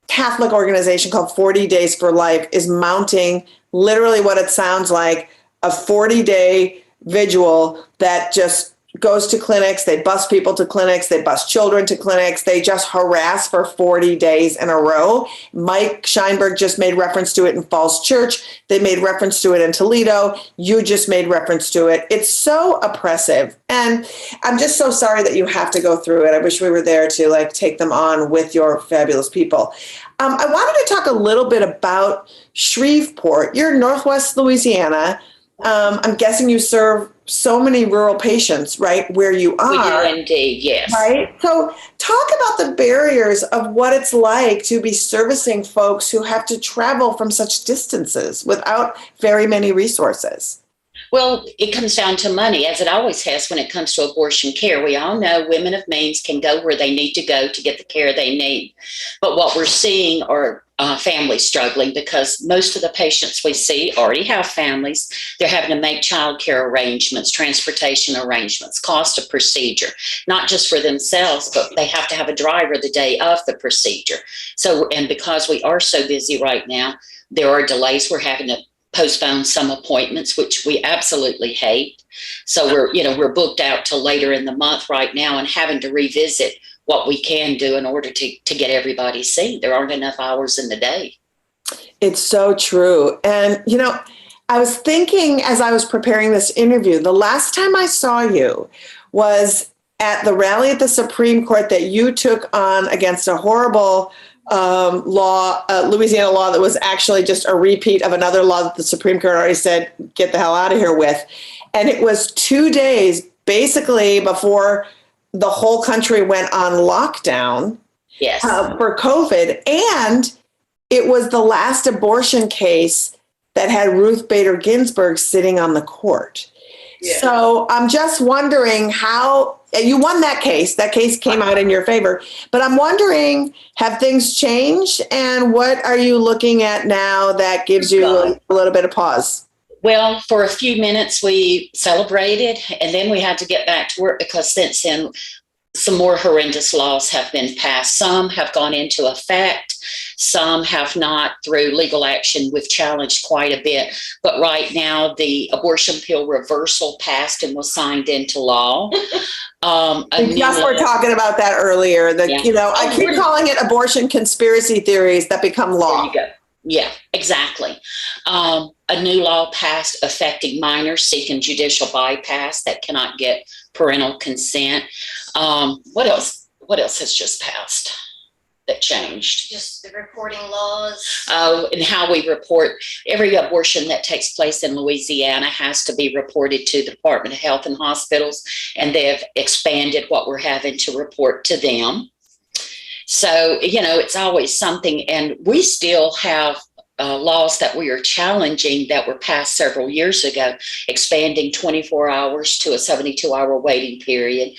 Catholic organization called 40 Days for Life is mounting literally what it sounds like, a 40-day vigil that just goes to clinics. They bus people to clinics. They bus children to clinics. They just harass for 40 days in a row. Mike Scheinberg just made reference to it in Falls Church. They made reference to it in Toledo. You just made reference to it. It's so oppressive. And I'm just so sorry that you have to go through it. I wish we were there to take them on with your fabulous people. I wanted to talk a little bit about Shreveport. You're in Northwest Louisiana. I'm guessing you serve so many rural patients, right, where you are. We do indeed, yes. Right? So talk about the barriers of what it's like to be servicing folks who have to travel from such distances without very many resources. Well, it comes down to money, as it always has when it comes to abortion care. We all know women of means can go where they need to go to get the care they need. But what we're seeing are families struggling because most of the patients we see already have families. They're having to make childcare arrangements, transportation arrangements, cost of procedure, not just for themselves, but they have to have a driver the day of the procedure. So, and because we are so busy right now, there are delays. We're having to postpone some appointments, which we absolutely hate. So we're booked out till later in the month right now and having to revisit what we can do in order to get everybody seen. There aren't enough hours in the day. It's so true. And, I was thinking as I was preparing this interview, the last time I saw you was at the rally at the Supreme Court that you took on against a horrible Louisiana law that was actually just a repeat of another law that the Supreme Court already said, get the hell out of here with. And it was 2 days basically before the whole country went on lockdown for COVID. And it was the last abortion case that had Ruth Bader Ginsburg sitting on the court. Yeah. So I'm just wondering how you won that case. That case came out in your favor. But I'm wondering, have things changed? And what are you looking at now that gives you a little bit of pause? Well, for a few minutes we celebrated, and then we had to get back to work because since then, some more horrendous laws have been passed. Some have gone into effect. Some have not. Through legal action, we've challenged quite a bit. But right now, the abortion pill reversal passed and was signed into law. We just were talking about that earlier. I keep calling it abortion conspiracy theories that become law. There you go. Yeah, exactly. A new law passed affecting minors seeking judicial bypass that cannot get parental consent. What else has just passed that changed? Just the reporting laws. And how we report every abortion that takes place in Louisiana has to be reported to the Department of Health and Hospitals, and they have expanded what we're having to report to them. So, it's always something. And we still have laws that we are challenging that were passed several years ago, expanding 24 hours to a 72-hour waiting period.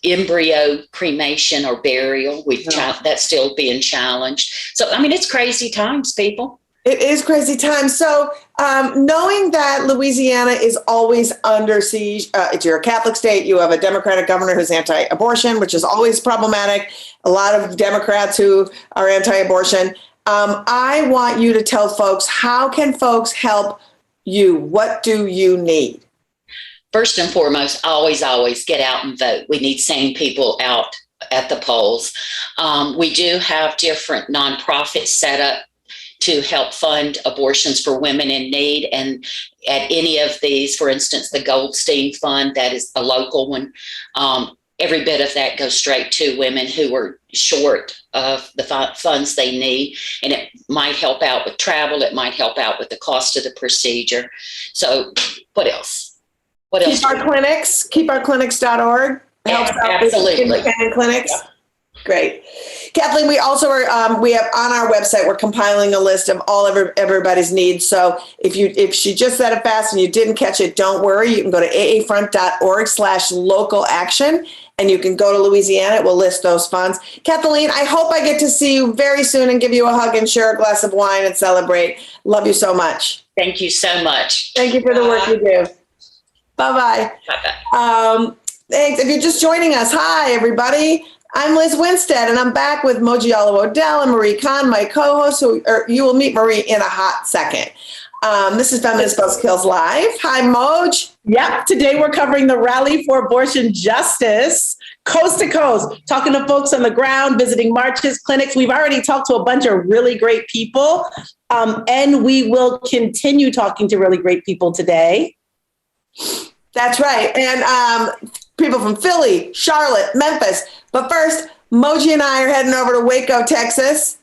embryo cremation or burial. That's still being challenged. So, I mean, it's crazy times, people. It is crazy times. So, knowing that Louisiana is always under siege, you're a Catholic state, you have a Democratic governor who's anti-abortion, which is always problematic. A lot of Democrats who are anti-abortion. I want you to tell folks, how can folks help you? What do you need? First and foremost, always get out and vote. We need sane people out at the polls. We do have different nonprofits set up to help fund abortions for women in need. And at any of these, for instance, the Goldstein Fund, that is a local one, every bit of that goes straight to women who are short of the funds they need. And it might help out with travel. It might help out with the cost of the procedure. So what else? Keep our clinics, keeparclinics.org. Helps out with independent clinics. Yeah. Great. Kathleen, we also are, we have on our website, we're compiling a list of all everybody's needs. So if she just said it fast and you didn't catch it, don't worry. You can go to aafront.org/local action and you can go to Louisiana. It will list those funds. Kathleen, I hope I get to see you very soon and give you a hug and share a glass of wine and celebrate. Love you so much. Thank you so much. Thank you for the work you do. Bye-bye. Bye-bye. Thanks. If you're just joining us, hi, everybody. I'm Liz Winstead, and I'm back with Moji Olive-Odell and Marie Kahn, my co-hosts. You will meet Marie in a hot second. This is Feminist Buzzkills Live. Hi, Moj. Yep. Today we're covering the Rally for Abortion Justice, coast to coast, talking to folks on the ground, visiting marches, clinics. We've already talked to a bunch of really great people, and we will continue talking to really great people today. That's right. And people from Philly, Charlotte, Memphis. But first, Moji and I are heading over to Waco, Texas.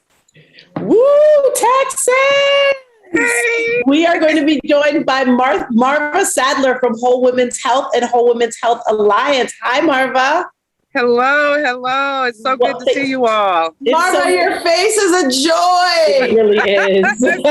Woo, Texas! We are going to be joined by Marva Sadler from Whole Women's Health and Whole Women's Health Alliance. Hi, Marva. Hello. It's so good to see you all. Marva, your face is a joy. It really is. Wait,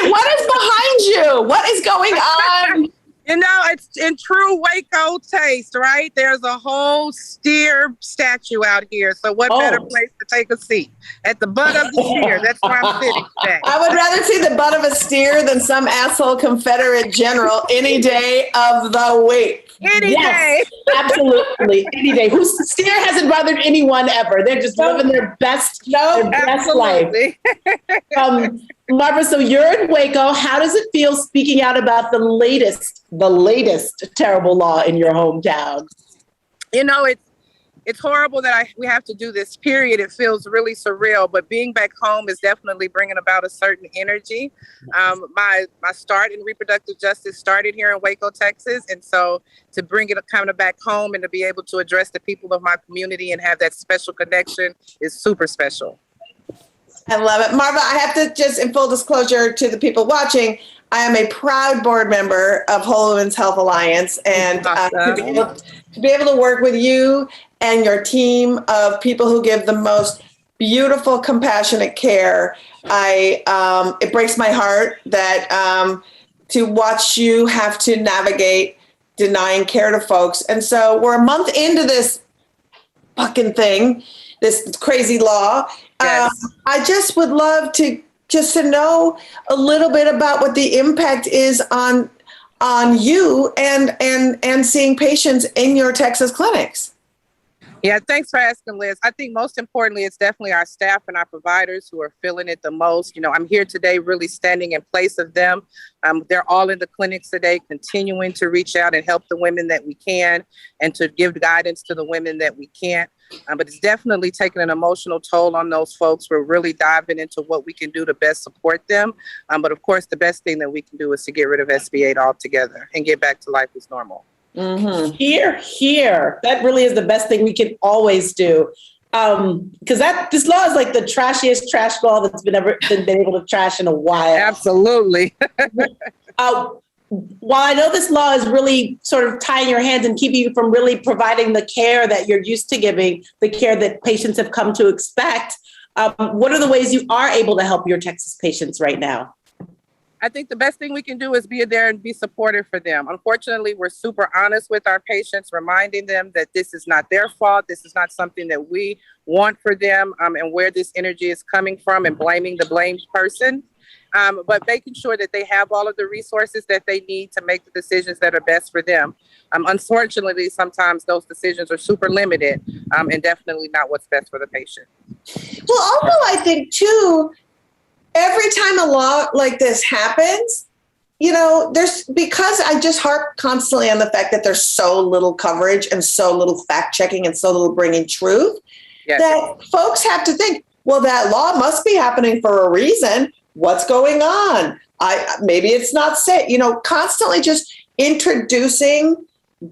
what is behind you? What is going on? You know, it's in true Waco taste, right? There's a whole steer statue out here. So what better place to take a seat? At the butt of the steer. That's where I'm sitting today. I would rather see the butt of a steer than some asshole Confederate general any day of the week. Any day. Absolutely. Any day. Steer hasn't bothered anyone ever. They're just living their best life. Marva, so you're in Waco. How does it feel speaking out about the latest terrible law in your hometown? You know, it's horrible that we have to do this, period. It feels really surreal, but being back home is definitely bringing about a certain energy. My start in reproductive justice started here in Waco, Texas. And so to bring it kind of back home and to be able to address the people of my community and have that special connection is super special. I love it. Marva, I have to just, in full disclosure to the people watching, I am a proud board member of Whole Women's Health Alliance, and to be able to work with you and your team of people who give the most beautiful, compassionate care, it breaks my heart that to watch you have to navigate denying care to folks. And so we're a month into this fucking thing, this crazy law. Yes. I just would love to know a little bit about what the impact is on you and seeing patients in your Texas clinics. Yeah, thanks for asking, Liz. I think most importantly, it's definitely our staff and our providers who are feeling it the most. You know, I'm here today really standing in place of them. They're all in the clinics today, continuing to reach out and help the women that we can and to give guidance to the women that we can't. But it's definitely taking an emotional toll on those folks. We're really diving into what we can do to best support them. But of course, the best thing that we can do is to get rid of SB 8 altogether and get back to life as normal. Mm-hmm. Here. That really is the best thing we can always do. Because this law is like the trashiest trash law that's been able to trash in a while. Absolutely. While I know this law is really sort of tying your hands and keeping you from really providing the care that you're used to giving, the care that patients have come to expect, what are the ways you are able to help your Texas patients right now? I think the best thing we can do is be there and be supportive for them. Unfortunately, we're super honest with our patients, reminding them that this is not their fault. This is not something that we want for them, and where this energy is coming from, and blaming the blamed person. But making sure that they have all of the resources that they need to make the decisions that are best for them. Unfortunately, sometimes those decisions are super limited, and definitely not what's best for the patient. Well, also, I think too, every time a law like this happens, because I just harp constantly on the fact that there's so little coverage and so little fact checking and so little bringing truth, that folks have to think, well, that law must be happening for a reason. What's going on? Maybe it's not safe. Constantly just introducing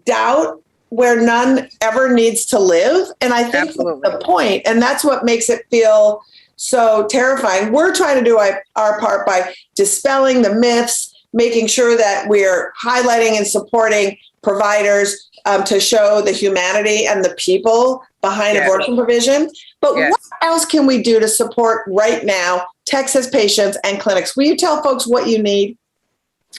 doubt where none ever needs to live. And I think that's the point. And that's what makes it feel so terrifying. We're trying to do our part by dispelling the myths, making sure that we're highlighting and supporting providers to show the humanity and the people behind abortion provision. But what else can we do to support right now Texas patients and clinics? Will you tell folks what you need?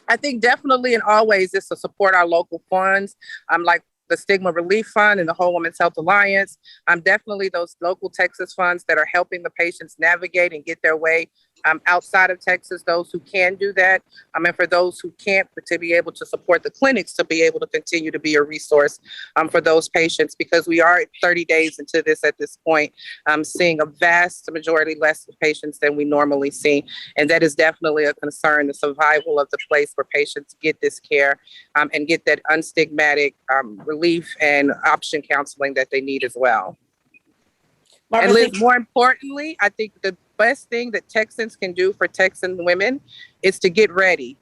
I think definitely and always is to support our local funds, like the Stigma Relief Fund and the Whole Women's Health Alliance. Definitely those local Texas funds that are helping the patients navigate and get their way outside of Texas, those who can do that. And for those who can't, to be able to support the clinics to be able to continue to be a resource for those patients, because we are 30 days into this at this point, seeing a vast majority less patients than we normally see. And that is definitely a concern, the survival of the place where patients get this care and get that unstigmatic relief and option counseling that they need as well. And Liz, more importantly, I think the best thing that Texans can do for Texan women is to get ready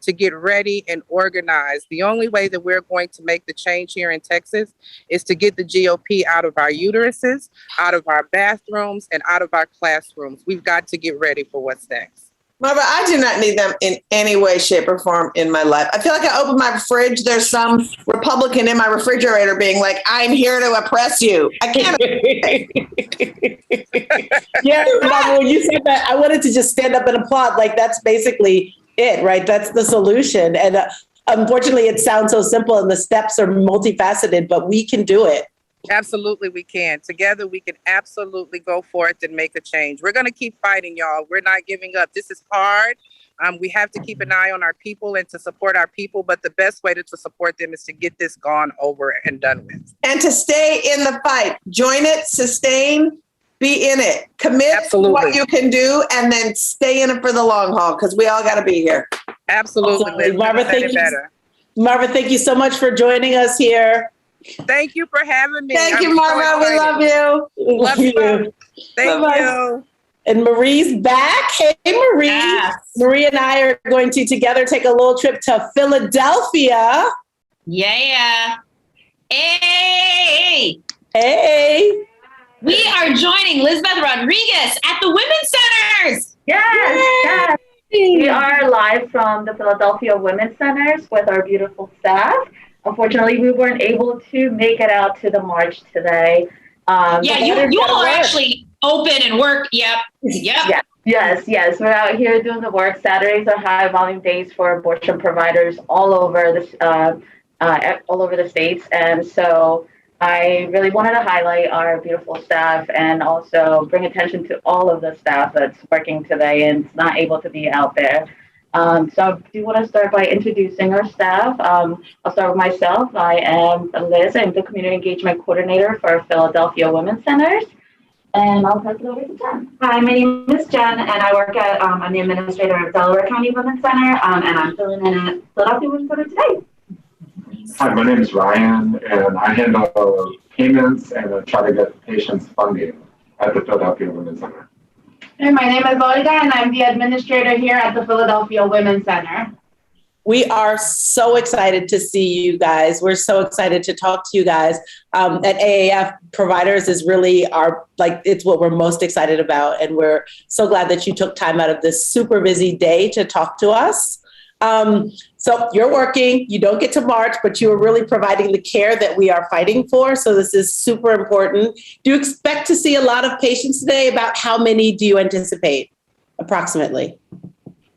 and organize. The only way that we're going to make the change here in Texas is to get the GOP out of our uteruses, out of our bathrooms, and out of our classrooms. We've got to get ready for what's next. Marva, I do not need them in any way, shape, or form in my life. I feel like I open my fridge, there's some Republican in my refrigerator being like, I'm here to oppress you. I can't. Yeah, Marva, when you said that, I wanted to just stand up and applaud. Like, that's basically it, right? That's the solution. And unfortunately, it sounds so simple and the steps are multifaceted, but we can do it. Absolutely, we can. Together, we can absolutely go forth and make a change. We're going to keep fighting, y'all. We're not giving up. This is hard. We have to keep an eye on our people and to support our people. But the best way to support them is to get this gone over and done with. And to stay in the fight. Join it, sustain, be in it. Commit to what you can do, and then stay in it for the long haul, because we all got to be here. Absolutely. Marva, thank you so much for joining us here. Thank you for having me. Thank you, Marva. We love you. Love you. Thank you. And Marie's back. Hey, Marie. Yes. Marie and I are going to together take a little trip to Philadelphia. Yeah. Hey. We are joining Lizbeth Rodriguez at the Women's Centers. Yes. We are live from the Philadelphia Women's Centers with our beautiful staff. Unfortunately, we weren't able to make it out to the march today. You all are actually open and work. Yep. Yes. We're out here doing the work. Saturdays are high volume days for abortion providers all over the states, and so I really wanted to highlight our beautiful staff and also bring attention to all of the staff that's working today and is not able to be out there. So I do want to start by introducing our staff. I'll start with myself. I am Liz. I'm the Community Engagement Coordinator for Philadelphia Women's Centers. And I'll pass it over to Jen. Hi, my name is Jen, and I work at, I'm the administrator of Delaware County Women's Center, and I'm filling in at Philadelphia Women's Center today. Hi, my name is Ryan, and I handle payments and try to get patients funding at the Philadelphia Women's Center. And my name is Olga, and I'm the administrator here at the Philadelphia Women's Center. We are so excited to see you guys. We're so excited to talk to you guys. At AAF, providers is really it's what we're most excited about. And we're so glad that you took time out of this super busy day to talk to us. So you're working, you don't get to march, but you are really providing the care that we are fighting for. So this is super important. Do you expect to see a lot of patients today? About how many do you anticipate approximately?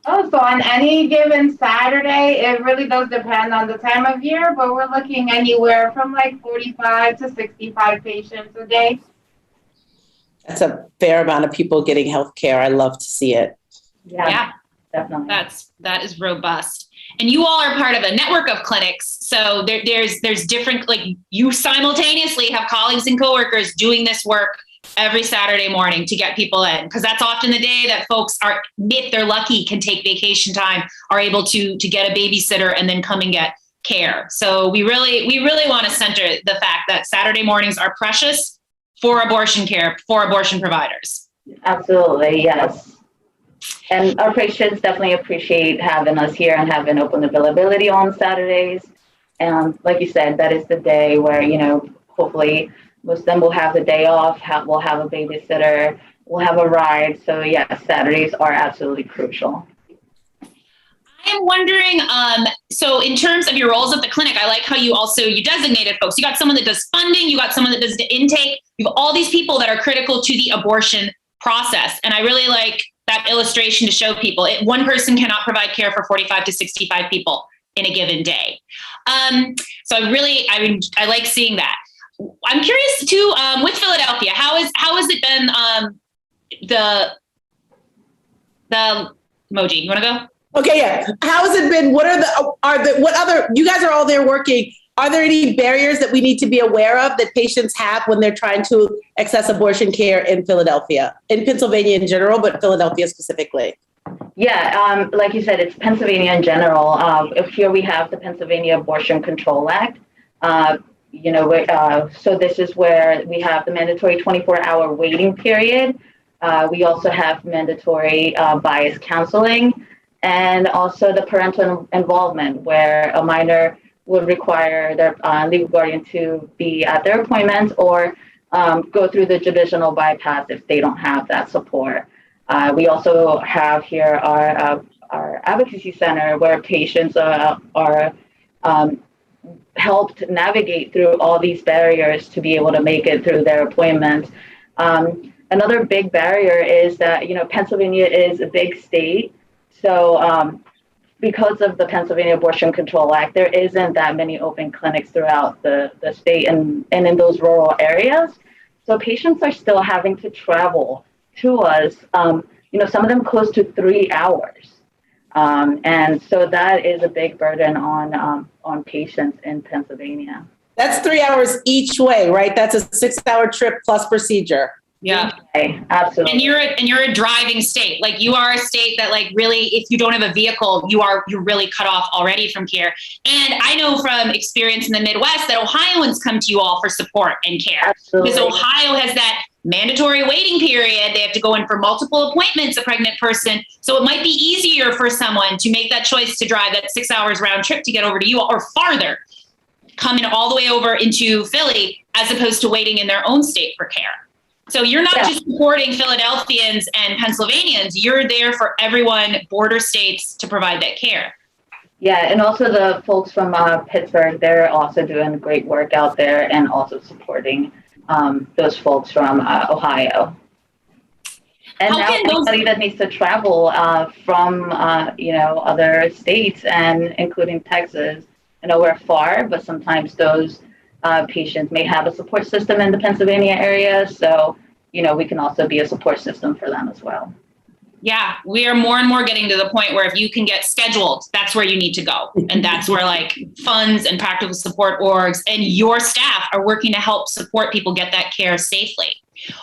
Oh, so on any given Saturday, it really does depend on the time of year, but we're looking anywhere from like 45 to 65 patients a day. That's a fair amount of people getting health care. I love to see it. Yeah, definitely. That is robust. And you all are part of a network of clinics. So there's different, like you simultaneously have colleagues and coworkers doing this work every Saturday morning to get people in, because that's often the day that folks are, if they're lucky, can take vacation time, are able to get a babysitter and then come and get care. So we really want to center the fact that Saturday mornings are precious for abortion care, for abortion providers. Absolutely, yes. And our patients definitely appreciate having us here and having open availability on Saturdays. And like you said, that is the day where, hopefully most of them will have the day off, we'll have a babysitter, we'll have a ride. So yeah, Saturdays are absolutely crucial. I am wondering, so in terms of your roles at the clinic, I like how you designated folks. You got someone that does funding, you got someone that does the intake, you have all these people that are critical to the abortion process. And I really like that illustration to show people one person cannot provide care for 45 to 65 people in a given day. So I like seeing that. I'm curious too, with Philadelphia, how has it been, the emoji, you want to go? Okay, yeah. How has it been? What other, you guys are all there working. Are there any barriers that we need to be aware of that patients have when they're trying to access abortion care in Philadelphia, in Pennsylvania in general, but Philadelphia specifically? Yeah, like you said, it's Pennsylvania in general. Here we have the Pennsylvania Abortion Control Act. So this is where we have the mandatory 24-hour waiting period. We also have mandatory bias counseling, and also the parental involvement, where a minor would require their legal guardian to be at their appointment or go through the judicial bypass if they don't have that support. We also have here our advocacy center, where patients are helped navigate through all these barriers to be able to make it through their appointments. Another big barrier is that, Pennsylvania is a big state. So because of the Pennsylvania Abortion Control Act, there isn't that many open clinics throughout the state and in those rural areas. So patients are still having to travel to us, some of them close to 3 hours. And so that is a big burden on patients in Pennsylvania. That's 3 hours each way, right? That's a 6-hour trip plus procedure. Yeah, absolutely. And you're a driving state. Like, you are a state that, like, really, if you don't have a vehicle, you're really cut off already from care. And I know from experience in the Midwest that Ohioans come to you all for support and care. Absolutely. Because Ohio has that mandatory waiting period. They have to go in for multiple appointments, a pregnant person. So it might be easier for someone to make that choice to drive that 6 hours round trip to get over to you, or farther, coming all the way over into Philly, as opposed to waiting in their own state for care. So you're not just supporting Philadelphians and Pennsylvanians, you're there for everyone, border states, to provide that care. Yeah, and also the folks from Pittsburgh, they're also doing great work out there and also supporting those folks from Ohio. And now anybody that needs to travel from, other states, and including Texas. I know we're far, but sometimes those patients may have a support system in the Pennsylvania area. So, we can also be a support system for them as well. Yeah, we are more and more getting to the point where if you can get scheduled, that's where you need to go. And that's where, like, funds and practical support orgs and your staff are working to help support people get that care safely.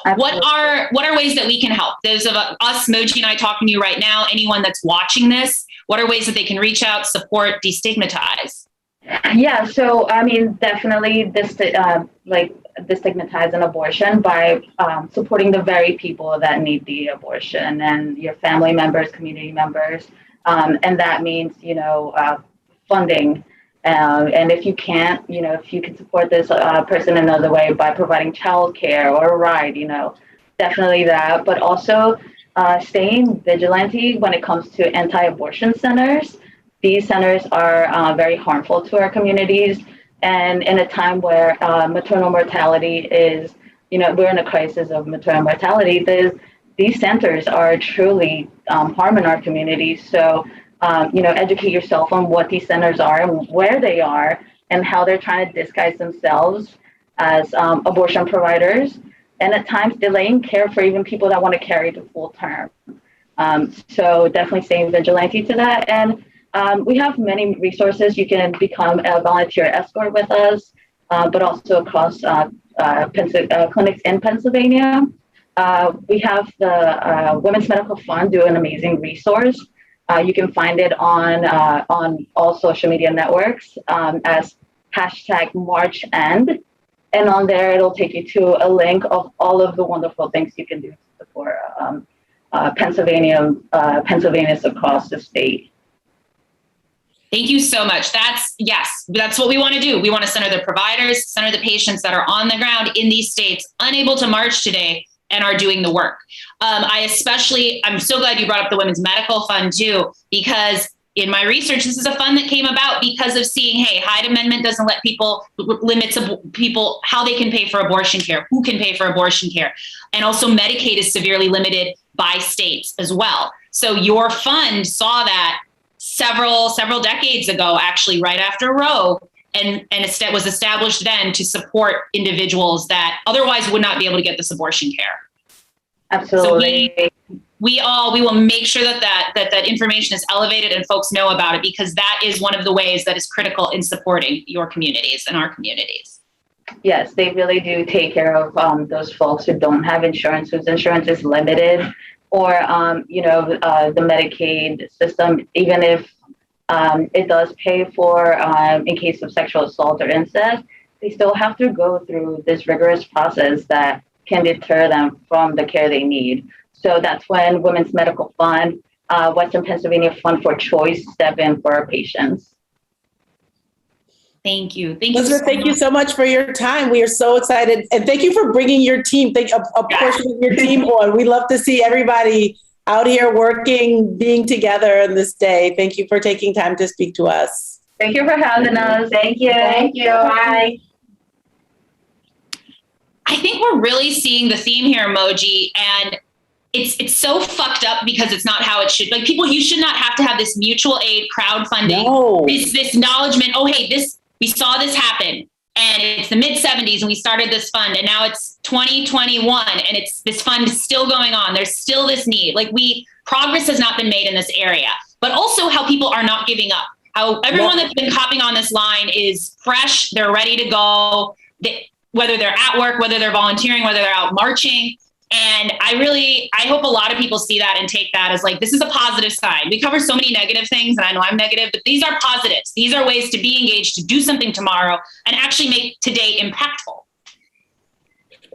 Absolutely. What are ways that we can help? Those of us, Moji and I, talking to you right now, anyone that's watching this, what are ways that they can reach out, support, destigmatize? Yeah, so definitely destigmatize an abortion by supporting the very people that need the abortion, and your family members, community members, and that means funding. And if you can't, if you can support this person another way by providing childcare or a ride, definitely that. But also staying vigilante when it comes to anti-abortion centers. These centers are very harmful to our communities. And in a time where maternal mortality is, we're in a crisis of maternal mortality, these centers are truly harming our communities. So, educate yourself on what these centers are and where they are and how they're trying to disguise themselves as abortion providers, and at times delaying care for even people that want to carry to full term. So definitely staying vigilante to that. And we have many resources. You can become a volunteer escort with us, but also across clinics in Pennsylvania. We have the Women's Medical Fund do an amazing resource. You can find it on all social media networks as #MarchEnd. And on there, it'll take you to a link of all of the wonderful things you can do to support Pennsylvanians across the state. Thank you so much. That's what we want to do. We want to center the providers, center the patients that are on the ground in these states, unable to march today, and are doing the work. I'm so glad you brought up the Women's Medical Fund too, because in my research, this is a fund that came about because of seeing, hey, Hyde Amendment doesn't let limits people, how they can pay for abortion care, who can pay for abortion care. And also Medicaid is severely limited by states as well. So your fund saw that several decades ago, actually right after Roe, and it was established then to support individuals that otherwise would not be able to get this abortion care. Absolutely. So we will make sure that information is elevated and folks know about it, because that is one of the ways that is critical in supporting your communities and our communities. Yes, they really do take care of those folks who don't have insurance, whose insurance is limited, or the Medicaid system, even if it does pay for in case of sexual assault or incest, they still have to go through this rigorous process that can deter them from the care they need. So that's when Women's Medical Fund, Western Pennsylvania Fund for Choice step in for our patients. Thank you. Elizabeth, thank you so much for your time. We are so excited. And thank you for bringing your team, a portion of your team on. We love to see everybody out here working, being together on this day. Thank you for taking time to speak to us. Thank you for having us. Thank you. Thank you. Bye. I think we're really seeing the theme here, Emoji, and it's so fucked up because it's not how it should. Like, people, you should not have to have this mutual aid crowdfunding, this acknowledgement. Oh, hey, we saw this happen, and it's the mid 70s, and we started this fund, and now it's 2021, and this fund is still going on. There's still this need. Progress has not been made in this area, but also how people are not giving up. How everyone that's been hopping on this line is fresh. They're ready to go. Whether they're at work, whether they're volunteering, whether they're out marching. And I hope a lot of people see that and take that as this is a positive sign. We cover so many negative things, and I know I'm negative, but these are positives. These are ways to be engaged, to do something tomorrow, and actually make today impactful.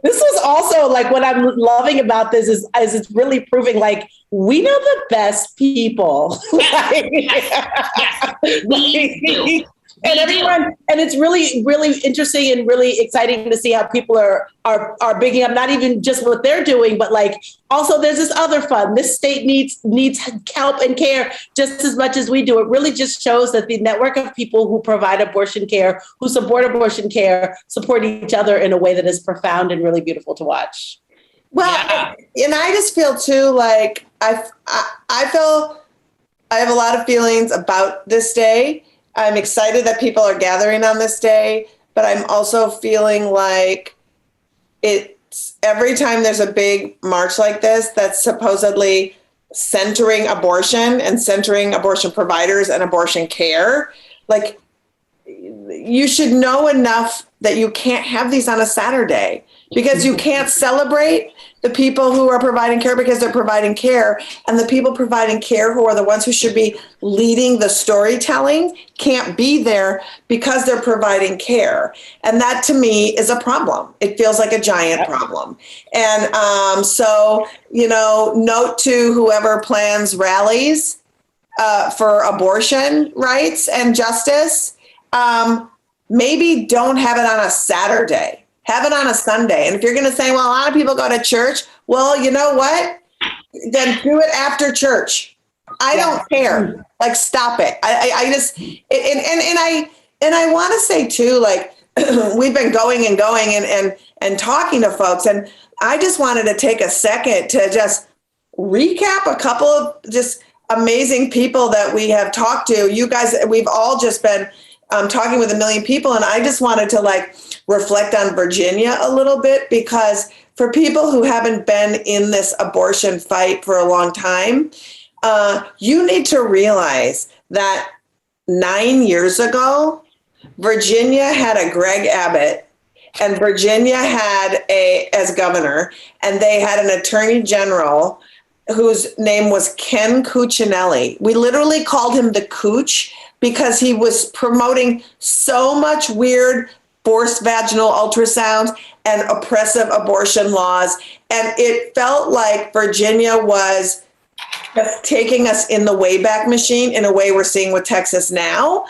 This was also what I'm loving about this is it's really proving we know the best people. Yes. We do. And everyone, and it's really, really interesting and really exciting to see how people are bigging up, not even just what they're doing, but also there's this other fund. This state needs help and care just as much as we do. It really just shows that the network of people who provide abortion care, who support abortion care, support each other in a way that is profound and really beautiful to watch. Well, and I just feel too I have a lot of feelings about this day. I'm excited that people are gathering on this day, but I'm also feeling it's every time there's a big march like this that's supposedly centering abortion and centering abortion providers and abortion care, you should know enough that you can't have these on a Saturday, because you can't celebrate the people who are providing care because they're providing care, and the people providing care who are the ones who should be leading the storytelling can't be there because they're providing care. And that to me is a problem. It feels like a giant problem. And note to whoever plans rallies for abortion rights and justice, maybe don't have it on a Saturday. Have it on a Sunday. And if you're going to say, well, a lot of people go to church, well, you know what? Then do it after church. I don't care. Stop it. I just, and I want to say too, we've been going and talking to folks, and I just wanted to take a second to just recap a couple of just amazing people that we have talked to. You guys, we've all just been talking with a million people, and I just wanted to like reflect on Virginia a little bit, because for people who haven't been in this abortion fight for a long time, you need to realize that 9 years ago, Virginia had a Greg Abbott, and Virginia had as governor, and they had an attorney general whose name was Ken Cuccinelli. We literally called him the Cooch because he was promoting so much weird forced vaginal ultrasounds and oppressive abortion laws. And it felt like Virginia was just taking us in the Wayback Machine in a way we're seeing with Texas now.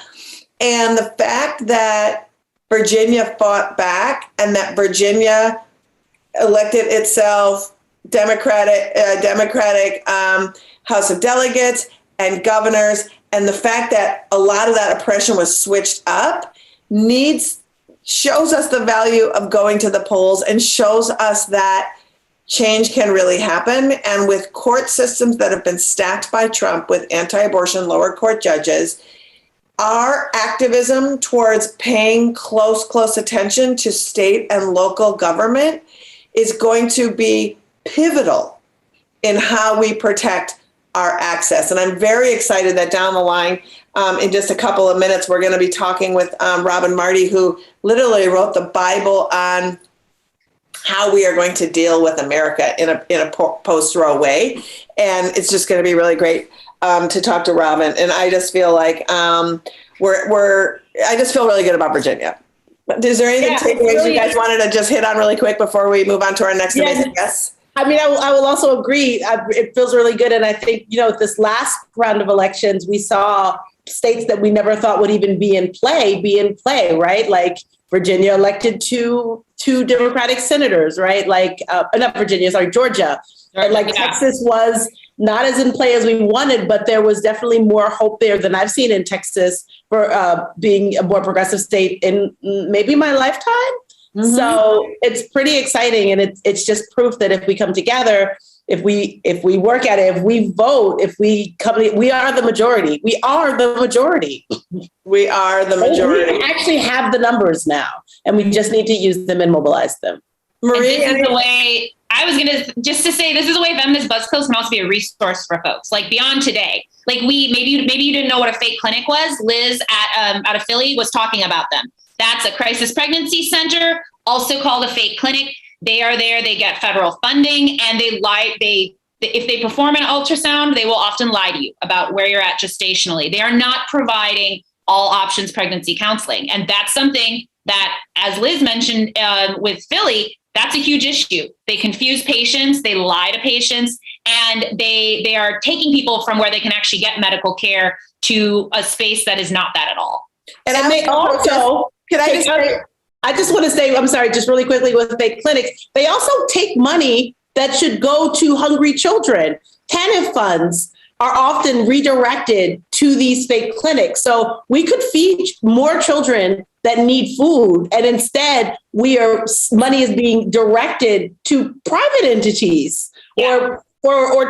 And the fact that Virginia fought back and that Virginia elected itself Democratic House of Delegates and governors, and the fact that a lot of that oppression was switched up shows us the value of going to the polls and shows us that change can really happen. And with court systems that have been stacked by Trump with anti-abortion lower court judges, our activism towards paying close attention to state and local government is going to be pivotal in how we protect our access. And I'm very excited that down the line, in just a couple of minutes, we're going to be talking with Robin Marty, who literally wrote the Bible on how we are going to deal with America in a post-Roe way. And it's just going to be really great to talk to Robin. And I just feel like I just feel really good about Virginia. Is there anything takeaways you guys wanted to just hit on really quick before we move on to our next amazing guest? I mean, I will also agree. It feels really good. And I think, this last round of elections, we saw states that we never thought would even be in play, right? Like Virginia elected two Democratic senators, right? Like, not Virginia, sorry, Georgia. And like Texas was not as in play as we wanted, but there was definitely more hope there than I've seen in Texas for being a more progressive state in maybe my lifetime. Mm-hmm. So it's pretty exciting. And it's just proof that if we come together, if we work at it, if we vote, we are the majority. We are the majority. We are the majority. We actually have the numbers now, and we just need to use them and mobilize them. Marie, this is the way I was going to just to say, this is the way Feminist Buzzkills can also be a resource for folks, like beyond today. Like maybe you didn't know what a fake clinic was. Liz out of Philly was talking about them. That's a crisis pregnancy center, also called a fake clinic. They are there. They get federal funding, and they lie. If they perform an ultrasound, they will often lie to you about where you're at gestationally. They are not providing all options pregnancy counseling, and that's something that, as Liz mentioned with Philly, that's a huge issue. They confuse patients, they lie to patients, and they are taking people from where they can actually get medical care to a space that is not that at all. And they also, I just want to say, I'm sorry, just really quickly with fake clinics, they also take money that should go to hungry children. TANF funds are often redirected to these fake clinics. So we could feed more children that need food, and instead money is being directed to private entities or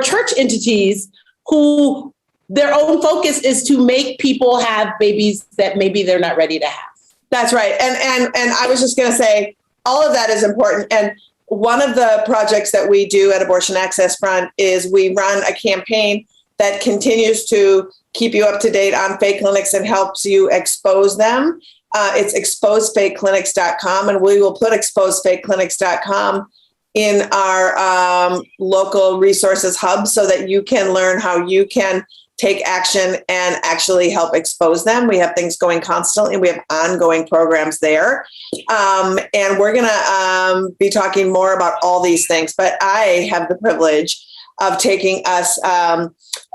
church entities who their own focus is to make people have babies that maybe they're not ready to have. That's right. And I was just going to say, all of that is important. And one of the projects that we do at Abortion Access Front is we run a campaign that continues to keep you up to date on fake clinics and helps you expose them. It's exposefakeclinics.com, and we will put exposefakeclinics.com in our local resources hub so that you can learn how you can take action and actually help expose them. We have things going constantly. We have ongoing programs there. And we're going to be talking more about all these things, but I have the privilege of taking us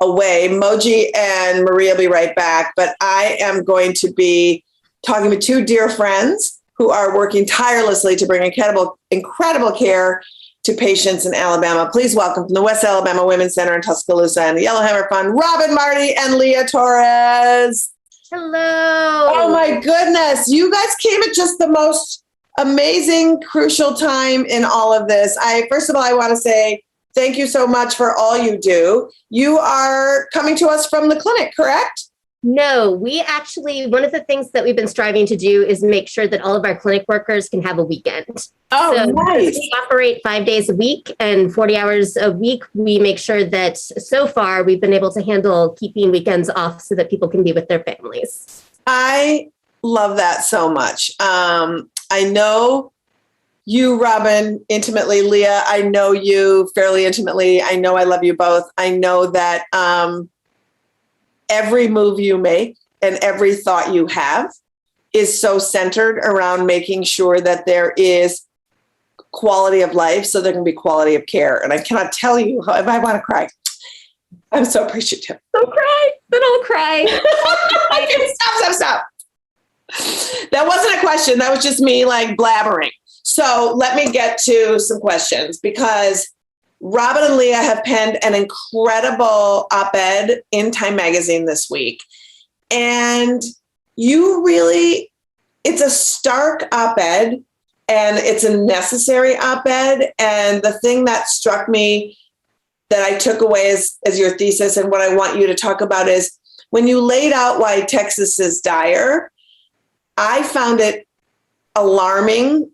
away. Moji and Maria will be right back, but I am going to be talking with two dear friends who are working tirelessly to bring incredible care to patients in Alabama. Please welcome from the West Alabama Women's Center in Tuscaloosa and the Yellowhammer Fund, Robin Marty and Leah Torres. Hello. Oh my goodness. You guys came at just the most amazing, crucial time in all of this. First of all, I want to say Thank you so much for all you do. You are coming to us from the clinic, correct? No, we actually, one of the things that we've been striving to do is make sure that all of our clinic workers can have a weekend. Oh, so nice. We operate 5 days a week and 40 hours a week. We make sure that so far we've been able to handle keeping weekends off so that people can be with their families. I love that so much. I know you, Robin, intimately. Leah, I know you fairly intimately. I know I love you both. I know that every move you make and every thought you have is so centered around making sure that there is quality of life so there can be quality of care. And I cannot tell you how, if I want to cry. I'm so appreciative. Don't cry. Don't cry. Stop. That wasn't a question. That was just me like blabbering. So let me get to some questions because Robin and Leah have penned an incredible op-ed in Time Magazine this week. And you really, it's a stark op-ed and it's a necessary op-ed. And the thing that struck me that I took away as your thesis and what I want you to talk about is when you laid out why Texas is dire, I found it alarmingly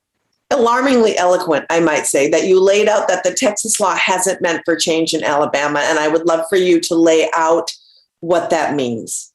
eloquent, I might say, that you laid out that the Texas law hasn't meant for change in Alabama. And I would love for you to lay out what that means.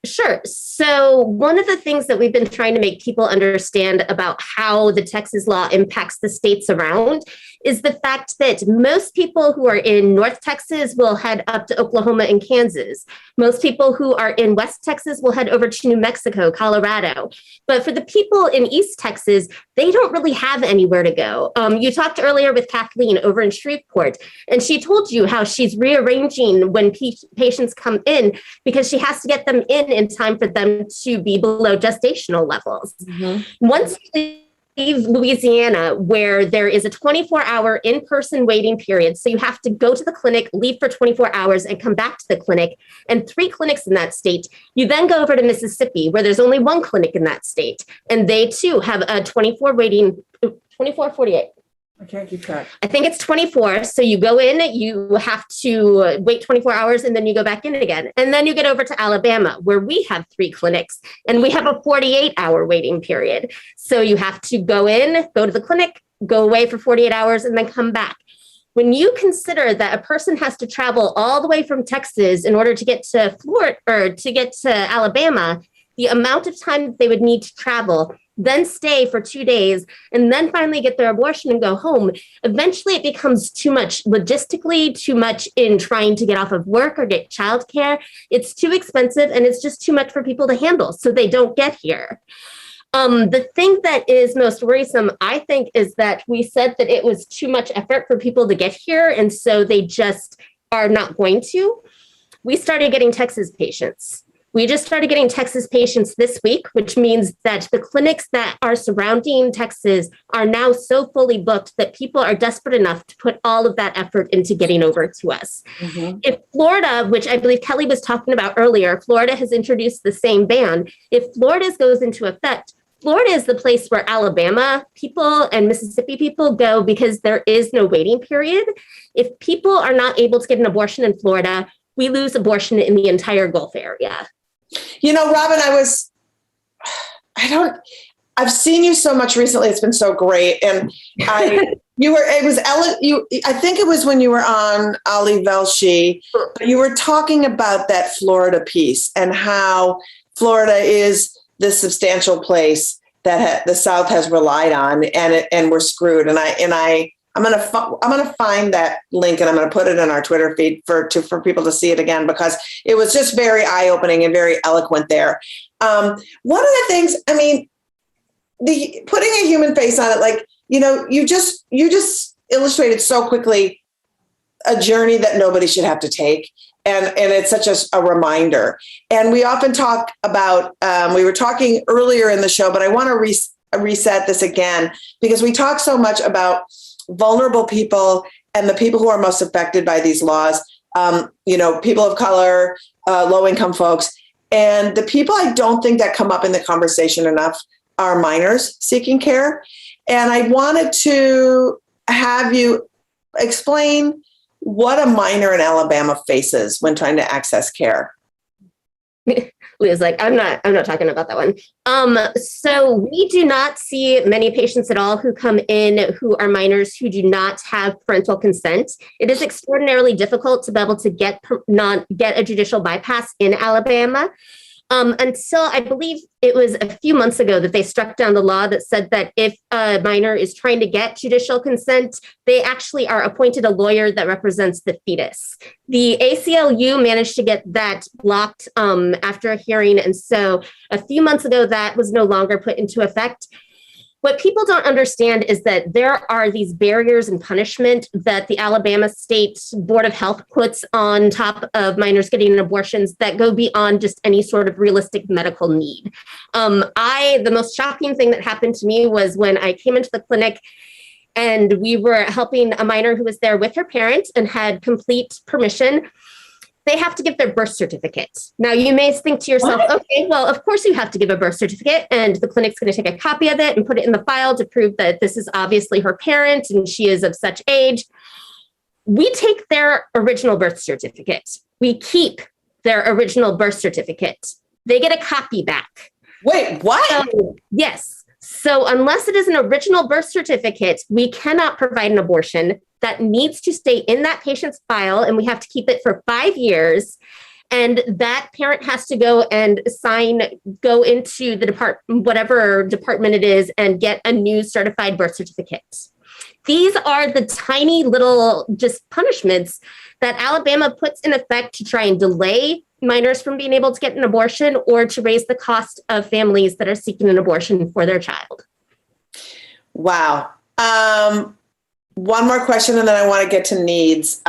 Sure. So one of the things that we've been trying to make people understand about how the Texas law impacts the states around is the fact that most people who are in North Texas will head up to Oklahoma and Kansas. Most people who are in West Texas will head over to New Mexico, Colorado. But for the people in East Texas, they don't really have anywhere to go. You talked earlier with Kathleen over in Shreveport, and she told you how she's rearranging when patients come in because she has to get them in time for them to be below gestational levels. Mm-hmm. Once you leave Louisiana, where there is a 24-hour in-person waiting period, so you have to go to the clinic, leave for 24 hours, and come back to the clinic, and 3 clinics in that state. You then go over to Mississippi, where there's only 1 clinic in that state, and they too have a 48. I can't keep track. I think it's 24. So you go in, you have to wait 24 hours, and then you go back in again. And then you get over to Alabama, where we have 3 clinics, and we have a 48-hour waiting period. So you have to go in, go to the clinic, go away for 48 hours, and then come back. When you consider that a person has to travel all the way from Texas in order to get to Florida or to get to Alabama, the amount of time that they would need to travel, then stay for 2 days, and then finally get their abortion and go home, eventually it becomes too much logistically, too much in trying to get off of work or get childcare. It's too expensive, and it's just too much for people to handle, so they don't get here. The thing that is most worrisome, I think, is that we said that it was too much effort for people to get here, and so they just are not going to. We started getting Texas patients. We just started getting Texas patients this week, which means that the clinics that are surrounding Texas are now so fully booked that people are desperate enough to put all of that effort into getting over to us. Mm-hmm. If Florida, which I believe Kelly was talking about earlier, Florida has introduced the same ban. If Florida's goes into effect, Florida is the place where Alabama people and Mississippi people go because there is no waiting period. If people are not able to get an abortion in Florida, we lose abortion in the entire Gulf area. You know, Robin, I've seen you so much recently. It's been so great. And I think it was when you were on Ali Velshi, but you were talking about that Florida piece and how Florida is this substantial place that the South has relied on and we're screwed. And I'm gonna find that link and I'm gonna put it in our Twitter feed for people to see it again because it was just very eye-opening and very eloquent there. One of the things, I mean, putting a human face on it, like, you know, you just illustrated so quickly a journey that nobody should have to take. And it's such a reminder. And we often talk about, we were talking earlier in the show, but I want to reset this again because we talk so much about vulnerable people and the people who are most affected by these laws, you know, people of color, low-income folks. And the people I don't think that come up in the conversation enough are minors seeking care. And I wanted to have you explain what a minor in Alabama faces when trying to access care. Leah's like, I'm not talking about that one. So we do not see many patients at all who come in who are minors who do not have parental consent. It is extraordinarily difficult to be able to get a judicial bypass in Alabama. Until I believe it was a few months ago that they struck down the law that said that if a minor is trying to get judicial consent, they actually are appointed a lawyer that represents the fetus. The ACLU managed to get that blocked after a hearing. And so a few months ago, that was no longer put into effect. What people don't understand is that there are these barriers and punishment that the Alabama State Board of Health puts on top of minors getting abortions that go beyond just any sort of realistic medical need. The most shocking thing that happened to me was when I came into the clinic and we were helping a minor who was there with her parent and had complete permission. They have to give their birth certificate. Now, you may think to yourself, okay, well, of course you have to give a birth certificate, and the clinic's going to take a copy of it and put it in the file to prove that this is obviously her parent and she is of such age. We take their original birth certificate. We keep their original birth certificate. They get a copy back. Wait, what? So, yes. So unless it is an original birth certificate, we cannot provide an abortion. That needs to stay in that patient's file, and we have to keep it for 5 years. And that parent has to go into the whatever department it is, and get a new certified birth certificate. These are the tiny little just punishments that Alabama puts in effect to try and delay minors from being able to get an abortion or to raise the cost of families that are seeking an abortion for their child. Wow. One more question, and then I want to get to needs.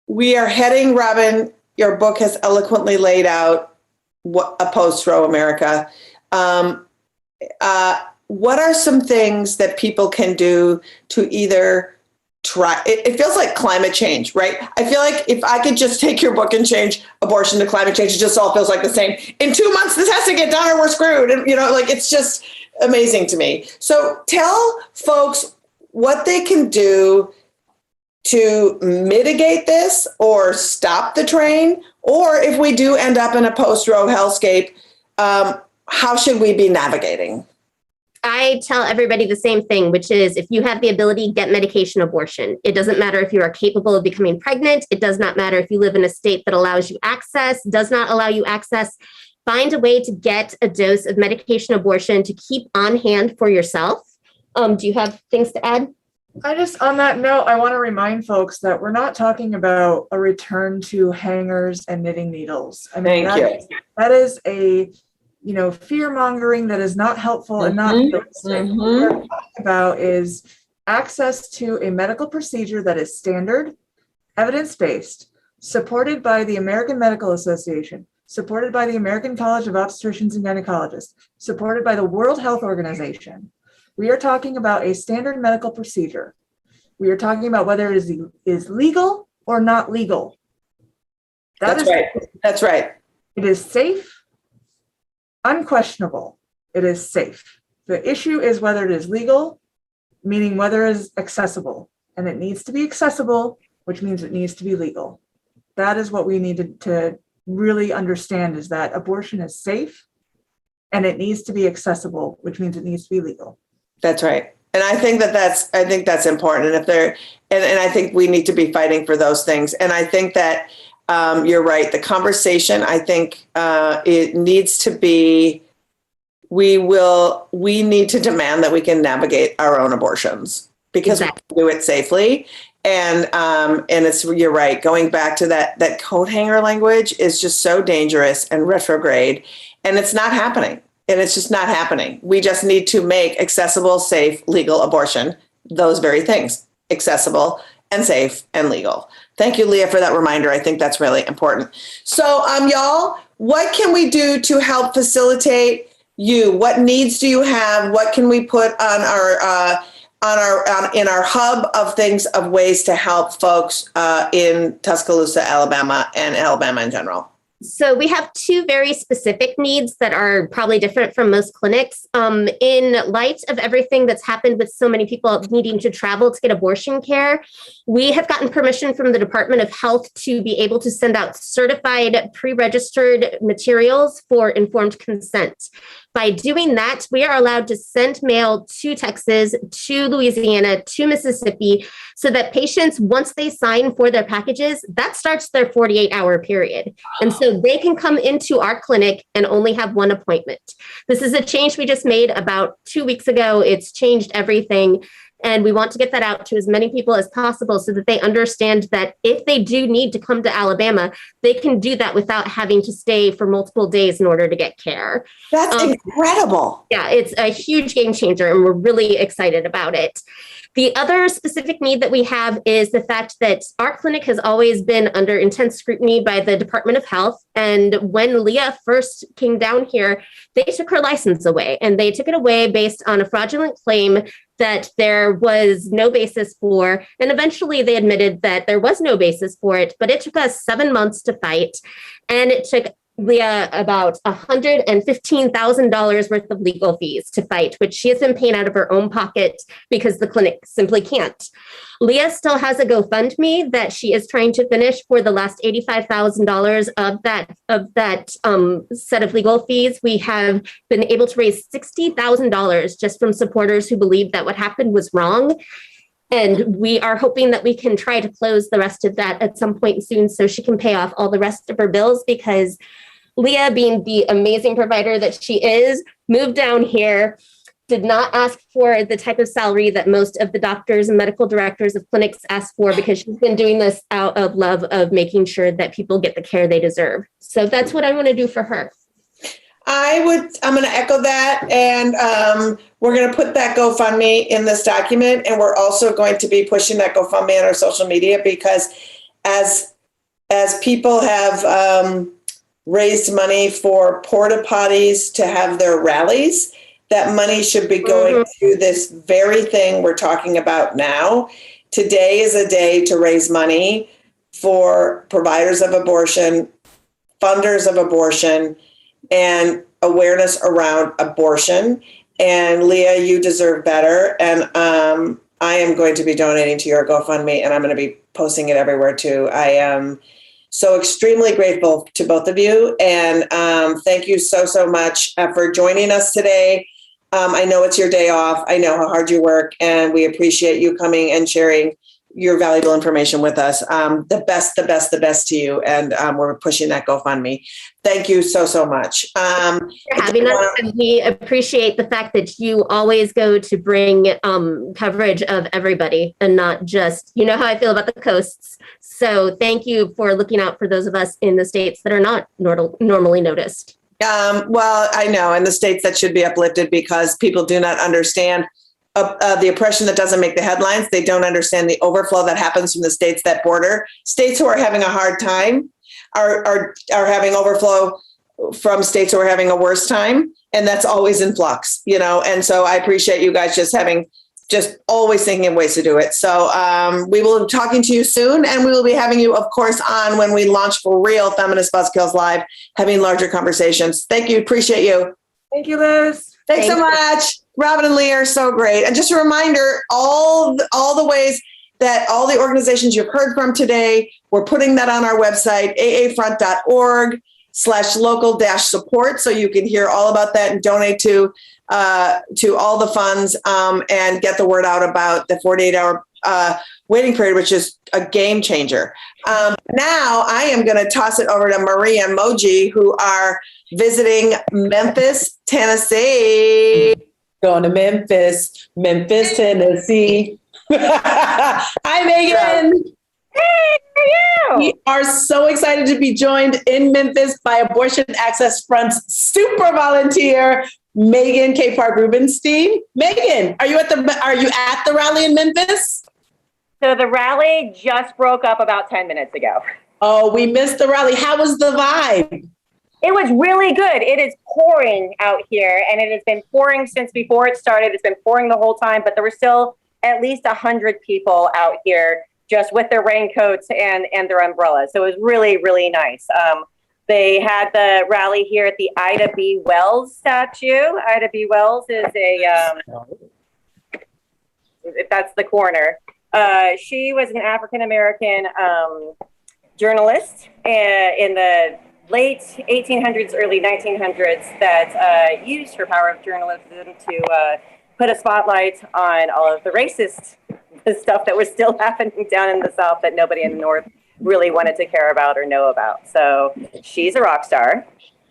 We are heading, Robin, your book has eloquently laid out a post-Roe America. What are some things that people can do to either try? It feels like climate change, right? I feel like if I could just take your book and change abortion to climate change, it just all feels like the same. In 2 months, this has to get done or we're screwed. And, it's just amazing to me. So tell folks what they can do to mitigate this or stop the train, or if we do end up in a post-Roe hellscape, how should we be navigating? I tell everybody the same thing, which is if you have the ability, get medication abortion. It doesn't matter if you are capable of becoming pregnant. It does not matter if you live in a state that allows you access, does not allow you access. Find a way to get a dose of medication abortion to keep on hand for yourself. Do you have things to add? On that note, I want to remind folks that we're not talking about a return to hangers and knitting needles. That is a, fear mongering that is not helpful and not realistic. What we're talking about is access to a medical procedure that is standard, evidence-based, supported by the American Medical Association, supported by the American College of Obstetricians and Gynecologists, supported by the World Health Organization. We are talking about a standard medical procedure. We are talking about whether it is legal or not legal. That's right. That's right. It is safe, unquestionable. It is safe. The issue is whether it is legal, meaning whether it is accessible. And it needs to be accessible, which means it needs to be legal. That is what we need to really understand, is that abortion is safe and it needs to be accessible, which means it needs to be legal. That's right. And I think that's important. And I think we need to be fighting for those things. And I think that you're right. The conversation, I think it needs to be, we need to demand that we can navigate our own abortions because we can do it safely. And you're right. Going back to that coat hanger language is just so dangerous and retrograde, and it's not happening. And it's just not happening. We just need to make accessible, safe, legal abortion those very things: accessible and safe and legal. Thank you, Leah, for that reminder. I think that's really important. So, y'all, what can we do to help facilitate you? What needs do you have? What can we put on in our hub of things, of ways to help folks in Tuscaloosa, Alabama, and Alabama in general? So we have two very specific needs that are probably different from most clinics. In light of everything that's happened with so many people needing to travel to get abortion care, we have gotten permission from the Department of Health to be able to send out certified pre-registered materials for informed consent. By doing that, we are allowed to send mail to Texas, to Louisiana, to Mississippi, so that patients, once they sign for their packages, that starts their 48-hour period. And so they can come into our clinic and only have one appointment. This is a change we just made about 2 weeks ago. It's changed everything. And we want to get that out to as many people as possible so that they understand that if they do need to come to Alabama, they can do that without having to stay for multiple days in order to get care. That's incredible. Yeah, it's a huge game changer, and we're really excited about it. The other specific need that we have is the fact that our clinic has always been under intense scrutiny by the Department of Health. And when Leah first came down here, they took her license away, and they took it away based on a fraudulent claim that there was no basis for. And eventually they admitted that there was no basis for it, but it took us 7 months to fight. And it took Leah about $115,000 worth of legal fees to fight, which she has been paying out of her own pocket because the clinic simply can't. Leah still has a GoFundMe that she is trying to finish for the last $85,000 of that set of legal fees. We have been able to raise $60,000 just from supporters who believe that what happened was wrong. And we are hoping that we can try to close the rest of that at some point soon so she can pay off all the rest of her bills, because Leah, being the amazing provider that she is, moved down here, did not ask for the type of salary that most of the doctors and medical directors of clinics ask for, because she's been doing this out of love of making sure that people get the care they deserve. So that's what I want to do for her. I'm going to echo that. And we're going to put that GoFundMe in this document. And we're also going to be pushing that GoFundMe on our social media, because as people have raised money for porta potties to have their rallies, that money should be going to this very thing we're talking about now. Today is a day to raise money for providers of abortion, funders of abortion, and awareness around abortion. And Leah, you deserve better. And I am going to be donating to your GoFundMe, and I'm going to be posting it everywhere too. I am so extremely grateful to both of you. And thank you so much for joining us today. I know it's your day off. I know how hard you work, and we appreciate you coming and sharing your valuable information with us. The best to you. And we're pushing that GoFundMe. Thank you so much. For having us, and we appreciate the fact that you always go to bring coverage of everybody and not just, you know how I feel about the coasts. So thank you for looking out for those of us in the states that are not normally noticed. Well, I know, in the states that should be uplifted, because people do not understand the oppression that doesn't make the headlines. They don't understand the overflow that happens from the states that border. States who are having a hard time are having overflow from states who are having a worse time. And that's always in flux, you know? And so I appreciate you guys just always thinking of ways to do it. So we will be talking to you soon, and we will be having you, of course, on when we launch for real Feminist Buzzkills Live, having larger conversations. Thank you. Appreciate you. Thank you, Liz. Thanks so much. Robin and Lee are so great. And just a reminder, all the ways that all the organizations you've heard from today, we're putting that on our website, aafront.org/local-support. So you can hear all about that and donate to all the funds and get the word out about the 48-hour waiting period, which is a game changer. Now I am going to toss it over to Marie and Moji, who are visiting Memphis, Tennessee. Going to Memphis, Tennessee. Hi, Megan. Hey, how are you? We are so excited to be joined in Memphis by Abortion Access Front's super volunteer, Megan K. Park Rubenstein. Megan, are you at the rally in Memphis? So the rally just broke up about 10 minutes ago. Oh, we missed the rally. How was the vibe? It was really good. It is pouring out here, and it has been pouring since before it started. It's been pouring the whole time, but there were still at least 100 people out here just with their raincoats and their umbrellas. So it was really, really nice. They had the rally here at the Ida B. Wells statue. Ida B. Wells is that's the corner. She was an African-American journalist in the late 1800s, early 1900s that used her power of journalism to put a spotlight on all of the racist stuff that was still happening down in the South that nobody in the North really wanted to care about or know about. So she's a rock star.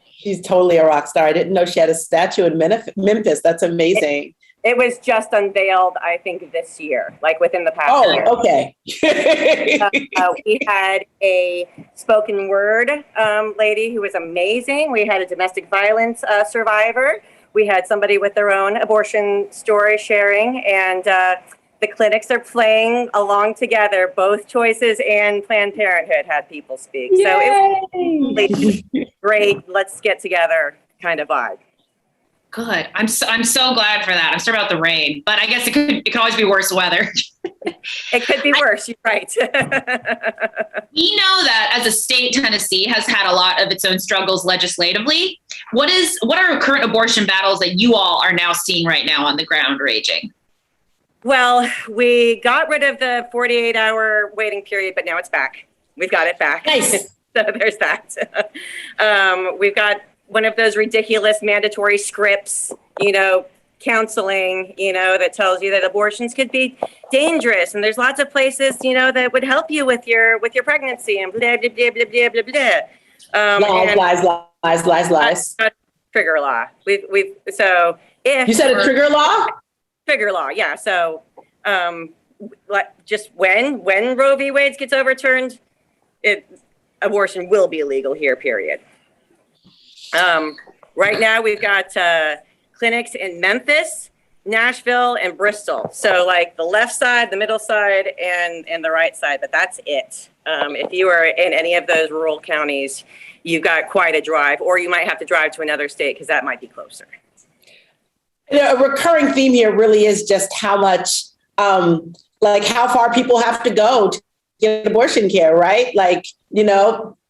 She's totally a rock star. I didn't know she had a statue in Memphis. That's amazing. It was just unveiled, I think, this year, like within the past year. Oh, okay. We had a spoken word lady who was amazing. We had a domestic violence survivor. We had somebody with their own abortion story sharing, and the clinics are playing along together. Both Choices and Planned Parenthood had people speak. Yay! So it was really great, let's get together kind of vibe. Good. I'm so glad for that. I'm sorry about the rain, but I guess it could always be worse weather. It could be worse. You're right. We know that as a state, Tennessee has had a lot of its own struggles legislatively. What are current abortion battles that you all are now seeing right now on the ground raging? Well, we got rid of the 48-hour waiting period, but now it's back. We've got it back. Nice. So there's that. We've got one of those ridiculous mandatory scripts, counseling, that tells you that abortions could be dangerous. And there's lots of places, that would help you with your pregnancy and blah, blah, blah, blah, blah, blah, blah. Lies. Trigger law. So if you said a trigger law? Trigger law, yeah. So just when Roe v. Wade gets overturned, abortion will be illegal here, period. Right now we've got clinics in Memphis, Nashville, and Bristol. So like the left side, the middle side, and the right side, but that's it. If you are in any of those rural counties, you've got quite a drive, or you might have to drive to another state because that might be closer. A recurring theme here really is just how much, how far people have to go to get abortion care, right?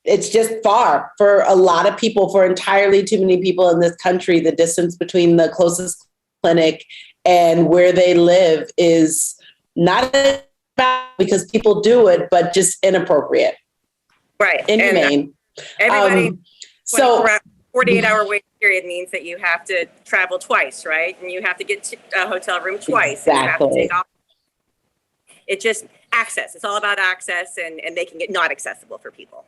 It's just far for a lot of people, for entirely too many people in this country. The distance between the closest clinic and where they live is not about because people do it, but just inappropriate. Right. Inhumane. Everybody, so 48-hour wait period means that you have to travel twice, right? And you have to get to a hotel room twice. Exactly. And you have to take off. It's just access. It's all about access and making it not accessible for people.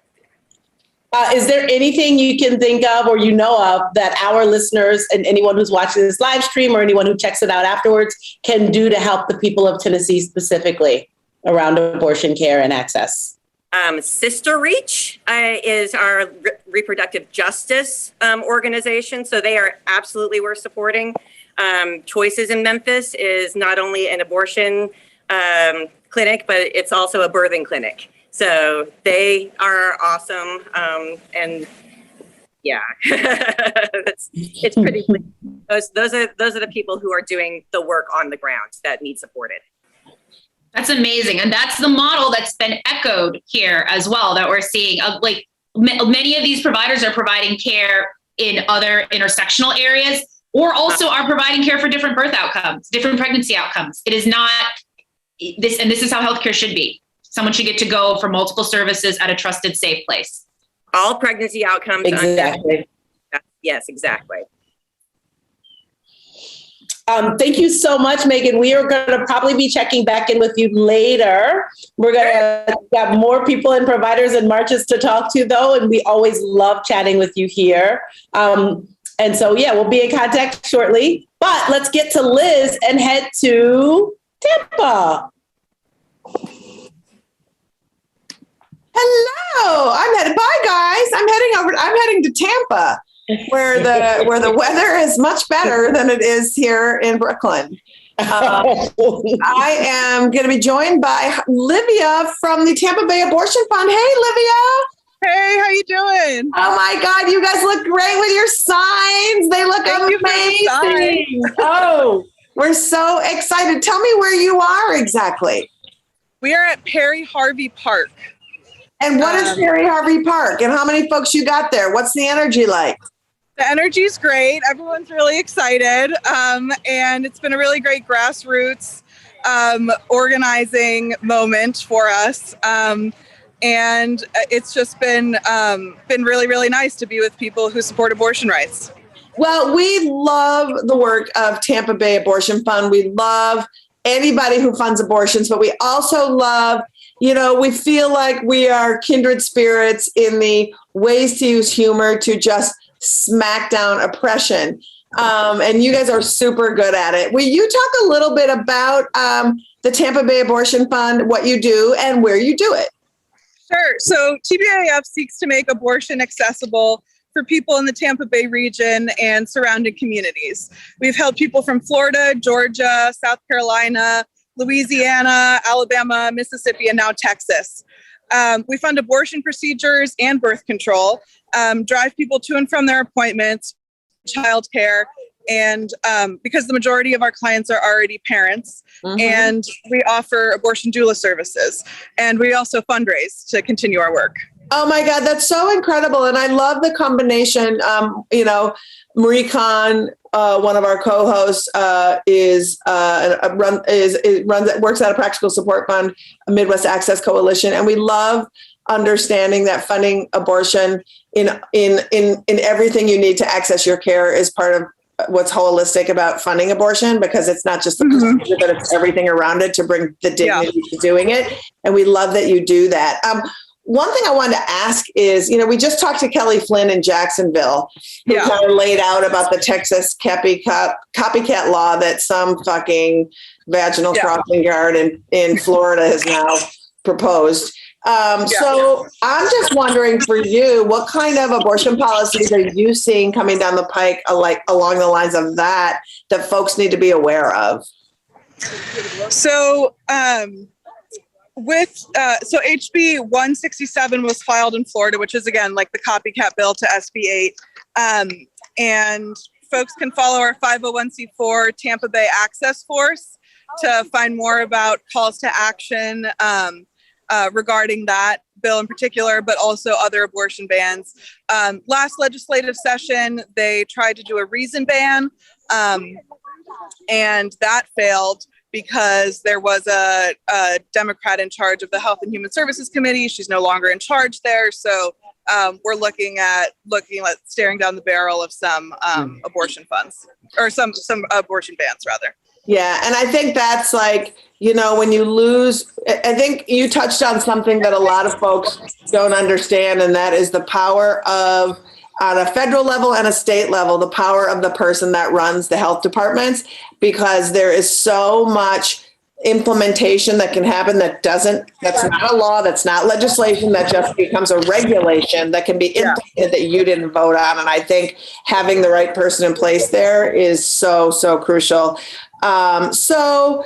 Is there anything you can think of or of that our listeners and anyone who's watching this live stream or anyone who checks it out afterwards can do to help the people of Tennessee specifically around abortion care and access? Sister Reach is our reproductive justice organization. So they are absolutely worth supporting. Choices in Memphis is not only an abortion clinic, but it's also a birthing clinic. So they are awesome. And yeah, it's pretty clear. Those are the people who are doing the work on the ground that need supported. That's amazing. And that's the model that's been echoed here as well, that we're seeing. Many of these providers are providing care in other intersectional areas, or also are providing care for different birth outcomes, different pregnancy outcomes. It is not this, and this is how healthcare should be. Someone should get to go for multiple services at a trusted, safe place. All pregnancy outcomes. Exactly. Yes, exactly. Thank you so much, Megan. We are going to probably be checking back in with you later. We're going to have more people and providers and marches to talk to, though, and we always love chatting with you here. And so, we'll be in contact shortly. But let's get to Liz and head to Tampa. Hello. Bye, guys. I'm heading to Tampa, where the weather is much better than it is here in Brooklyn. I am going to be joined by Livia from the Tampa Bay Abortion Fund. Hey, Livia. Hey, how you doing? Oh my God, you guys look great with your signs. They look amazing. Oh, we're so excited. Tell me where you are exactly. We are at Perry Harvey Park. And what is Terry Harvey Park? And how many folks you got there? What's the energy like? The energy's great. Everyone's really excited. And it's been a really great grassroots organizing moment for us. And it's just been really, really nice to be with people who support abortion rights. Well, we love the work of Tampa Bay Abortion Fund. We love anybody who funds abortions, but we also love, we feel like we are kindred spirits in the ways to use humor to just smack down oppression. And you guys are super good at it. Will you talk a little bit about the Tampa Bay Abortion Fund, what you do and where you do it? Sure. So TBAF seeks to make abortion accessible for people in the Tampa Bay region and surrounding communities. We've helped people from Florida, Georgia, South Carolina, Louisiana, Alabama, Mississippi, and now Texas. We fund abortion procedures and birth control, drive people to and from their appointments, childcare, and because the majority of our clients are already parents, and we offer abortion doula services, and we also fundraise to continue our work. Oh my God, that's so incredible. And I love the combination. Marie Kahn, one of our co-hosts, works at a practical support fund, a Midwest Access Coalition. And we love understanding that funding abortion in everything you need to access your care is part of what's holistic about funding abortion, because it's not just the procedure, but it's everything around it to bring the dignity to doing it. And we love that you do that. One thing I wanted to ask is, we just talked to Kelly Flynn in Jacksonville, who kind of laid out about the Texas copycat law that some fucking vaginal crossing guard in Florida has now proposed. So I'm just wondering for you, what kind of abortion policies are you seeing coming down the pike, along the lines of that folks need to be aware of? So, HB 167 was filed in Florida, which is again like the copycat bill to SB 8. And folks can follow our 501c4 Tampa Bay Access Force to find more about calls to action regarding that bill in particular, but also other abortion bans. Last legislative session, they tried to do a reason ban, and that failed because there was a Democrat in charge of the Health and Human Services Committee. She's no longer in charge there. So we're looking at staring down the barrel of some abortion funds, or some abortion bans rather. Yeah. And I think that's when you lose, I think you touched on something that a lot of folks don't understand, and that is the power of, on a federal level and a state level, the power of the person that runs the health departments, because there is so much implementation that can happen that's not a law, that's not legislation, that just becomes a regulation that can be implemented that you didn't vote on. And I think having the right person in place there is so, so crucial. So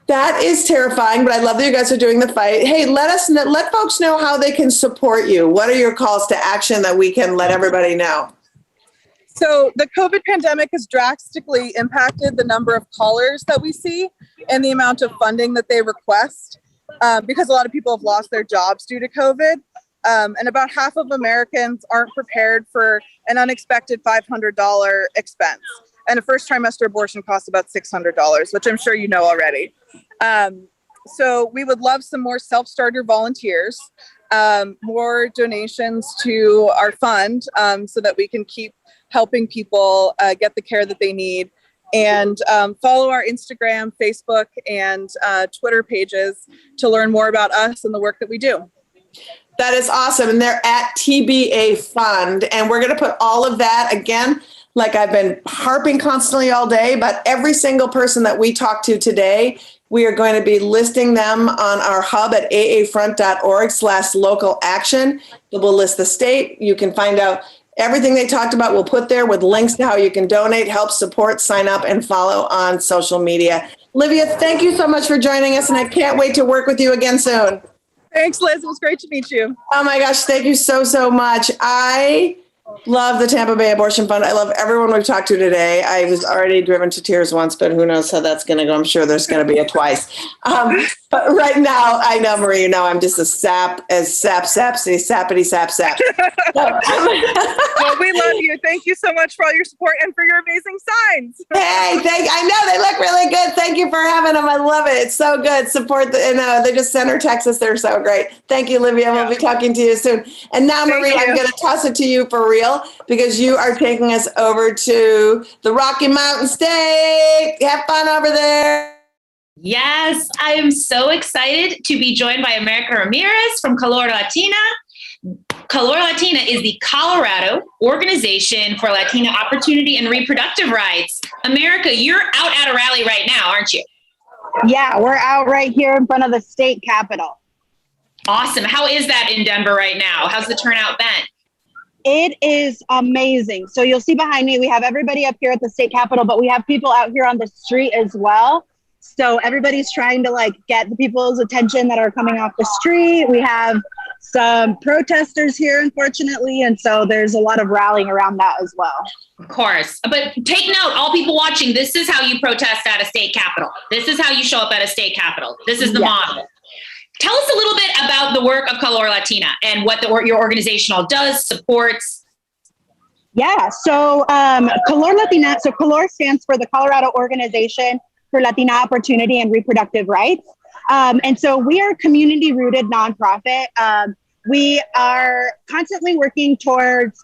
that is terrifying, but I love that you guys are doing the fight. Hey, let folks know how they can support you. What are your calls to action that we can let everybody know? So the COVID pandemic has drastically impacted the number of callers that we see and the amount of funding that they request, because a lot of people have lost their jobs due to COVID. And about half of Americans aren't prepared for an unexpected $500 expense. And a first trimester abortion costs about $600, which I'm sure you know already. So we would love some more self-starter volunteers, more donations to our fund, so that we can keep helping people get the care that they need. And follow our Instagram, Facebook, and Twitter pages to learn more about us and the work that we do. That is awesome. And they're at TBA Fund. And we're going to put all of that, again, like I've been harping constantly all day, but every single person that we talk to today, we are going to be listing them on our hub at aafront.org/local action. We'll list the state. You can find out everything they talked about. We'll put there with links to how you can donate, help support, sign up, and follow on social media. Livia, thank you so much for joining us, and I can't wait to work with you again soon. Thanks, Liz. It was great to meet you. Oh my gosh, thank you so, so much. I love the Tampa Bay Abortion Fund. I love everyone we've talked to today. I was already driven to tears once, but who knows how that's going to go. I'm sure there's going to be a twice. But right now, I know, Marie, now I'm just a sappity sap. Well, we love you. Thank you so much for all your support and for your amazing signs. Hey, I know they look really good. Thank you for having them. I love it. It's so good. Support they just center Texas. They're so great. Thank you, Livia. We'll be talking to you soon. And now, Marie, I'm going to toss it to you for real because you are taking us over to the Rocky Mountain State. Have fun over there. Yes, I am so excited to be joined by America Ramirez from Color Latina. Color Latina is the Colorado Organization for Latina Opportunity and Reproductive Rights. America, you're out at a rally right now, aren't you? Yeah, we're out right here in front of the state capitol. Awesome. How is that in Denver right now? How's the turnout been? It is amazing. So you'll see behind me, we have everybody up here at the state capitol, but we have people out here on the street as well. So everybody's trying to get the people's attention that are coming off the street. We have some protesters here, unfortunately. And so there's a lot of rallying around that as well. Of course. But take note, all people watching, this is how you protest at a state capitol. This is how you show up at a state capitol. This is the model. Tell us a little bit about the work of Color Latina and what your organization all does, supports. Yeah, so Color Latina, so Color stands for the Colorado Organization for Latina Opportunity and Reproductive Rights. And so we are a community-rooted nonprofit. We are constantly working towards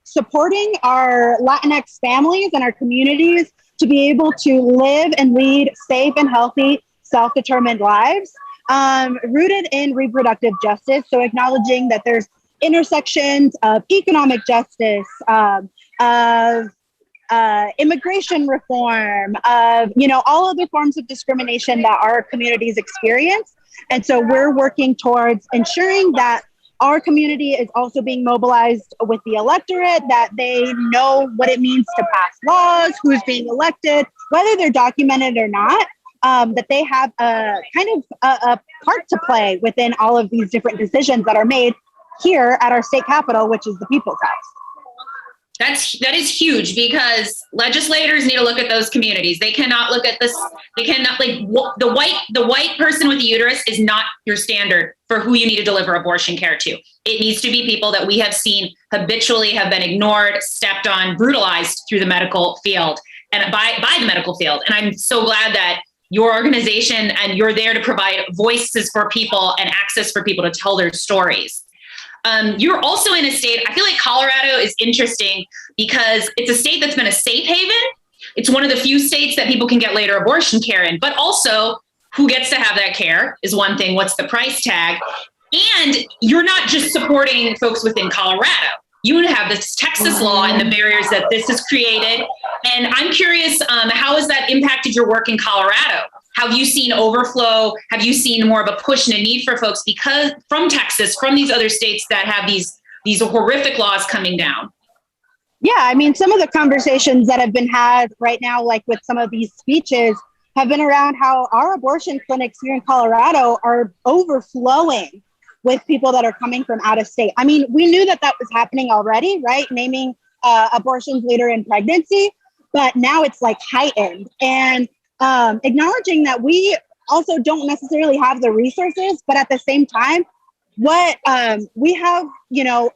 supporting our Latinx families and our communities to be able to live and lead safe and healthy, self-determined lives, rooted in reproductive justice. So acknowledging that there's intersections of economic justice, of immigration reform, of, all other forms of discrimination that our communities experience. And so we're working towards ensuring that our community is also being mobilized with the electorate, that they know what it means to pass laws, who's being elected, whether they're documented or not, that they have a part to play within all of these different decisions that are made here at our state capitol, which is the People's House. That is huge because legislators need to look at those communities. They cannot look at this. They cannot the white person with the uterus is not your standard for who you need to deliver abortion care to. It needs to be people that we have seen habitually have been ignored, stepped on, brutalized through the medical field and by the medical field. And I'm so glad that your organization and you're there to provide voices for people and access for people to tell their stories. You're also in a state, I feel like Colorado is interesting because it's a state that's been a safe haven. It's one of the few states that people can get later abortion care in, but also who gets to have that care is one thing. What's the price tag? And you're not just supporting folks within Colorado. You have this Texas law and the barriers that this has created. And I'm curious, how has that impacted your work in Colorado? Have you seen overflow? Have you seen more of a push and a need for folks because from Texas, from these other states that have these horrific laws coming down? Yeah, I mean, some of the conversations that have been had right now, like with some of these speeches, have been around how our abortion clinics here in Colorado are overflowing with people that are coming from out of state. I mean, we knew that was happening already, right? Naming abortions later in pregnancy, but now it's heightened. And acknowledging that we also don't necessarily have the resources, but at the same time, what we have,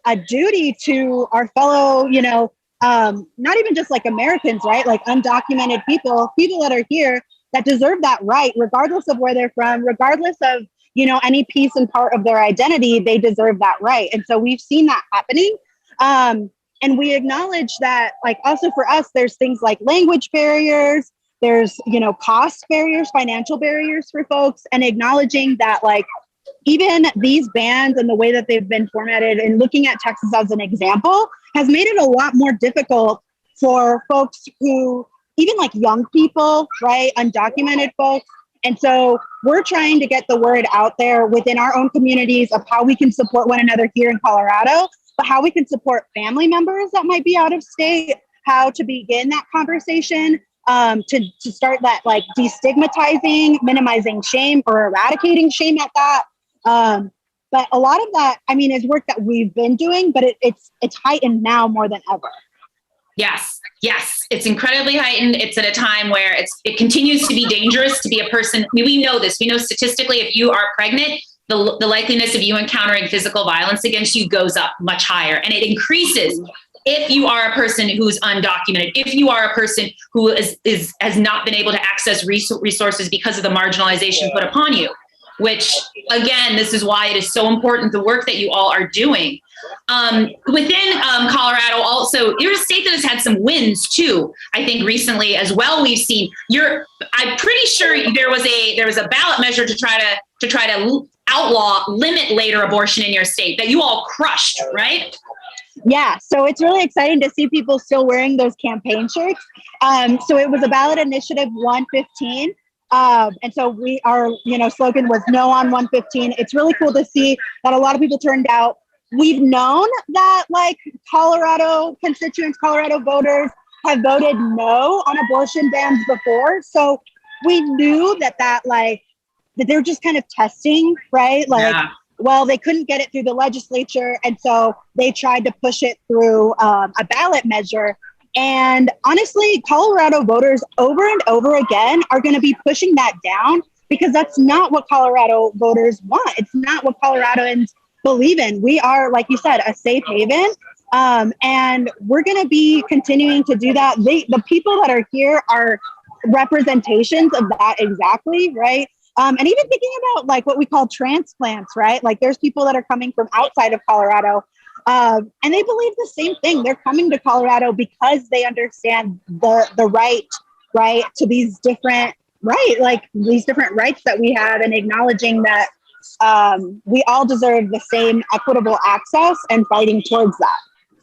a duty to our fellow, not even just Americans, right? Undocumented people that are here that deserve that right, regardless of where they're from, regardless of, any piece and part of their identity, they deserve that right. And so we've seen that happening. And we acknowledge that, also for us, there's things like language barriers, there's, cost barriers, financial barriers for folks, and acknowledging that, even these bans and the way that they've been formatted and looking at Texas as an example has made it a lot more difficult for folks who, even young people, right, undocumented folks. And so we're trying to get the word out there within our own communities of how we can support one another here in Colorado, but how we can support family members that might be out of state, how to begin that conversation, to start that destigmatizing, minimizing shame or eradicating shame at that. But a lot of that, is work that we've been doing, but it's heightened now more than ever. Yes, yes. It's incredibly heightened. It's at a time where it continues to be dangerous to be a person. I mean, we know this. We know statistically, if you are pregnant, the likeliness of you encountering physical violence against you goes up much higher, and it increases if you are a person who's undocumented, if you are a person who has not been able to access resources because of the marginalization put upon you, which again, this is why it is so important, the work that you all are doing. Within Colorado also, you're a state that has had some wins too, I think recently as well. We've seen I'm pretty sure there was a ballot measure to try to limit later abortion in your state that you all crushed, right? Yeah, so it's really exciting to see people still wearing those campaign shirts. So it was a ballot initiative 115. And so our slogan was no on 115. It's really cool to see that a lot of people turned out. We've known that like Colorado constituents, Colorado voters have voted no on abortion bans before. So we knew that they're just kind of testing, right? Well, they couldn't get it through the legislature. And so they tried to push it through a ballot measure. And honestly, Colorado voters over and over again are going to be pushing that down because that's not what Colorado voters want. It's not what Coloradans believe in. We are, like you said, a safe haven. And we're going to be continuing to do that. The people that are here are representations of that exactly, right? And even thinking about like what we call transplants, right? Like there's people that are coming from outside of Colorado and they believe the same thing. They're coming to Colorado because they understand the right to these different, these different rights that we have, and acknowledging that we all deserve the same equitable access and fighting towards that.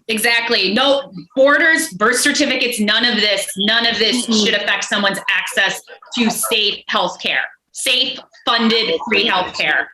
Exactly. No borders, birth certificates, none of this should affect someone's access to safe healthcare, safe, funded, free healthcare.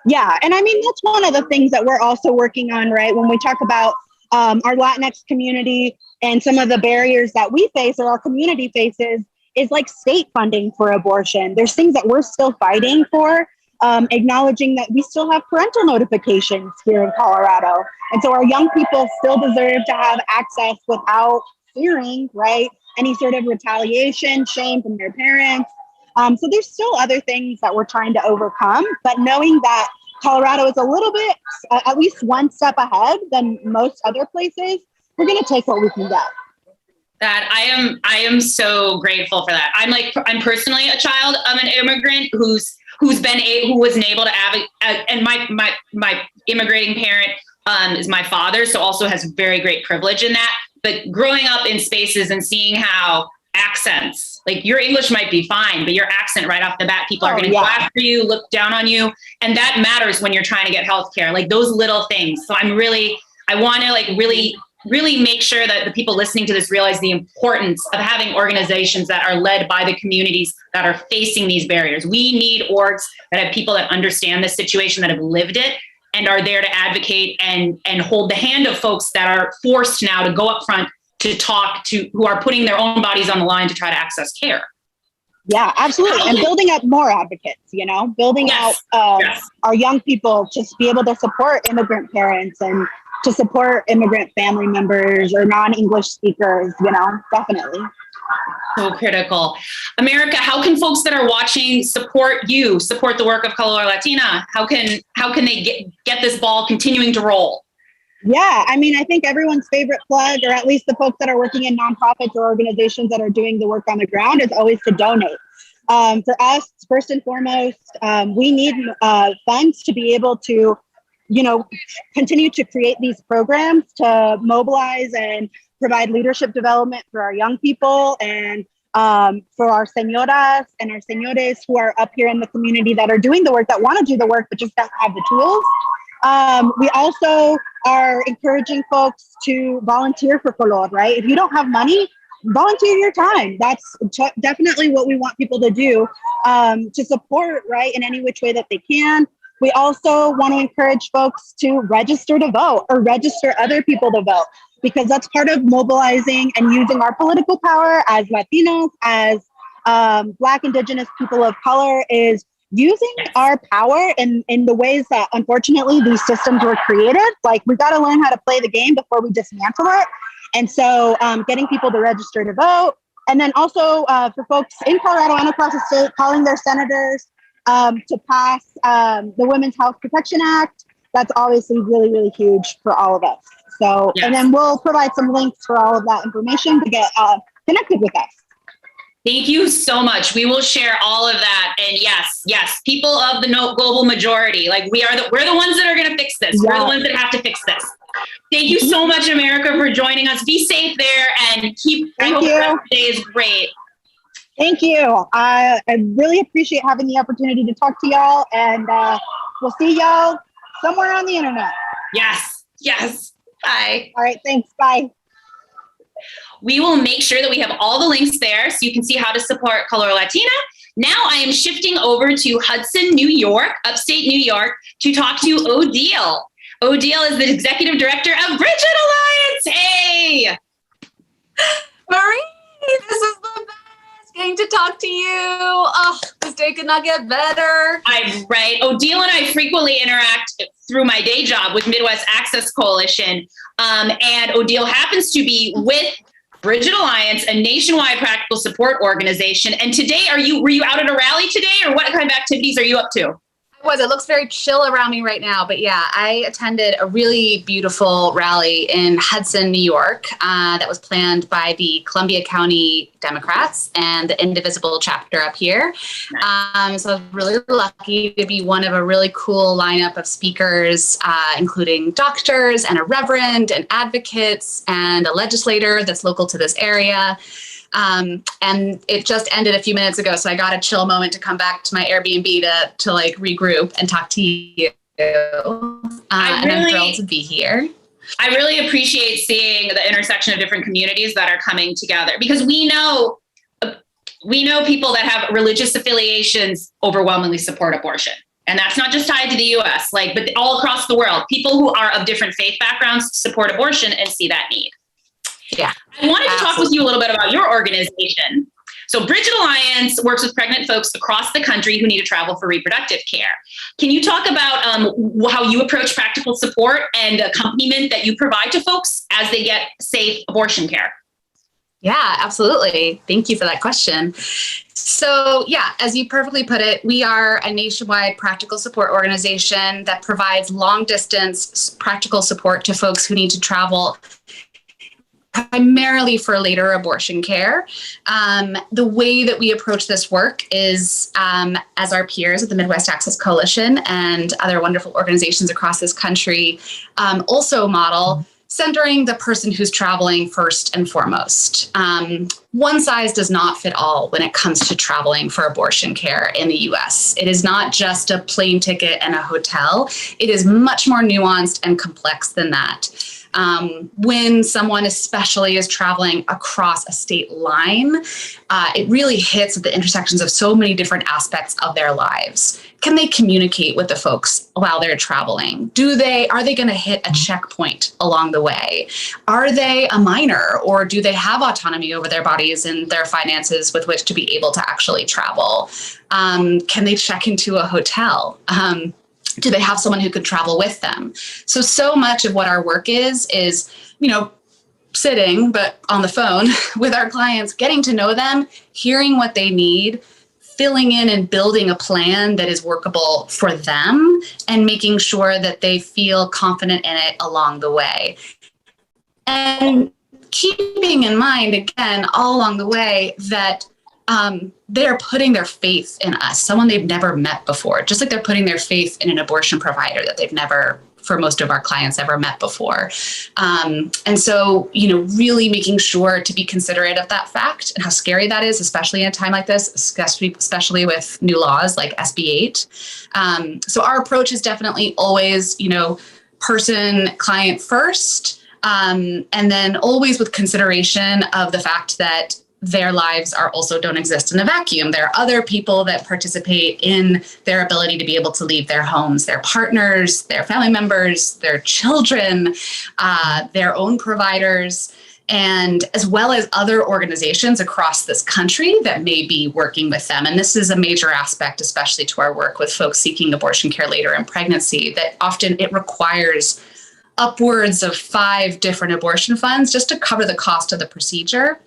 Yeah. And I mean, that's one of the things that we're also working on, right? When we talk about our Latinx community and some of the barriers that we face or our community faces is like state funding for abortion. There's things that we're still fighting for, acknowledging that we still have parental notifications here in Colorado. And so our young people still deserve to have access without fearing, right, any sort of retaliation, shame from their parents. So there's still other things that we're trying to overcome, but knowing that Colorado is a little bit, at least one step ahead than most other places, we're going to take what we can get. That I am so grateful for that. I'm personally a child of an immigrant who wasn't able to and my immigrating parent is my father, so also has very great privilege in that. But growing up in spaces and seeing how accents, like your English might be fine, but your accent right off the bat, people are going to go after you, look down on you. And that matters when you're trying to get healthcare, like those little things. So I want to like really make sure that the people listening to this realize the importance of having organizations that are led by the communities that are facing these barriers. We need orgs that have people that understand this situation, that have lived it, and are there to advocate and hold the hand of folks that are forced now to go up front to talk to, who are putting their own bodies on the line to try to access care. Yeah, absolutely. And building up more advocates, building out our young people to be able to support immigrant parents and to support immigrant family members or non-English speakers, definitely. So critical. America, how can folks that are watching support the work of Color Latina? How can they get this ball continuing to roll? Yeah, I mean, I think everyone's favorite plug, or at least the folks that are working in nonprofits or organizations that are doing the work on the ground, is always to donate. For us, first and foremost, we need funds to be able to, continue to create these programs, to mobilize and provide leadership development for our young people and for our señoras and our señores who are up here in the community that are doing the work, that want to do the work, but just don't have the tools. We also are encouraging folks to volunteer for Color, right? If you don't have money, volunteer your time. That's definitely what we want people to do, to support, right, in any which way that they can. We also want to encourage folks to register to vote or register other people to vote, because that's part of mobilizing and using our political power as Latinos, as Black, Indigenous people of color, is using our power in the ways that, unfortunately, these systems were created. Like, we got to learn how to play the game before we dismantle it. And so getting people to register to vote. And then also for folks in Colorado and across the state, calling their senators to pass the Women's Health Protection Act. That's obviously really, really huge for all of us. So, yes. And then we'll provide some links for all of that information to get connected with us. Thank you so much. We will share all of that. And yes, people of the global majority, like we're the ones that are going to fix this. Yeah. We're the ones that have to fix this. Thank you so much, America, for joining us. Be safe there and I hope the rest of the day is great. Thank you. I really appreciate having the opportunity to talk to y'all, and we'll see y'all somewhere on the internet. Yes. Bye. All right. Thanks. Bye. We will make sure that we have all the links there so you can see how to support Color Latina. Now I am shifting over to Hudson, New York, upstate New York, to talk to Odile. Odile is the executive director of Bridget Alliance. Hey! Marie, this is the best. Getting to talk to you. Oh, this day could not get better. I'm right. Odile and I frequently interact through my day job with Midwest Access Coalition. And Odile happens to be with Bridget Alliance, a nationwide practical support organization. And today, were you out at a rally today, or what kind of activities are you up to? It looks very chill around me right now, but yeah, I attended a really beautiful rally in Hudson, New York, that was planned by the Columbia County Democrats and the Indivisible chapter up here. So I was really lucky to be one of a really cool lineup of speakers, including doctors and a reverend and advocates and a legislator that's local to this area. And it just ended a few minutes ago, so I got a chill moment to come back to my Airbnb to like regroup and talk to you. And I'm thrilled to be here. I really appreciate seeing the intersection of different communities that are coming together, because we know people that have religious affiliations overwhelmingly support abortion. And that's not just tied to the US, but all across the world, people who are of different faith backgrounds support abortion and see that need. Yeah. I wanted to talk with you a little bit about your organization. So Bridget Alliance works with pregnant folks across the country who need to travel for reproductive care. Can you talk about how you approach practical support and accompaniment that you provide to folks as they get safe abortion care? Yeah, absolutely. Thank you for that question. So yeah, as you perfectly put it, we are a nationwide practical support organization that provides long distance practical support to folks who need to travel primarily for later abortion care. The way that we approach this work is as our peers at the Midwest Access Coalition and other wonderful organizations across this country also model, centering the person who's traveling first and foremost. One size does not fit all when it comes to traveling for abortion care in the US. It is not just a plane ticket and a hotel. It is much more nuanced and complex than that. When someone especially is traveling across a state line, it really hits at the intersections of so many different aspects of their lives. Can they communicate with the folks while they're traveling? Are they going to hit a checkpoint along the way? Are they a minor, or do they have autonomy over their bodies and their finances with which to be able to actually travel? Can they check into a hotel? Do they have someone who could travel with them? So much of what our work is, sitting, but on the phone with our clients, getting to know them, hearing what they need, filling in and building a plan that is workable for them, and making sure that they feel confident in it along the way. And keeping in mind, again, all along the way, that they're putting their faith in us, someone they've never met before, just like they're putting their faith in an abortion provider that they've never, for most of our clients, ever met before. And so, really making sure to be considerate of that fact and how scary that is, especially in a time like this, especially with new laws like SB 8. So our approach is definitely always, person, client first, and then always with consideration of the fact that their lives don't exist in a vacuum. There are other people that participate in their ability to be able to leave their homes, their partners, their family members, their children, their own providers, and as well as other organizations across this country that may be working with them. And this is a major aspect, especially to our work with folks seeking abortion care later in pregnancy, that often it requires upwards of 5 different abortion funds just to cover the cost of the procedure.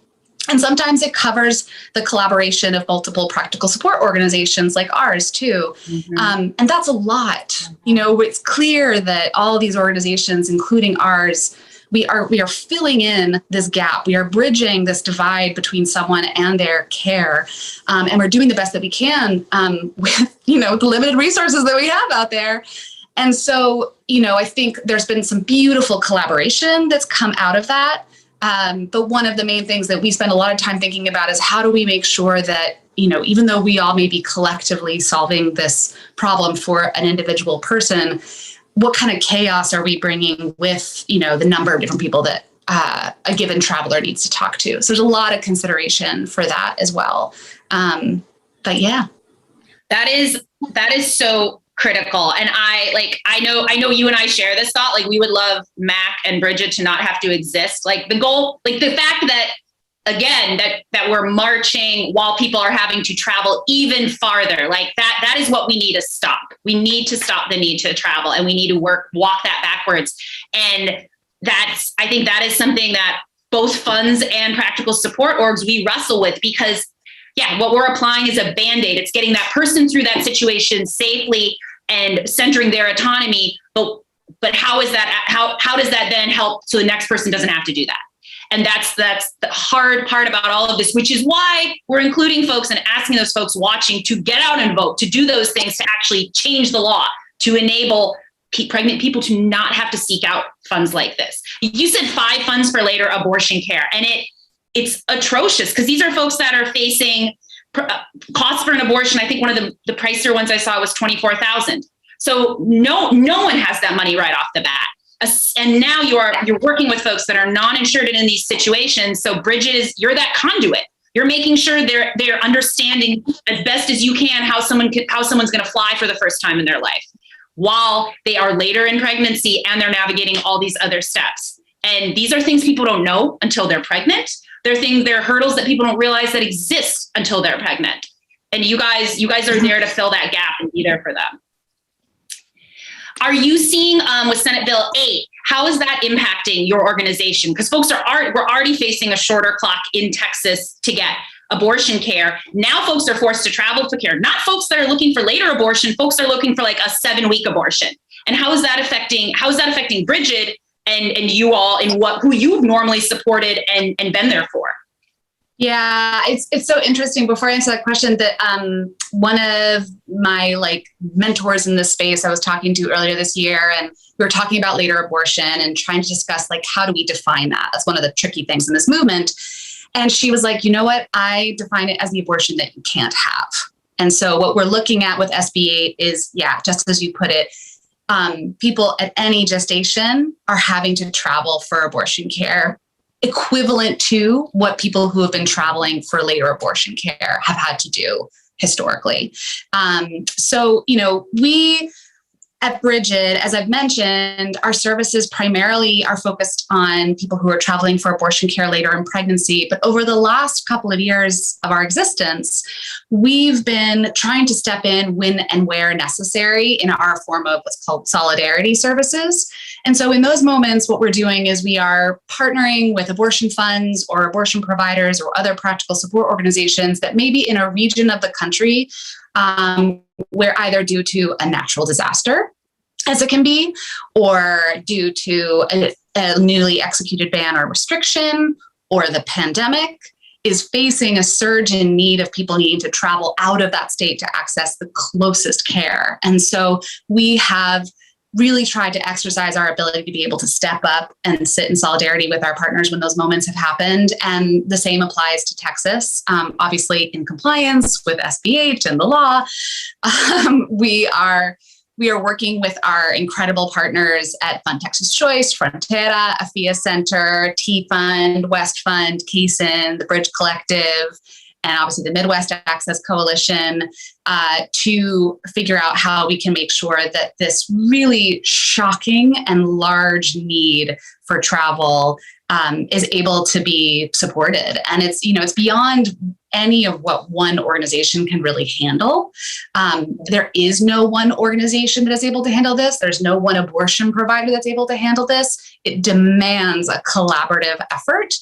And sometimes it covers the collaboration of multiple practical support organizations like ours too. And that's a lot. You know, it's clear that all of these organizations, including ours, we are filling in this gap. We are bridging this divide between someone and their care. And we're doing the best that we can with, you know, the limited resources that we have out there. And so, you know, I think there's been some beautiful collaboration that's come out of that. But one of the main things that we spend a lot of time thinking about is how do we make sure that, you know, even though we all may be collectively solving this problem for an individual person, what kind of chaos are we bringing with, you know, the number of different people that a given traveler needs to talk to? So there's a lot of consideration for that as well. But yeah. That is so critical. And I know you and I share this thought, like we would love Mac and Bridget to not have to exist. Like the goal, like the fact that, again, that we're marching while people are having to travel even farther, like that is what we need to stop. We need to stop the need to travel, and we need to walk that backwards. And I think that is something that both funds and practical support orgs, we wrestle with, because what we're applying is a Band-Aid. It's getting that person through that situation safely and centering their autonomy. But how does that then help so the next person doesn't have to do that? And that's the hard part about all of this, which is why we're including folks and asking those folks watching to get out and vote, to do those things, to actually change the law, to enable pregnant people to not have to seek out funds like this. You said 5 funds for later abortion care, and it's atrocious because these are folks that are facing costs for an abortion. I think one of the pricier ones I saw was $24,000. So no one has that money right off the bat. And now you're working with folks that are non-insured in these situations. So Bridget, you're that conduit. You're making sure they're understanding as best as you can how someone's going to fly for the first time in their life, while they are later in pregnancy and they're navigating all these other steps. And these are things people don't know until they're pregnant. They're hurdles that people don't realize that exist until they're pregnant. And you guys are there to fill that gap and be there for them. Are you seeing with Senate Bill 8, how is that impacting your organization? Because folks we're already facing a shorter clock in Texas to get abortion care. Now folks are forced to travel for care. Not folks that are looking for later abortion, folks are looking for like a 7-week abortion. And how is that affecting Bridget and you all in who you've normally supported and been there for? Yeah, it's so interesting. Before I answer that question, that one of my mentors in this space I was talking to earlier this year, and we were talking about later abortion and trying to discuss how do we define that? That's one of the tricky things in this movement. And she was like, you know what? I define it as the abortion that you can't have. And so what we're looking at with SB 8 is, just as you put it, people at any gestation are having to travel for abortion care, equivalent to what people who have been traveling for later abortion care have had to do historically. So, we at Bridget, as I've mentioned, our services primarily are focused on people who are traveling for abortion care later in pregnancy. But over the last couple of years of our existence, we've been trying to step in when and where necessary in our form of what's called solidarity services. And so in those moments, what we're doing is we are partnering with abortion funds or abortion providers or other practical support organizations that may be in a region of the country where either due to a natural disaster, as it can be, or due to a newly executed ban or restriction, or the pandemic, is facing a surge in need of people needing to travel out of that state to access the closest care. And so we have really tried to exercise our ability to be able to step up and sit in solidarity with our partners when those moments have happened. And the same applies to Texas. Obviously, in compliance with SB 8 and the law, we are working with our incredible partners at Fund Texas Choice, Frontera, AFIA Center, T-Fund, West Fund, CASIN, the Bridge Collective, and obviously the Midwest Access Coalition, to figure out how we can make sure that this really shocking and large need for travel is able to be supported. And it's, it's beyond any of what one organization can really handle. There is no one organization that is able to handle this. There's no one abortion provider that's able to handle this. It demands a collaborative effort,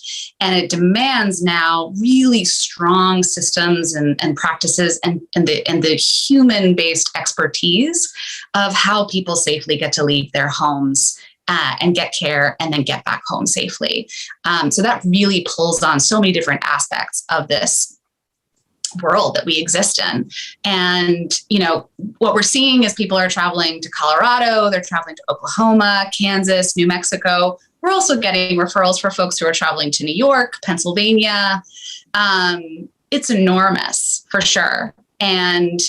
and it demands now really strong systems and practices and the human-based expertise of how people safely get to leave their homes and get care and then get back home safely. So that really pulls on so many different aspects of this world that we exist in. And, what we're seeing is people are traveling to Colorado, they're traveling to Oklahoma, Kansas, New Mexico. We're also getting referrals for folks who are traveling to New York, Pennsylvania. It's enormous for sure. And,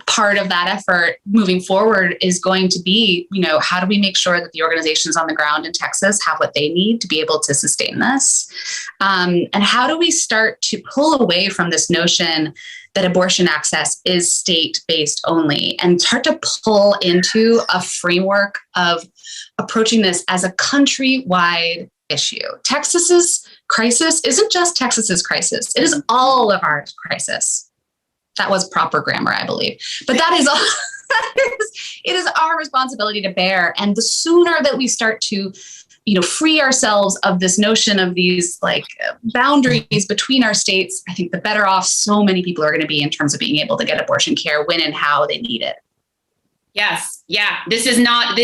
part of that effort moving forward is going to be, how do we make sure that the organizations on the ground in Texas have what they need to be able to sustain this? And how do we start to pull away from this notion that abortion access is state-based only and start to pull into a framework of approaching this as a countrywide issue? Texas's crisis isn't just Texas's crisis. It is all of our crisis. That was proper grammar, I believe. But that is all. It is our responsibility to bear. And the sooner that we start to, free ourselves of this notion of these boundaries between our states, I think the better off so many people are going to be in terms of being able to get abortion care when and how they need it. Yes. Yeah. This is not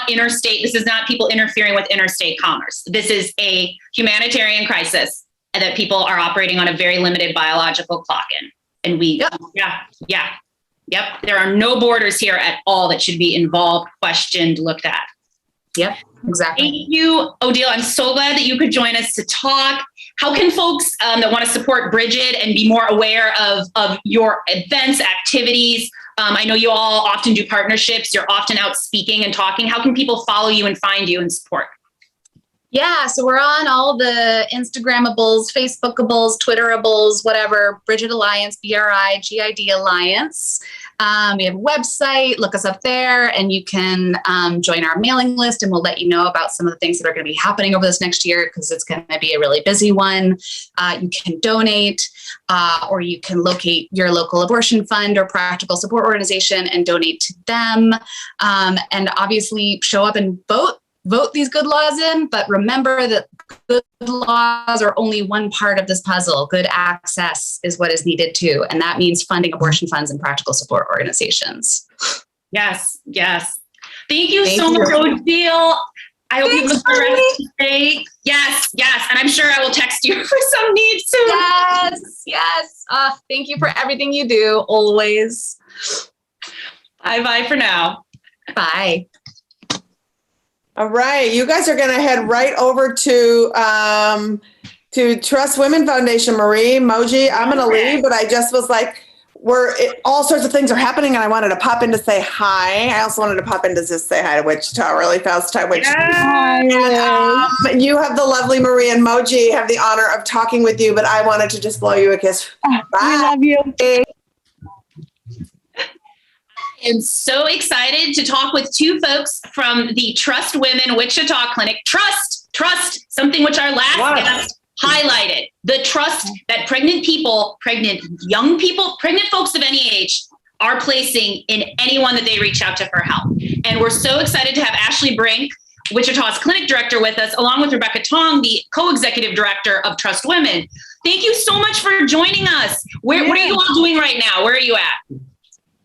interstate. This is not people interfering with interstate commerce. This is a humanitarian crisis and that people are operating on a very limited biological clock in. And Yep. There are no borders here at all that should be involved, questioned, looked at. Yep, exactly. Thank you, Odile. I'm so glad that you could join us to talk. How can folks that want to support Bridget and be more aware of your events, activities? I know you all often do partnerships. You're often out speaking and talking. How can people follow you and find you and support? Yeah, so we're on all the Instagramables, Facebookables, Twitterables, whatever, Bridget Alliance, BRIGID Alliance. We have a website, look us up there, and you can join our mailing list, and we'll let you know about some of the things that are going to be happening over this next year because it's going to be a really busy one. You can donate, or you can locate your local abortion fund or practical support organization and donate to them. And obviously show up and vote these good laws in, but remember that good laws are only one part of this puzzle. Good access is what is needed too. And that means funding abortion funds and practical support organizations. Yes. Thank you so much, Odile. I hope you have a good rest of the day. Yes. And I'm sure I will text you for some needs soon. Yes. Thank you for everything you do, always. Bye for now. Bye. All right, you guys are going to head right over to Trust Women Foundation. Marie, Moji, I'm going to leave, but I just was like, all sorts of things are happening, and I wanted to pop in to say hi. I also wanted to pop in to just say hi to Wichita really fast. Hi, Wichita. And, you have the lovely Marie and Moji have the honor of talking with you, but I wanted to just blow you a kiss. Bye. I love you. I'm so excited to talk with two folks from the Trust Women Wichita Clinic. Trust, something which our last guest highlighted. The trust that pregnant young people, pregnant folks of any age are placing in anyone that they reach out to for help. And we're so excited to have Ashley Brink, Wichita's clinic director, with us, along with Rebecca Tong, the co-executive director of Trust Women. Thank you so much for joining us. What are you all doing right now? Where are you at?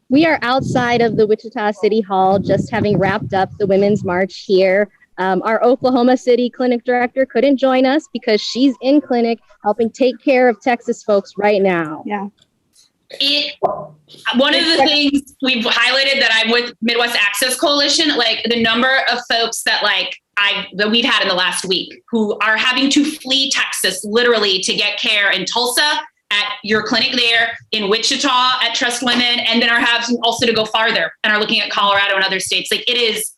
We are outside of the Wichita City Hall, just having wrapped up the Women's March here. Our Oklahoma City clinic director couldn't join us because she's in clinic helping take care of Texas folks right now. Yeah. One of the things we've highlighted that I'm with Midwest Access Coalition, the number of folks that we've had in the last week who are having to flee Texas literally to get care in Tulsa, at your clinic there, in Wichita at Trust Women, and then are having also to go farther and are looking at Colorado and other states. It is,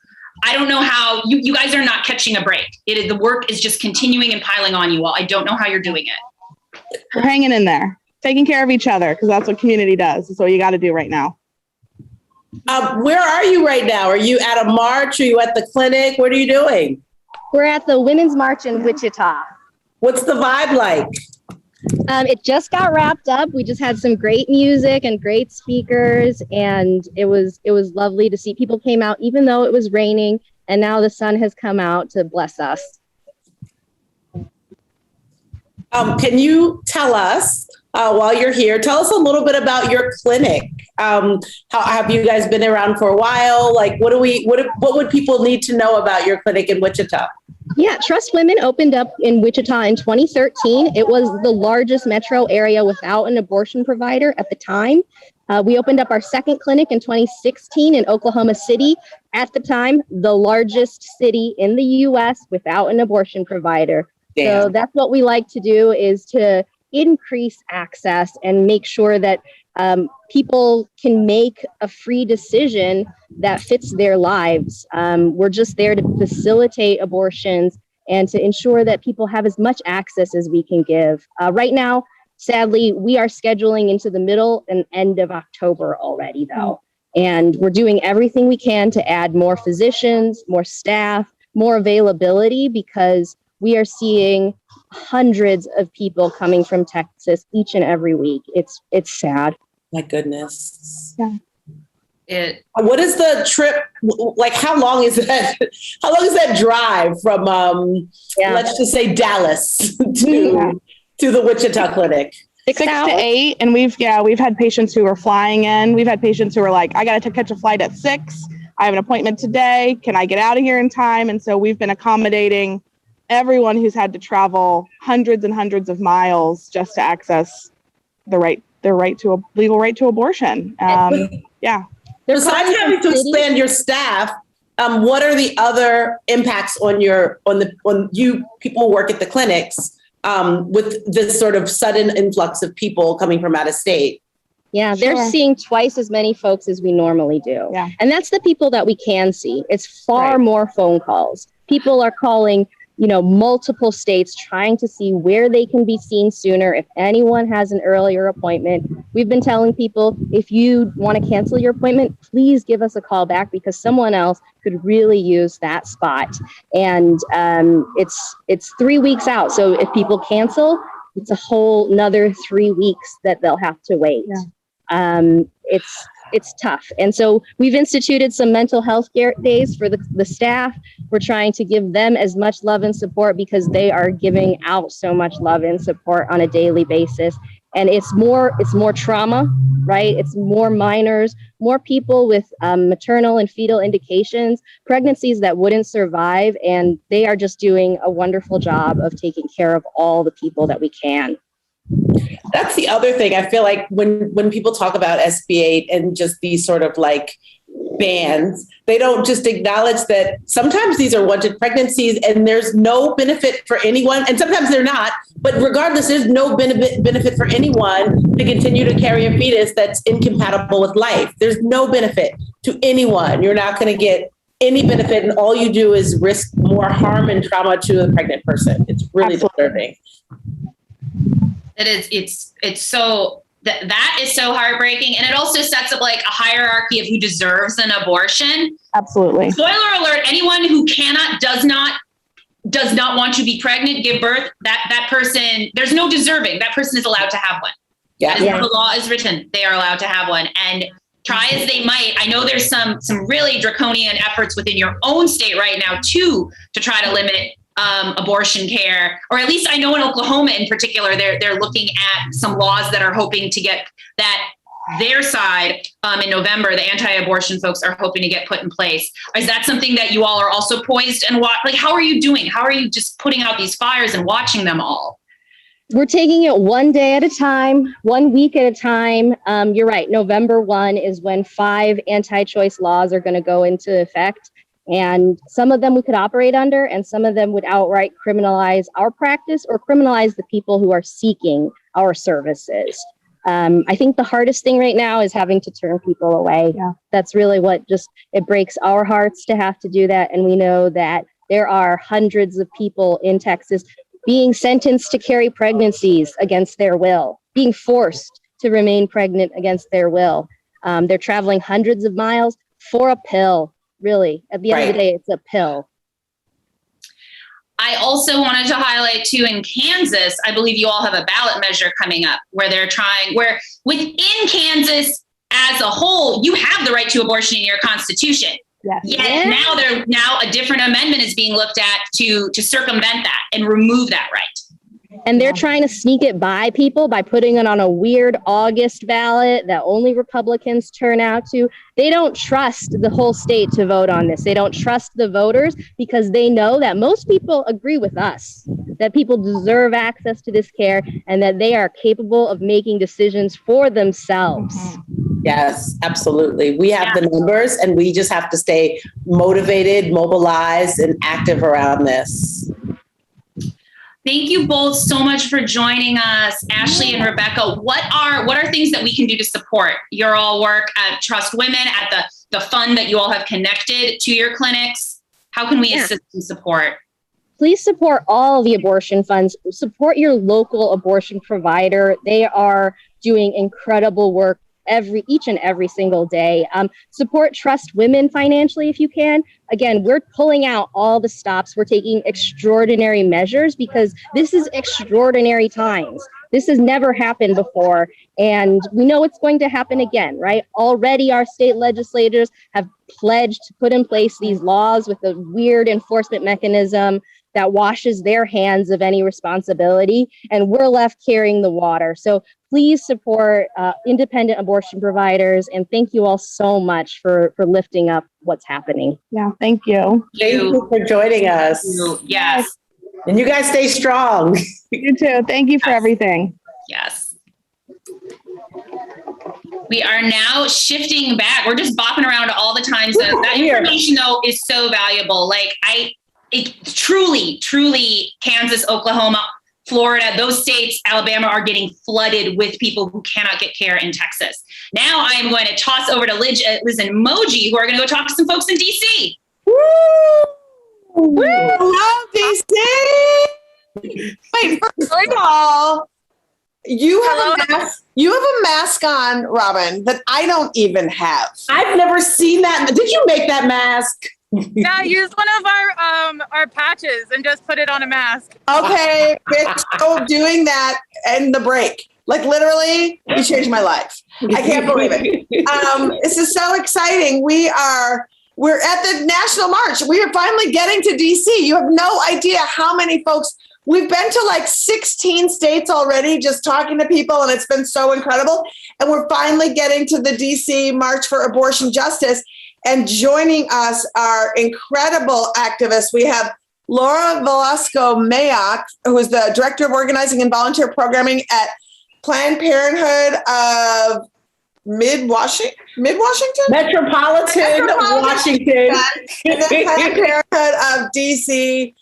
I don't know how you guys are not catching a break. The work is just continuing and piling on you all. I don't know how you're doing it. We're hanging in there. taking care of each other, because that's what community does. That's what you got to do right now. Where are you right now? Are you at a march? Are you at the clinic? What are you doing? We're at the Women's March in Wichita. What's the vibe like? It just got wrapped up. We just had some great music and great speakers, and it was lovely to see people came out, even though it was raining, and now the sun has come out to bless us. Can you tell us, while you're here, tell us a little bit about your clinic? How have you guys been around for a while? Like, what would people need to know about your clinic in Wichita? Yeah, Trust Women opened up in Wichita in 2013. It was the largest metro area without an abortion provider at the time. We opened up our second clinic in 2016 in Oklahoma City. At the time, the largest city in the U.S. without an abortion provider. Damn. So that's what we like to do, is to increase access and make sure that people can make a free decision that fits their lives. We're just there to facilitate abortions and to ensure that people have as much access as we can give. Right now, sadly, we are scheduling into the middle and end of October already, though. And we're doing everything we can to add more physicians, more staff, more availability, because we are seeing hundreds of people coming from Texas each and every week. It's sad. My goodness. Yeah. What is the trip like? How long is that? How long is that drive from let's just say Dallas to the Wichita clinic? 6 to 8, and we've had patients who are flying in. We've had patients who are like, I got to catch a flight at 6. I have an appointment today. Can I get out of here in time? And so we've been accommodating everyone who's had to travel hundreds and hundreds of miles just to access their legal right to abortion. Yeah. Besides having to expand your staff, what are the other impacts on you people who work at the clinics with this sort of sudden influx of people coming from out of state? Yeah, they're seeing twice as many folks as we normally do. Yeah. And that's the people that we can see. It's far more phone calls. People are calling, multiple states, trying to see where they can be seen sooner. If anyone has an earlier appointment, we've been telling people, if you want to cancel your appointment, please give us a call back, because someone else could really use that spot. And it's 3 weeks out. So if people cancel, it's a whole another 3 weeks that they'll have to wait. Yeah. It's tough. And so we've instituted some mental health days for the staff. We're trying to give them as much love and support, because they are giving out so much love and support on a daily basis. And it's more trauma, right? It's more minors, more people with maternal and fetal indications, pregnancies that wouldn't survive. And they are just doing a wonderful job of taking care of all the people that we can. That's the other thing. I feel like when people talk about SB8 and just these sort of like bans, they don't just acknowledge that sometimes these are wanted pregnancies and there's no benefit for anyone. And sometimes they're not, but regardless, there's no benefit for anyone to continue to carry a fetus that's incompatible with life. There's no benefit to anyone. You're not going to get any benefit, and all you do is risk more harm and trauma to the pregnant person. It's really disturbing. It is. It's so that is so heartbreaking, and it also sets up like a hierarchy of who deserves an abortion. Absolutely. Spoiler alert: anyone who does not want to be pregnant, give birth, that person, there's no deserving. That person is allowed to have one. Yeah. As the law is written, they are allowed to have one. And try as they might, I know there's some really draconian efforts within your own state right now to try to limit abortion care, or at least I know in Oklahoma in particular, they're looking at some laws that are hoping to get that their side in November. The anti-abortion folks are hoping to get put in place. Is that something that you all are also poised and like? How are you doing? How are you just putting out these fires and watching them all? We're taking it one day at a time, 1 week at a time. You're right. November 1 is when 5 anti-choice laws are going to go into effect. And some of them we could operate under, and some of them would outright criminalize our practice or criminalize the people who are seeking our services. I think the hardest thing right now is having to turn people away. Yeah. That's really what it breaks our hearts to have to do that. And we know that there are hundreds of people in Texas being sentenced to carry pregnancies against their will. being forced to remain pregnant against their will. They're traveling hundreds of miles for a pill, really. At the end of the day, it's a pill. I also wanted to highlight too, in Kansas, I believe you all have a ballot measure coming up where where within Kansas as a whole, you have the right to abortion in your constitution. Yes. Yet now a different amendment is being looked at to circumvent that and remove that right. And they're trying to sneak it by people by putting it on a weird August ballot that only Republicans turn out to. They don't trust the whole state to vote on this. They don't trust the voters because they know that most people agree with us, that people deserve access to this care and that they are capable of making decisions for themselves. Yes, absolutely. We have the numbers and we just have to stay motivated, mobilized, and active around this. Thank you both so much for joining us, Ashley and Rebecca. What are things that we can do to support your all work at Trust Women, at the fund that you all have connected to your clinics? How can we assist and support? Please support all the abortion funds. Support your local abortion provider. They are doing incredible work each and every single day. Support Trust Women financially if you can. Again, we're pulling out all the stops. We're taking extraordinary measures because this is extraordinary times. This has never happened before, and we know it's going to happen again, right? Already our state legislators have pledged to put in place these laws with a weird enforcement mechanism that washes their hands of any responsibility, and we're left carrying the water. So please support independent abortion providers, and thank you all so much for lifting up what's happening. Yeah, thank you. Thank you for joining us. Yes. And you guys stay strong. You too. Thank you for everything. Yes. We are now shifting back. We're just bopping around all the time. So that information though is so valuable. Truly, Kansas, Oklahoma, Florida, those states, Alabama are getting flooded with people who cannot get care in Texas. Now I am going to toss over to Liz and Moji, who are going to go talk to some folks in DC. Woo! Love DC! Wait, first of all, you have a mask on, Robin, that I don't even have. I've never seen that. Did you make that mask? Yeah, use one of our patches and just put it on a mask. Okay, bitch, so doing that and the break. Like literally, you changed my life. I can't believe it. This is so exciting. We're at the National March. We are finally getting to DC. You have no idea how many folks. We've been to like 16 states already, just talking to people, and it's been so incredible. And we're finally getting to the DC March for Abortion Justice. And joining us are incredible activists. We have Laura Velasco-Mayock, who is the Director of Organizing and Volunteer Programming at Planned Parenthood of Mid-Washington? Metropolitan Washington. And then Planned Parenthood of DC,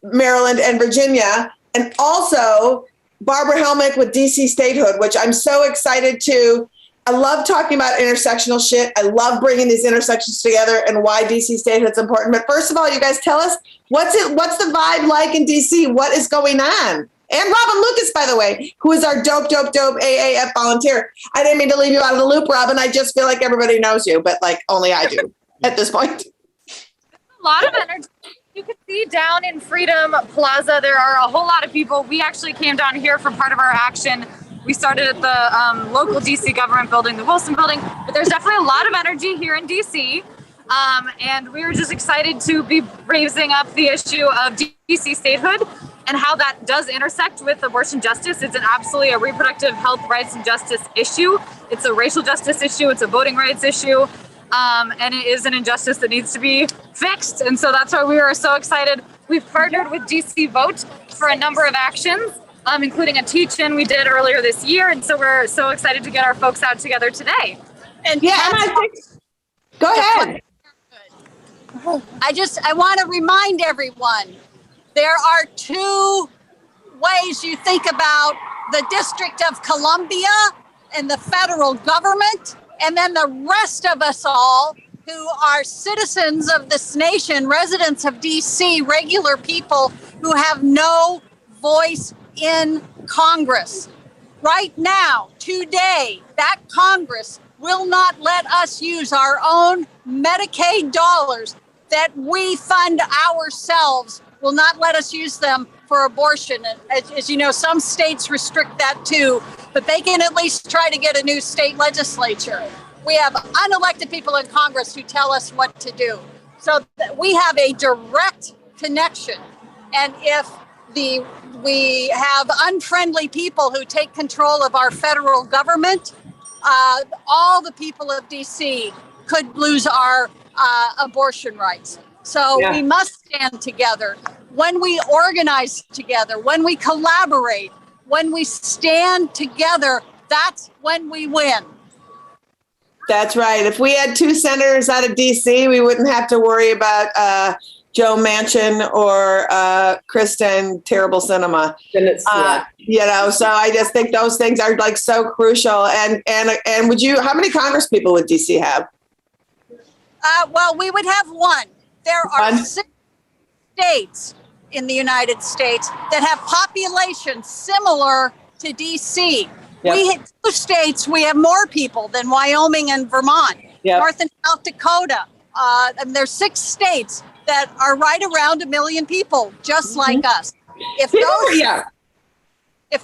Maryland, and Virginia. And also Barbara Helmick with DC Statehood, which I'm so excited to. I love talking about intersectional shit. I love bringing these intersections together and why DC statehood's important. But first of all, you guys tell us, what's the vibe like in DC? What is going on? And Robin Lucas, by the way, who is our dope AAF volunteer. I didn't mean to leave you out of the loop, Robin. I just feel like everybody knows you, but like only I do at this point. A lot of energy. You can see down in Freedom Plaza, there are a whole lot of people. We actually came down here for part of our action. We started at the local DC government building, the Wilson building, but there's definitely a lot of energy here in DC. And we were just excited to be raising up the issue of DC statehood and how that does intersect with abortion justice. It's absolutely a reproductive health rights and justice issue. It's a racial justice issue. It's a voting rights issue. And it is an injustice that needs to be fixed. And so that's why we were so excited. We've partnered with DC Vote for a number of actions, including a teach-in we did earlier this year. And so we're so excited to get our folks out together today. And go ahead. I want to remind everyone, there are two ways you think about the District of Columbia and the federal government, and then the rest of us all who are citizens of this nation, residents of DC, regular people who have no voice in Congress. right now, today, that Congress will not let us use our own Medicaid dollars that we fund ourselves, will not let us use them for abortion. And as you know, some states restrict that too, but they can at least try to get a new state legislature. We have unelected people in Congress who tell us what to do. So we have a direct connection. And if we have unfriendly people who take control of our federal government, all the people of DC could lose our abortion rights. So we must stand together. When we organize together, when we collaborate, when we stand together, that's when we win. That's right. If we had 2 senators out of DC, we wouldn't have to worry about Joe Manchin or Kristen Terrible Cinema. You know, so I just think those things are like so crucial. And would you? How many Congress people would DC have? Well, we would have 1. There are 6 states in the United States that have populations similar to DC. Yep. We hit 2 states, we have more people than Wyoming and Vermont. Yep. North and South Dakota. And there's 6 states that are right around 1 million people, just like us. If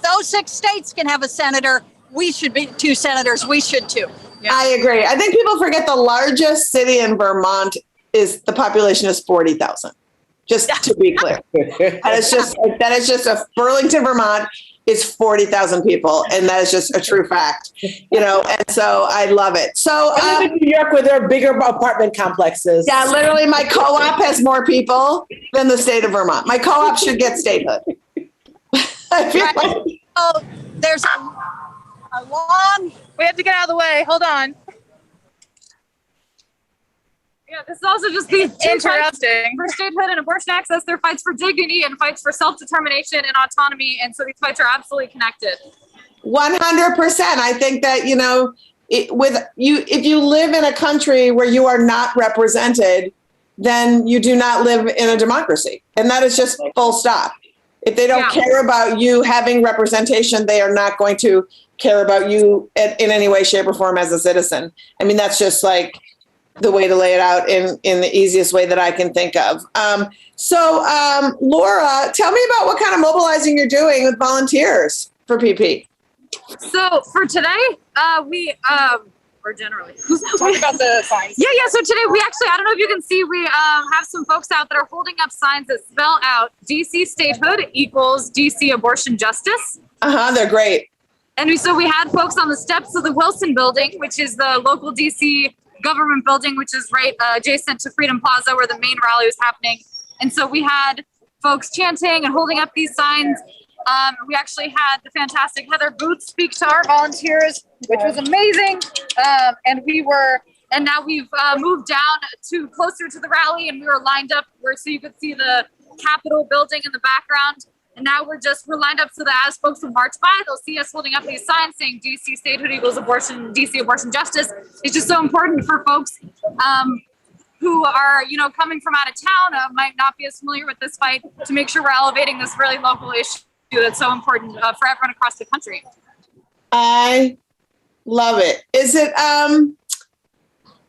those 6 states can have a senator, we should be 2 senators. We should too. Yeah. I agree. I think people forget the largest city in Vermont is the population is 40,000. Just to be clear, that is just a Burlington, Vermont is 40,000 people, and that is just a true fact. You know, and so I love it. So I live in New York, where there are bigger apartment complexes. Yeah, literally, my co-op has more people than the state of Vermont. My co-op should get statehood. I feel like so there's a long. We have to get out of the way. Hold on. Yeah, this is also just these interesting for statehood and abortion access. They're fights for dignity and fights for self-determination and autonomy, and so these fights are absolutely connected. 100%. I think that if you live in a country where you are not represented, then you do not live in a democracy, and that is just full stop. If they don't care about you having representation, they are not going to care about you in any way, shape, or form as a citizen. I mean, that's just like the way to lay it out in the easiest way that I can think of. Laura, tell me about what kind of mobilizing you're doing with volunteers for PP. So for today, or generally. Talk about the signs. Yeah. So today we actually, I don't know if you can see, we have some folks out that are holding up signs that spell out DC statehood equals DC abortion justice. They're great. And so we had folks on the steps of the Wilson building, which is the local DC government building, which is right adjacent to Freedom Plaza, where the main rally was happening. And so we had folks chanting and holding up these signs. We actually had the fantastic Heather Booth speak to our volunteers, which was amazing. And now we've moved down to closer to the rally, and we were lined up so you could see the Capitol building in the background. And now we're lined up so that as folks will march by, they'll see us holding up these signs saying DC statehood equals abortion, DC abortion justice. It's just so important for folks who are, coming from out of town, might not be as familiar with this fight, to make sure we're elevating this really local issue that's so important for everyone across the country. I love it. Is it,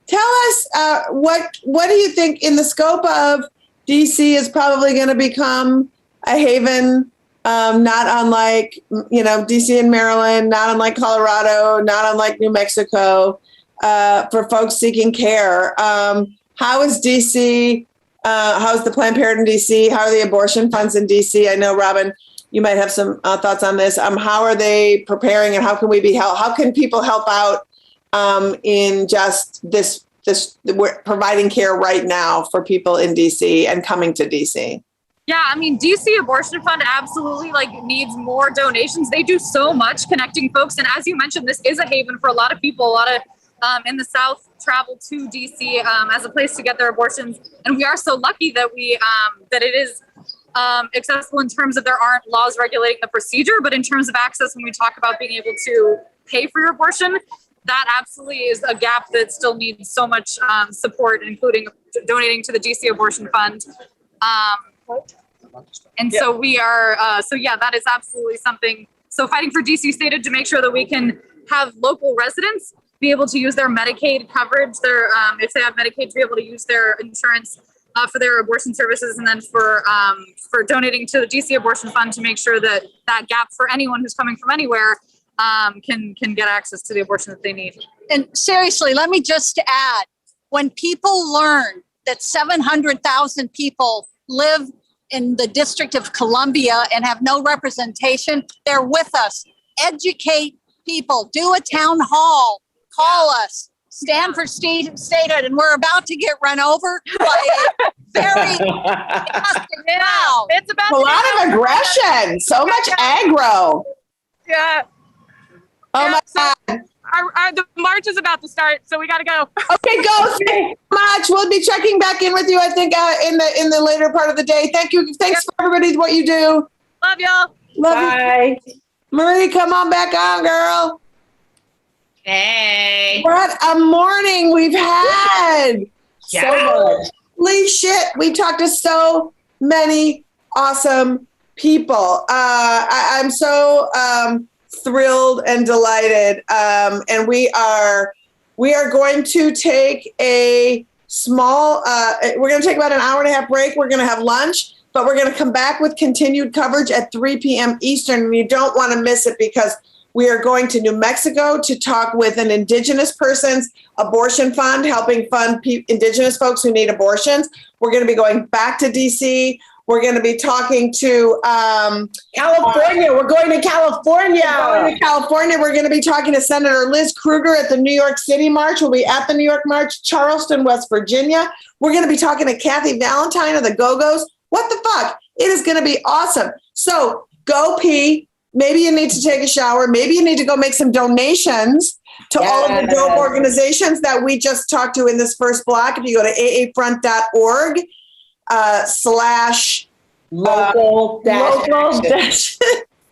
tell us, what do you think in the scope of DC is probably going to become a haven, not unlike, DC and Maryland, not unlike Colorado, not unlike New Mexico, for folks seeking care. How is DC, how is the Planned Parenthood in DC? How are the abortion funds in DC? I know, Robin, you might have some thoughts on this. How are they preparing, and how can we be help? How can people help out in just this we're providing care right now for people in DC and coming to DC? Yeah, I mean, DC Abortion Fund absolutely needs more donations. They do so much connecting folks. And as you mentioned, this is a haven for a lot of people. A lot of in the South travel to DC as a place to get their abortions. And we are so lucky that that it is accessible in terms of there aren't laws regulating the procedure, but in terms of access, when we talk about being able to pay for your abortion, that absolutely is a gap that still needs so much support, including donating to the DC Abortion Fund. And so we are, that is absolutely something So fighting for DC statehood to make sure that we can have local residents be able to use their Medicaid coverage, their if they have Medicaid, to be able to use their insurance for their abortion services, and then for donating to the DC Abortion Fund to make sure that that gap for anyone who's coming from anywhere can get access to the abortion that they need. And seriously, let me just add, when people learn that 700,000 people live in the District of Columbia and have no representation, they're with us. Educate people, do a town hall, call us, stand for statehood, and we're about to get run over by a very crowd. It's about a lot of aggression, so much aggro. Yeah. Oh yeah, my God. The march is about to start, so we got to go. Okay, go. Thank you so much. We'll be checking back in with you, I think, in the later part of the day. Thank you. Thanks for everybody, what you do. Love y'all. Love you. Marie, come on back on, girl. Hey. What a morning we've had. Yeah. So much. Holy shit. We talked to so many awesome people. I'm so thrilled and delighted. And we are going to take a small, we're going to take about an hour and a half break. We're going to have lunch, but we're going to come back with continued coverage at 3 p.m. Eastern. And you don't want to miss it, because we are going to New Mexico to talk with an Indigenous person's abortion fund, helping fund Indigenous folks who need abortions. We're going to be going back to DC. We're going to be talking to California. We're going to California. We're going to be talking to Senator Liz Krueger at the New York City March. We'll be at the New York March, Charleston, West Virginia. We're going to be talking to Kathy Valentine of the Go-Go's. What the fuck? It is going to be awesome. So go pee. Maybe you need to take a shower. Maybe you need to go make some donations to all of the dope organizations that we just talked to in this first block. If you go to aafront.org /local dash.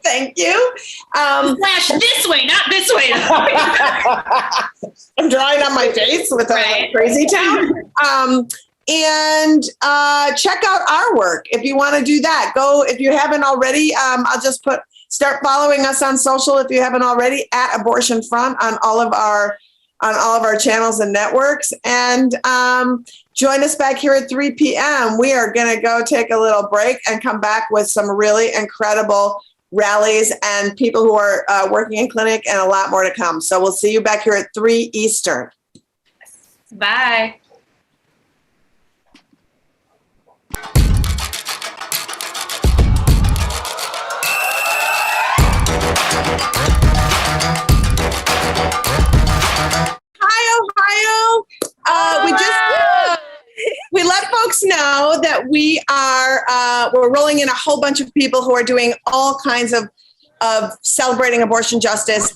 Thank you. Slash this way, not this way. I'm drawing on my face with a crazy town. And check out our work if you want to do that. Go, if you haven't already. I'll just start following us on social if you haven't already, at Abortion Front on all of our channels and networks. And join us back here at 3 p.m. We are going to go take a little break and come back with some really incredible rallies and people who are working in clinic, and a lot more to come. So we'll see you back here at 3 Eastern. Bye. Ohio. We let folks know that we're rolling in a whole bunch of people who are doing all kinds of celebrating abortion justice